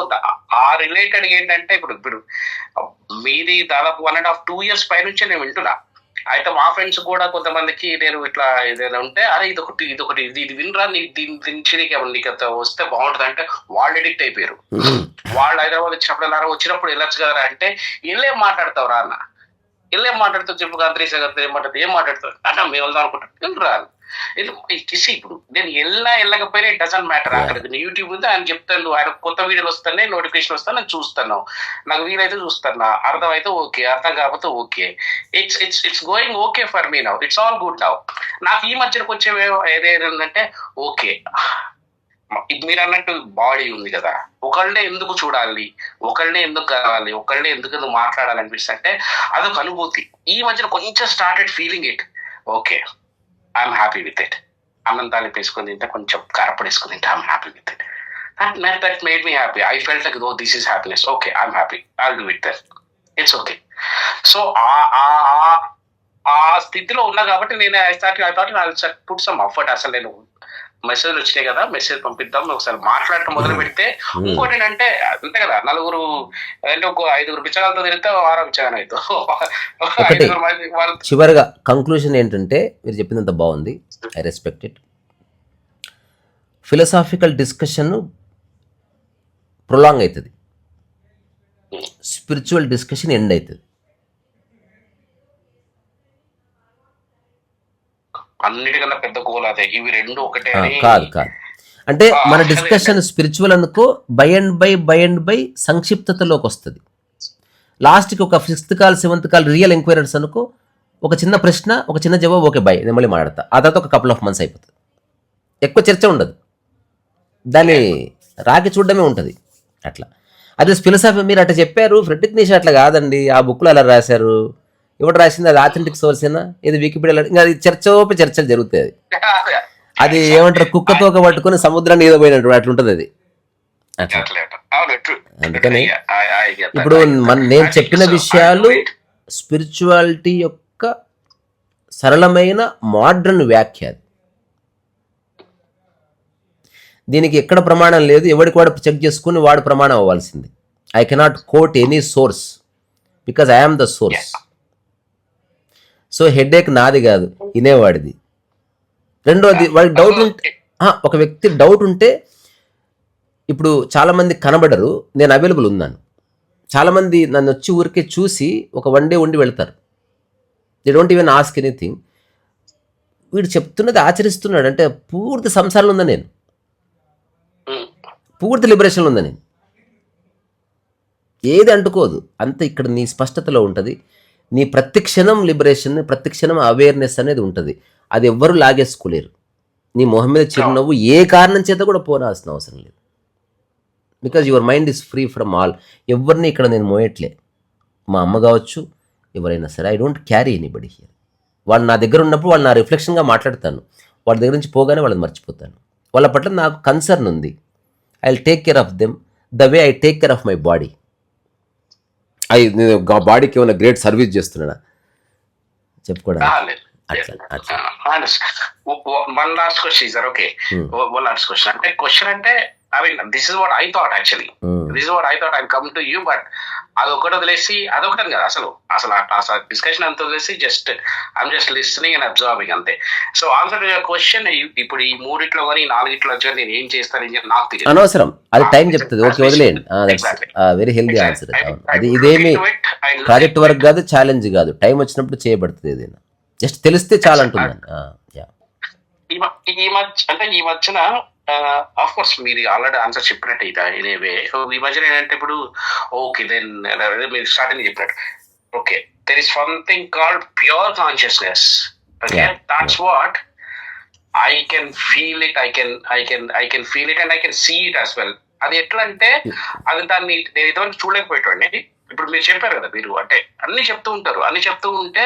Speaker 2: ఆ రిలేటెడ్ ఏంటంటే ఇప్పుడు మీది దాదాపు 1.5 2 years పై నుంచే నేను వింటున్నా. అయితే మా ఫ్రెండ్స్ కూడా కొంతమందికి నేను ఇట్లా ఏదైనా ఉంటే అరే ఇది వినరా, నీకు వస్తే బాగుంటుంది అంటే వాళ్ళు ఎడిక్ట్ అయిపోయారు. వాళ్ళు హైదరాబాద్ వచ్చినప్పుడు వెళ్ళొచ్చు కదా అంటే ఏం మాట్లాడతావు రా అన్న, ఏం మాట్లాడుతావు చెప్పు, గంత్రీసే ఏం మాట్లాడతావు అన్న, మేము వెళ్దాం అనుకుంటాం రాదు. ఇప్పుడు నేను వెళ్ళకపోయినా ఇట్ డజంట్ మ్యాటర్. అక్కడ యూట్యూబ్ ఉంది, ఆయన చెప్తాను, ఆయన కొత్త వీడియోలు వస్తాయి, నోటిఫికేషన్ వస్తాను, నేను చూస్తాను, నాకు వీలైతే చూస్తాను, అర్థం అయితే ఓకే, అర్థం కాకపోతే okay, it's going okay for me now, it's all good now. నాకు ఈ మధ్యన కొంచెం ఏదేంటంటే ఓకే మీరు అన్నట్టు బాడీ ఉంది కదా, ఒకళ్ళనే ఎందుకు చూడాలి, ఒకళ్ళనే ఎందుకు కావాలి, ఒకళ్ళనే ఎందుకు మాట్లాడాలనిపిస్తే అదొక అనుభూతి. ఈ మధ్యన కొంచెం started feeling it, okay I'm happy with it. అన్నం తాలింపు వేసుకుని తింటే కొంచెం కారపొడి వేసుకుని తింటే I'm happy with it. That made me happy. I felt like this is happiness. Okay I'm happy, I'll do it that, it's okay. So ఆ స్థితిలో ఉన్నా కాబట్టి నేను I thought put some effort. అసలు నేను మెసేజ్లు వచ్చినాయి కదా, మెసేజ్ పంపిద్దాం, ఒకసారి మాట్లాడటం మొదలు పెడితే. ఇంకోటి ఏంటంటే అంతే కదా, నలుగురు అంటే ఒక 5 బిచ్చగాలతో తిరిగితే 6 బిచ్చగానే అవుతావు.
Speaker 1: చివరిగా కంక్లూషన్ ఏంటంటే మీరు చెప్పిందంత బాగుంది, I respect it. Philosophical discussion prolong అవుతుంది, స్పిరిచువల్ డిస్కషన్ ఎండ్ అవుతుంది.
Speaker 2: అన్నిటికన్నా పెద్ద గోల్ అదే, ఇవి రెండు ఒకటే
Speaker 1: కాదు. అంటే మన డిస్కషన్ స్పిరిచువల్ అనుకో, బై అండ్ బై సంక్షిప్తతలోకి వస్తుంది. లాస్ట్కి ఒక 6th call 7th call real enquiries అనుకో, ఒక చిన్న ప్రశ్న, ఒక చిన్న జవాబు, ఓకే బై, నేను మళ్ళీ మాట్లాడతా. ఆ తర్వాత ఒక couple of months అయిపోతుంది, ఎక్కువ చర్చ ఉండదు, దాన్ని రాకి చూడడమే ఉంటుంది. అట్లా అదే ఫిలసాఫీ మీరు అట్లా చెప్పారు, ఫ్రెడ్రిక్ నీషే అట్లా కాదండి, ఆ బుక్లో అలా రాశారు, ఎవడు రాసింది, అది ఆథెంటిక్ సోర్స్ అయినా, ఇది వికీపీడియా, ఇంకా అది చర్చలు జరుగుతాయి. అది ఏమంటారు, కుక్కతో పట్టుకుని సముద్రాన్ని ఏదో పోయినట్టు అట్లుంటుంది అది. అందుకని ఇప్పుడు నేను చెప్పిన విషయాలు స్పిరిచువాలిటీ యొక్క సరళమైన మోడ్రన్ వ్యాఖ్య. దీనికి ఎక్కడ ప్రమాణం లేదు, ఎవరికి వాడు చెక్ చేసుకుని వాడు ప్రమాణం అవ్వాల్సింది. I cannot quote any source because I am the source. So headache నాది కాదు, వినేవాడిది. రెండోది, వాడికి డౌట్ ఉంటే, ఒక వ్యక్తి డౌట్ ఉంటే, ఇప్పుడు చాలామంది కనబడరు, నేను అవైలబుల్ ఉన్నాను. చాలామంది నన్ను వచ్చి ఊరికే చూసి ఒక 1 day ఉండి వెళ్తారు. They don't even ask anything. వీడు చెప్తున్నది ఆచరిస్తున్నాడు అంటే పూర్తి సంసారంలో ఉందా, నేను పూర్తి లిబరేషన్లో ఉందా, నేను ఏది అంటుకోదు. అంత ఇక్కడ నీ స్పష్టతలో ఉంటుంది. నీ ప్రతి క్షణం లిబరేషన్, ప్రతి క్షణం అవేర్నెస్ అనేది ఉంటుంది. అది ఎవ్వరూ లాగేసుకోలేరు. నీ మొహం మీద చిరునవ్వు ఏ కారణం చేత కూడా పోనాల్సిన అవసరం లేదు. Because your mind is free from all. ఎవరిని ఇక్కడ నేను మోయట్లే. మా అమ్మ కావచ్చు, ఎవరైనా సరే, I don't carry anybody here. వాళ్ళు నా దగ్గర ఉన్నప్పుడు వాళ్ళు నా రిఫ్లెక్షన్గా మాట్లాడతాను. వాళ్ళ దగ్గర నుంచి పోగానే వాళ్ళని మర్చిపోతాను. వాళ్ళ పట్ల నాకు కన్సర్న్ ఉంది. I will take care of them the way I take care of my body. నేను బాడీకి ఏమైనా గ్రేట్ సర్వీస్ చేస్తున్నాడా చెప్పుకోవడానికి?
Speaker 2: One last question, is that okay? One last question. అంటే క్వశ్చన్ అంటే I mean this is what I thought actually. This is what I thought I come to you. But అదొకటి వదిలేసి అదొకటని కదా అసలు డిస్కషన్ అంతా వదిలేసి just I'm just listening and observing అంతే. So answer to your question, ఇప్పుడు ఈ మూడిట్లో కానీ 4 వచ్చి నేను ఏం చేస్తానని చెప్పి నాకు తెలియదు.
Speaker 1: అనవసరం, అది టైం చెప్తుంది. ఓకే, వదిలేయండి. Very healthy answer. అది ఇదేమి ప్రాజెక్ట్ వర్క్ కాదు, ఛాలెంజ్ కాదు. టైం వచ్చినప్పుడు చేయబడుతుంది. ఏదైనా జస్ట్ తెలిస్తే చాలా అంటున్నాను.
Speaker 2: ఈ మధ్యన ఆఫ్ కోర్స్ మీరు ఆల్రెడీ ఆన్సర్ చెప్పినట్టు ఇదే. సో ఈ మధ్యన ఏంటంటే ఇప్పుడు ఓకే దెన్ మీరు స్టార్టింగ్ చెప్పినట్టు okay there is something called pure consciousness. Okay, that's what I can feel it. I can feel it and I can see it as well. అది ఎట్లా అంటే అది దాన్ని నేను ఇటువంటి చూడలేకపోయేటండి. ఇప్పుడు మీరు చెప్పారు కదా, మీరు అంటే అన్ని చెప్తూ ఉంటారు. అన్ని చెప్తూ ఉంటే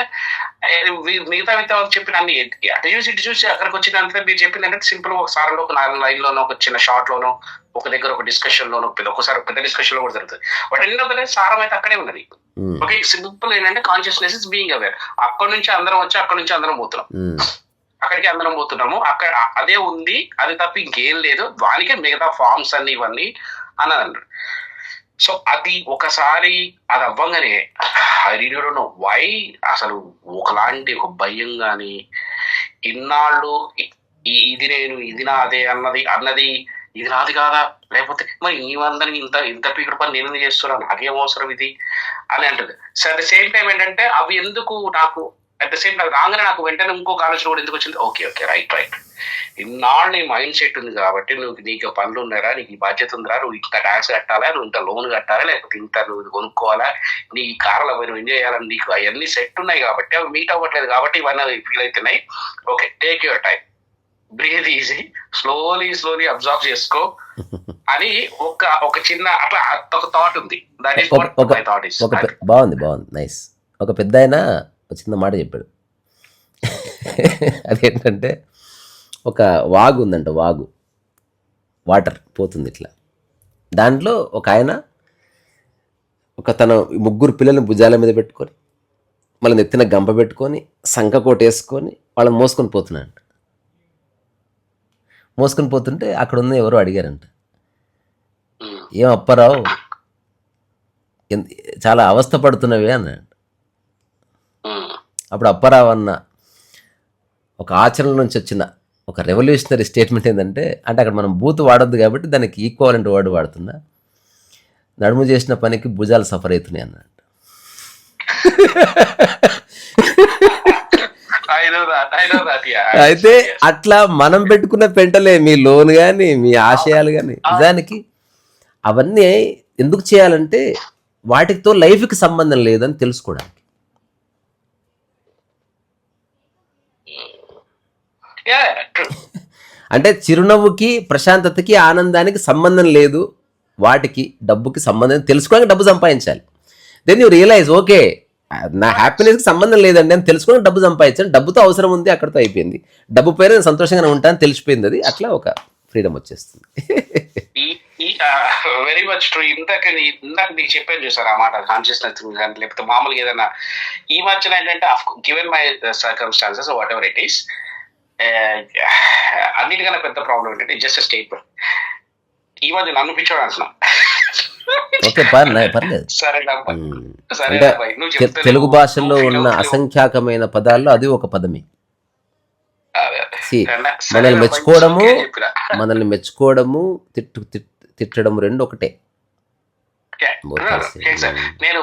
Speaker 2: మిగతా చెప్పిన అన్ని అటు చూసి ఇటు చూసి అక్కడికి వచ్చినంత మీరు చెప్పింది అంటే సింపుల్ ఒక సార్లో ఒక 4 లైన్లోనో ఒక చిన్న షార్ట్ లోనో ఒక దగ్గర ఒక డిస్కషన్ లోనో ఒకసారి పెద్ద డిస్కషన్ లో కూడా జరుగుతుంది. బట్ ఎన్నో సారం అయితే అక్కడే ఉన్నది. ఓకే, సింపుల్ ఏంటంటే కాన్షియస్నెస్ ఇస్ బీయింగ్ అవేర్. అక్కడి నుంచి అందరం వచ్చి అక్కడి నుంచి అందరం పోతున్నాం, అక్కడికి అందరం పోతున్నాము. అక్కడ అదే ఉంది, అది తప్ప ఇంకేం లేదు. దానికే మిగతా ఫార్మ్స్ అన్ని ఇవన్నీ అన్నది అన్నాడు. సో అది ఒకసారి అది అవ్వగానే I really don't know why అసలు ఒకలాంటి ఒక భయం కానీ ఇన్నాళ్ళు ఇది నేను ఇది నాదే అన్నది ఇది నాది కాదా, లేకపోతే మరి నీవందరినీ ఇంత పీకడ పని నేను చేస్తున్నాను, నాకేం అవసరం ఇది అని అంటుంది. So at the same time ఏంటంటే అవి ఎందుకు నాకు అట్ ద సేమ్ టైం రాగానే నాకు వెంటనే ఇంకొక ఆలోచన కూడా ఎందుకు వచ్చింది, ఓకే రైట్ ఇన్నాళ్ళు నీ మైండ్ సెట్ ఉంది కాబట్టి నీకు పనులు ఉన్నారా, నీకు ఈ బాధ్యత ఉందిరా, నువ్వు ఇంత ట్యాక్స్ కట్టాలా, నువ్వు ఇంత లోన్ కట్టాలా, లేకపోతే ఇంత నువ్వు కొనుక్కోవాలా, నీ కార్లో నువ్వు ఎంజాయ్ చేయాలని నీకు అవన్నీ సెట్ ఉన్నాయి కాబట్టి అవి మీట్ అవ్వట్లేదు కాబట్టి ఇవన్నీ ఫీల్ అవుతున్నాయి. Okay, take your time, breathe easy, slowly observe చేసుకో అని ఒక చిన్న అట్లా ఒక థాట్ ఉంది. That is what my thought is.
Speaker 1: బాగుంది నైస్. ఒక పెద్ద ఆయన చిన్న మాట చెప్పాడు. అదేంటంటే ఒక వాగు ఉందంట, వాటర్ పోతుంది ఇట్లా. దాంట్లో ఒక ఆయన తన 3 పిల్లల్ని భుజాల మీద పెట్టుకొని మళ్ళీ నెత్తిన గంప పెట్టుకొని సంకకోట వేసుకొని వాళ్ళని మోసుకొని పోతున్నాడంట. మోసుకొని పోతుంటే అక్కడ ఉన్న ఎవరో అడిగారంట, ఏం అప్పారావు చాలా అవస్థ పడుతున్నవే అన్నాడు. అప్పుడు అప్పారావు అన్న ఒక ఆచరణ నుంచి వచ్చిన ఒక రెవల్యూషనరీ స్టేట్మెంట్ ఏంటంటే, అంటే అక్కడ మనం బూత్ వాడొద్దు కాబట్టి దానికి ఈక్వాలెంట్ వర్డ్ వాడుతున్నా, నడుము చేసిన పనికి భుజాలు సఫర్ అవుతున్నాయి అన్నాడు. అయితే అట్లా మనం పెట్టుకున్న పెంటలే మీ లోన్ కానీ మీ ఆశయాలు కానీ నిజానికి అవన్నీ ఎందుకు చేయాలంటే వాటితో లైఫ్కి సంబంధం లేదని తెలుసుకోవడానికి. అంటే చిరునవ్వుకి ప్రశాంతతకి ఆనందానికి సంబంధం లేదు, వాటికి డబ్బుకి సంబంధం తెలుసుకోవడానికి డబ్బు సంపాదించాలి. దెన్ యూ రియలైజ్ ఓకే నా హ్యాపీనెస్కి సంబంధం లేదండి అని తెలుసుకోవడానికి డబ్బు సంపాదించాను, డబ్బుతో అవసరం ఉంది, అక్కడితో అయిపోయింది. డబ్బు పేరు నేను సంతోషంగా ఉంటాను తెలిసిపోయింది. అది అట్లా ఒక ఫ్రీడమ్ వచ్చేస్తుంది.
Speaker 2: Very much true. ఇందాక మీకు చెప్పాను చూసారు ఆ మాట, కాన్షియస్నెస్ కానీ లేకపోతే మామూలుగా ఏదైనా ఈ మధ్యన ఏంటంటే given my circumstances what ever it is, అన్నిటికన్నా పెద్ద ప్రాబ్లం ఏంటంటే జస్ట్ స్టేట్మెంట్. ఈ మధ్య నన్ను పిచ్చోడాల్సిన
Speaker 1: తెలుగు భాషలో ఉన్న అసంఖ్యాకమైన పదాల్లో అది ఒక పదమే. మనల్ని మెచ్చుకోవడము తిట్టడము రెండు ఒకటే.
Speaker 2: నేను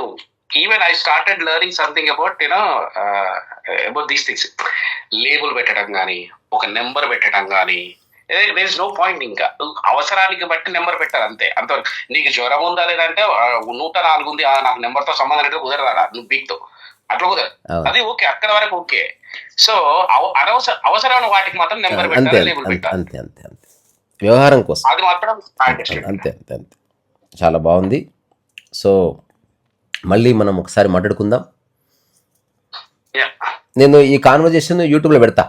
Speaker 2: even I started learning something about about these things. Label పెట్టడం కానీ, ఒక నెంబర్ పెట్టడం కానీ, దేర్ ఇస్ నో పాయింట్. ఇంకా అవసరానికి బట్టి నెంబర్ పెట్టారు అంతే. అంతవరకు నీకు జ్వరం ఉందా లేదంటే 104 ఉంది, నాకు నెంబర్ తో సంబంధం లేదు, కుదరదా నువ్వు బీక్తో అట్లా కుదరదు. అది ఓకే, అక్కడ వరకు ఓకే. సో అవసరమైన వాటికి మాత్రం నెంబర్ పెట్టాలి, లేబుల్ పెట్టాలి.
Speaker 1: అంతే అంతే అంతే, వ్యవహారం కోసం
Speaker 2: అది మాత్రం
Speaker 1: అంతే అంతే అంతే. చాలా బాగుంది. సో మళ్ళీ మనం ఒకసారి మాట్లాడుకుందాం. నేను ఈ కాన్వర్జేషన్ యూట్యూబ్లో పెడతా.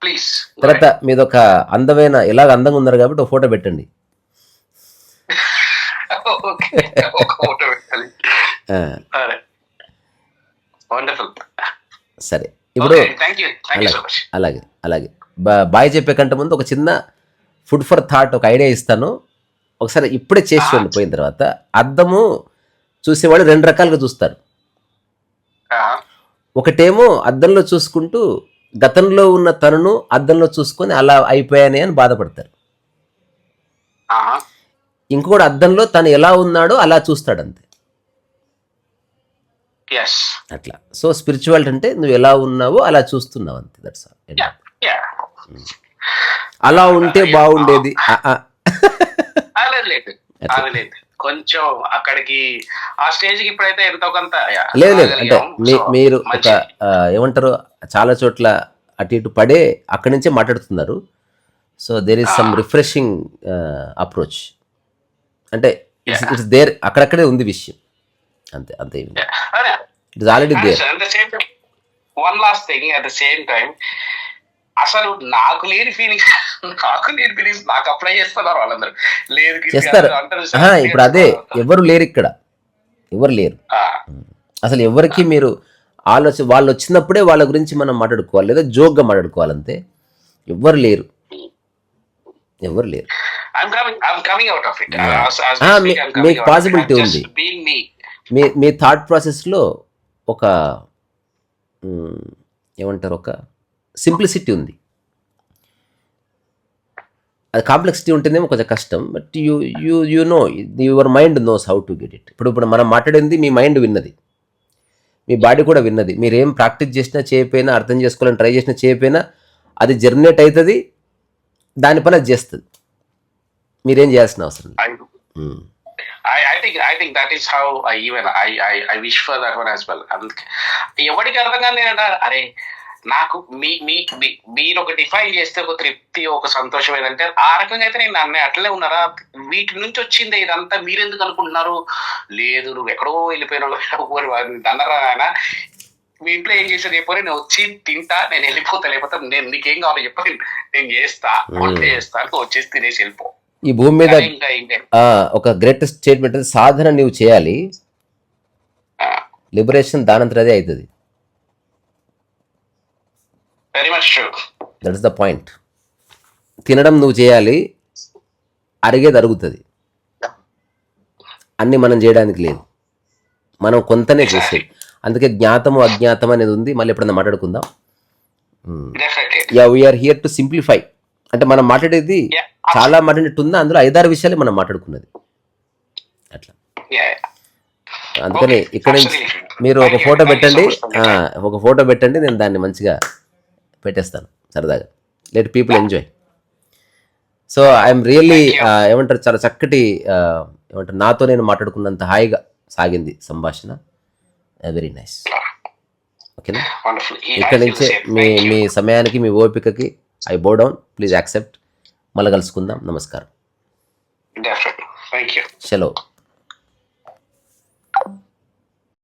Speaker 2: ప్లీజ్
Speaker 1: తర్వాత మీద ఒక అందమైన, ఎలాగ అందంగా ఉన్నారు కాబట్టి ఒక ఫోటో పెట్టండి. సరే, ఇప్పుడు అలాగే అలాగే బాయ్ చెప్పే కంటే ముందు ఒక చిన్న ఫుడ్ ఫర్ థాట్, ఒక ఐడియా ఇస్తాను. ఒకసారి ఇప్పుడే చేసి చూడండి. పోయిన తర్వాత అద్దము చూసేవాళ్ళు 2 రకాలుగా చూస్తారు. ఒకటేమో అద్దంలో చూసుకుంటూ గతంలో ఉన్న తనను అద్దంలో చూసుకొని అలా అయిపోయానే అని బాధపడతారు. ఇంకొకటి అద్దంలో తను ఎలా ఉన్నాడో అలా చూస్తాడు అంతే. అట్లా. సో స్పిరిచువాలిటీ అంటే నువ్వు ఎలా ఉన్నావో అలా చూస్తున్నావు అంతే. That's all. అలా ఉంటే బాగుండేది.
Speaker 2: కొంచెం అక్కడికి ఆ స్టేజ్ కి ఇప్పుడైతే ఎంతో కొంత
Speaker 1: లేదు లేదు అంటే మీరు ఒక ఏమంటారు, చాలా చోట్ల అటు ఇటు పడే అక్కడి నుంచే మాట్లాడుతున్నారు. So there is some refreshing approach. అంటే ఇట్స్ దేర్, అక్కడక్కడే ఉంది విషయం అంతే అంతే. It's already there.
Speaker 2: One last thing, at the same time అసలు నాకు లేని ఫీలింగ్స్ నాకు అప్లై చేస్తున్నారు వాళ్ళందరూ. లేదు
Speaker 1: చేస్తారు. ఇప్పుడు అదే, ఎవరు లేరు ఇక్కడ, ఎవరు లేరు అసలు. ఎవరికి మీరు వాళ్ళు వచ్చినప్పుడే వాళ్ళ గురించి మనం మాట్లాడుకోవాలి, లేదా జోక్గా మాట్లాడుకోవాలంతే. ఎవరు లేరు, ఎవరు లేరు. మీకు పాసిబిలిటీ ఉంది. మీ థాట్ ప్రాసెస్లో ఒక ఏమంటారు, ఒక సింప్లిసిటీ ఉంది. అది కాంప్లెక్సిటీ ఉంటేనేమో కొంచెం కష్టం. But you know, your mind knows how to get it. ఇప్పుడు మనం మాట్లాడింది మీ మైండ్ విన్నది, మీ బాడీ కూడా విన్నది. మీరేం ప్రాక్టీస్ చేసినా చేయకపోయినా, అర్థం చేసుకోవాలని ట్రై చేసినా చేయకపోయినా, అది జర్నేట్ అవుతుంది, దాని పని అది చేస్తుంది. మీరేం చేయాల్సిన అవసరం లేదు.
Speaker 2: I think that is how I wish for that one as well. ఎవరికి అర్థం కాదు నేనంట, అరే నాకు మీరు ఒక డిఫైన్ చేస్తే ఒక తృప్తి, ఒక సంతోషం ఏదంటే ఆ రకంగా అయితే నేను అన్నీ అట్లనే ఉన్నారా, వీటి నుంచి వచ్చింది ఇదంతా మీరెందుకు అనుకుంటున్నారు, లేదు నువ్వు ఎక్కడో వెళ్ళిపోయినా అన్నారా ఆయన. మీ ఇంట్లో ఏం చేసేది చెప్పని, నేను వచ్చి తింటా, నేను వెళ్ళిపోతా, లేకపోతే నేను నీకేం కావాలో చెప్పని నేను చేస్తా, వంట చేస్తా, వచ్చేసి తినేసి వెళ్ళిపో.
Speaker 1: ఈ భూమి మీద ఒక గ్రేటెస్ట్ స్టేట్మెంట్, సాధన నువ్వు చేయాలి, లిబరేషన్ దానంతరదే అవుతుంది. That is the point. తినడం నువ్వు చేయాలి, అరిగేది అరుగుతుంది. అన్ని మనం చేయడానికి లేదు, మనం కొంతనే చేసేది. అందుకే జ్ఞాతము అజ్ఞాతం అనేది ఉంది. మళ్ళీ ఎప్పుడన్నా మాట్లాడుకుందాం. We're here to simplify. అంటే మనం మాట్లాడేది చాలా మాట్లాడినట్టు ఉందా, అందులో 5-6 విషయాలే మనం మాట్లాడుకున్నది అట్లా. అందుకని ఇక్కడ నుంచి మీరు ఒక ఫోటో పెట్టండి, నేను దాన్ని మంచిగా పెట్టేస్తాను సరదాగా. Let people enjoy. So I'm really ఏమంటారు, చాలా చక్కటి ఏమంటారు, నాతో నేను మాట్లాడుకున్నంత హాయిగా సాగింది సంభాషణ. Very nice. ఓకేనా? ఇక్కడ నుంచే మీ సమయానికి, మీ ఓపికకి I bow down. Please accept. మళ్ళీ కలుసుకుందాం. నమస్కారం.
Speaker 2: Thank you.
Speaker 1: చలో.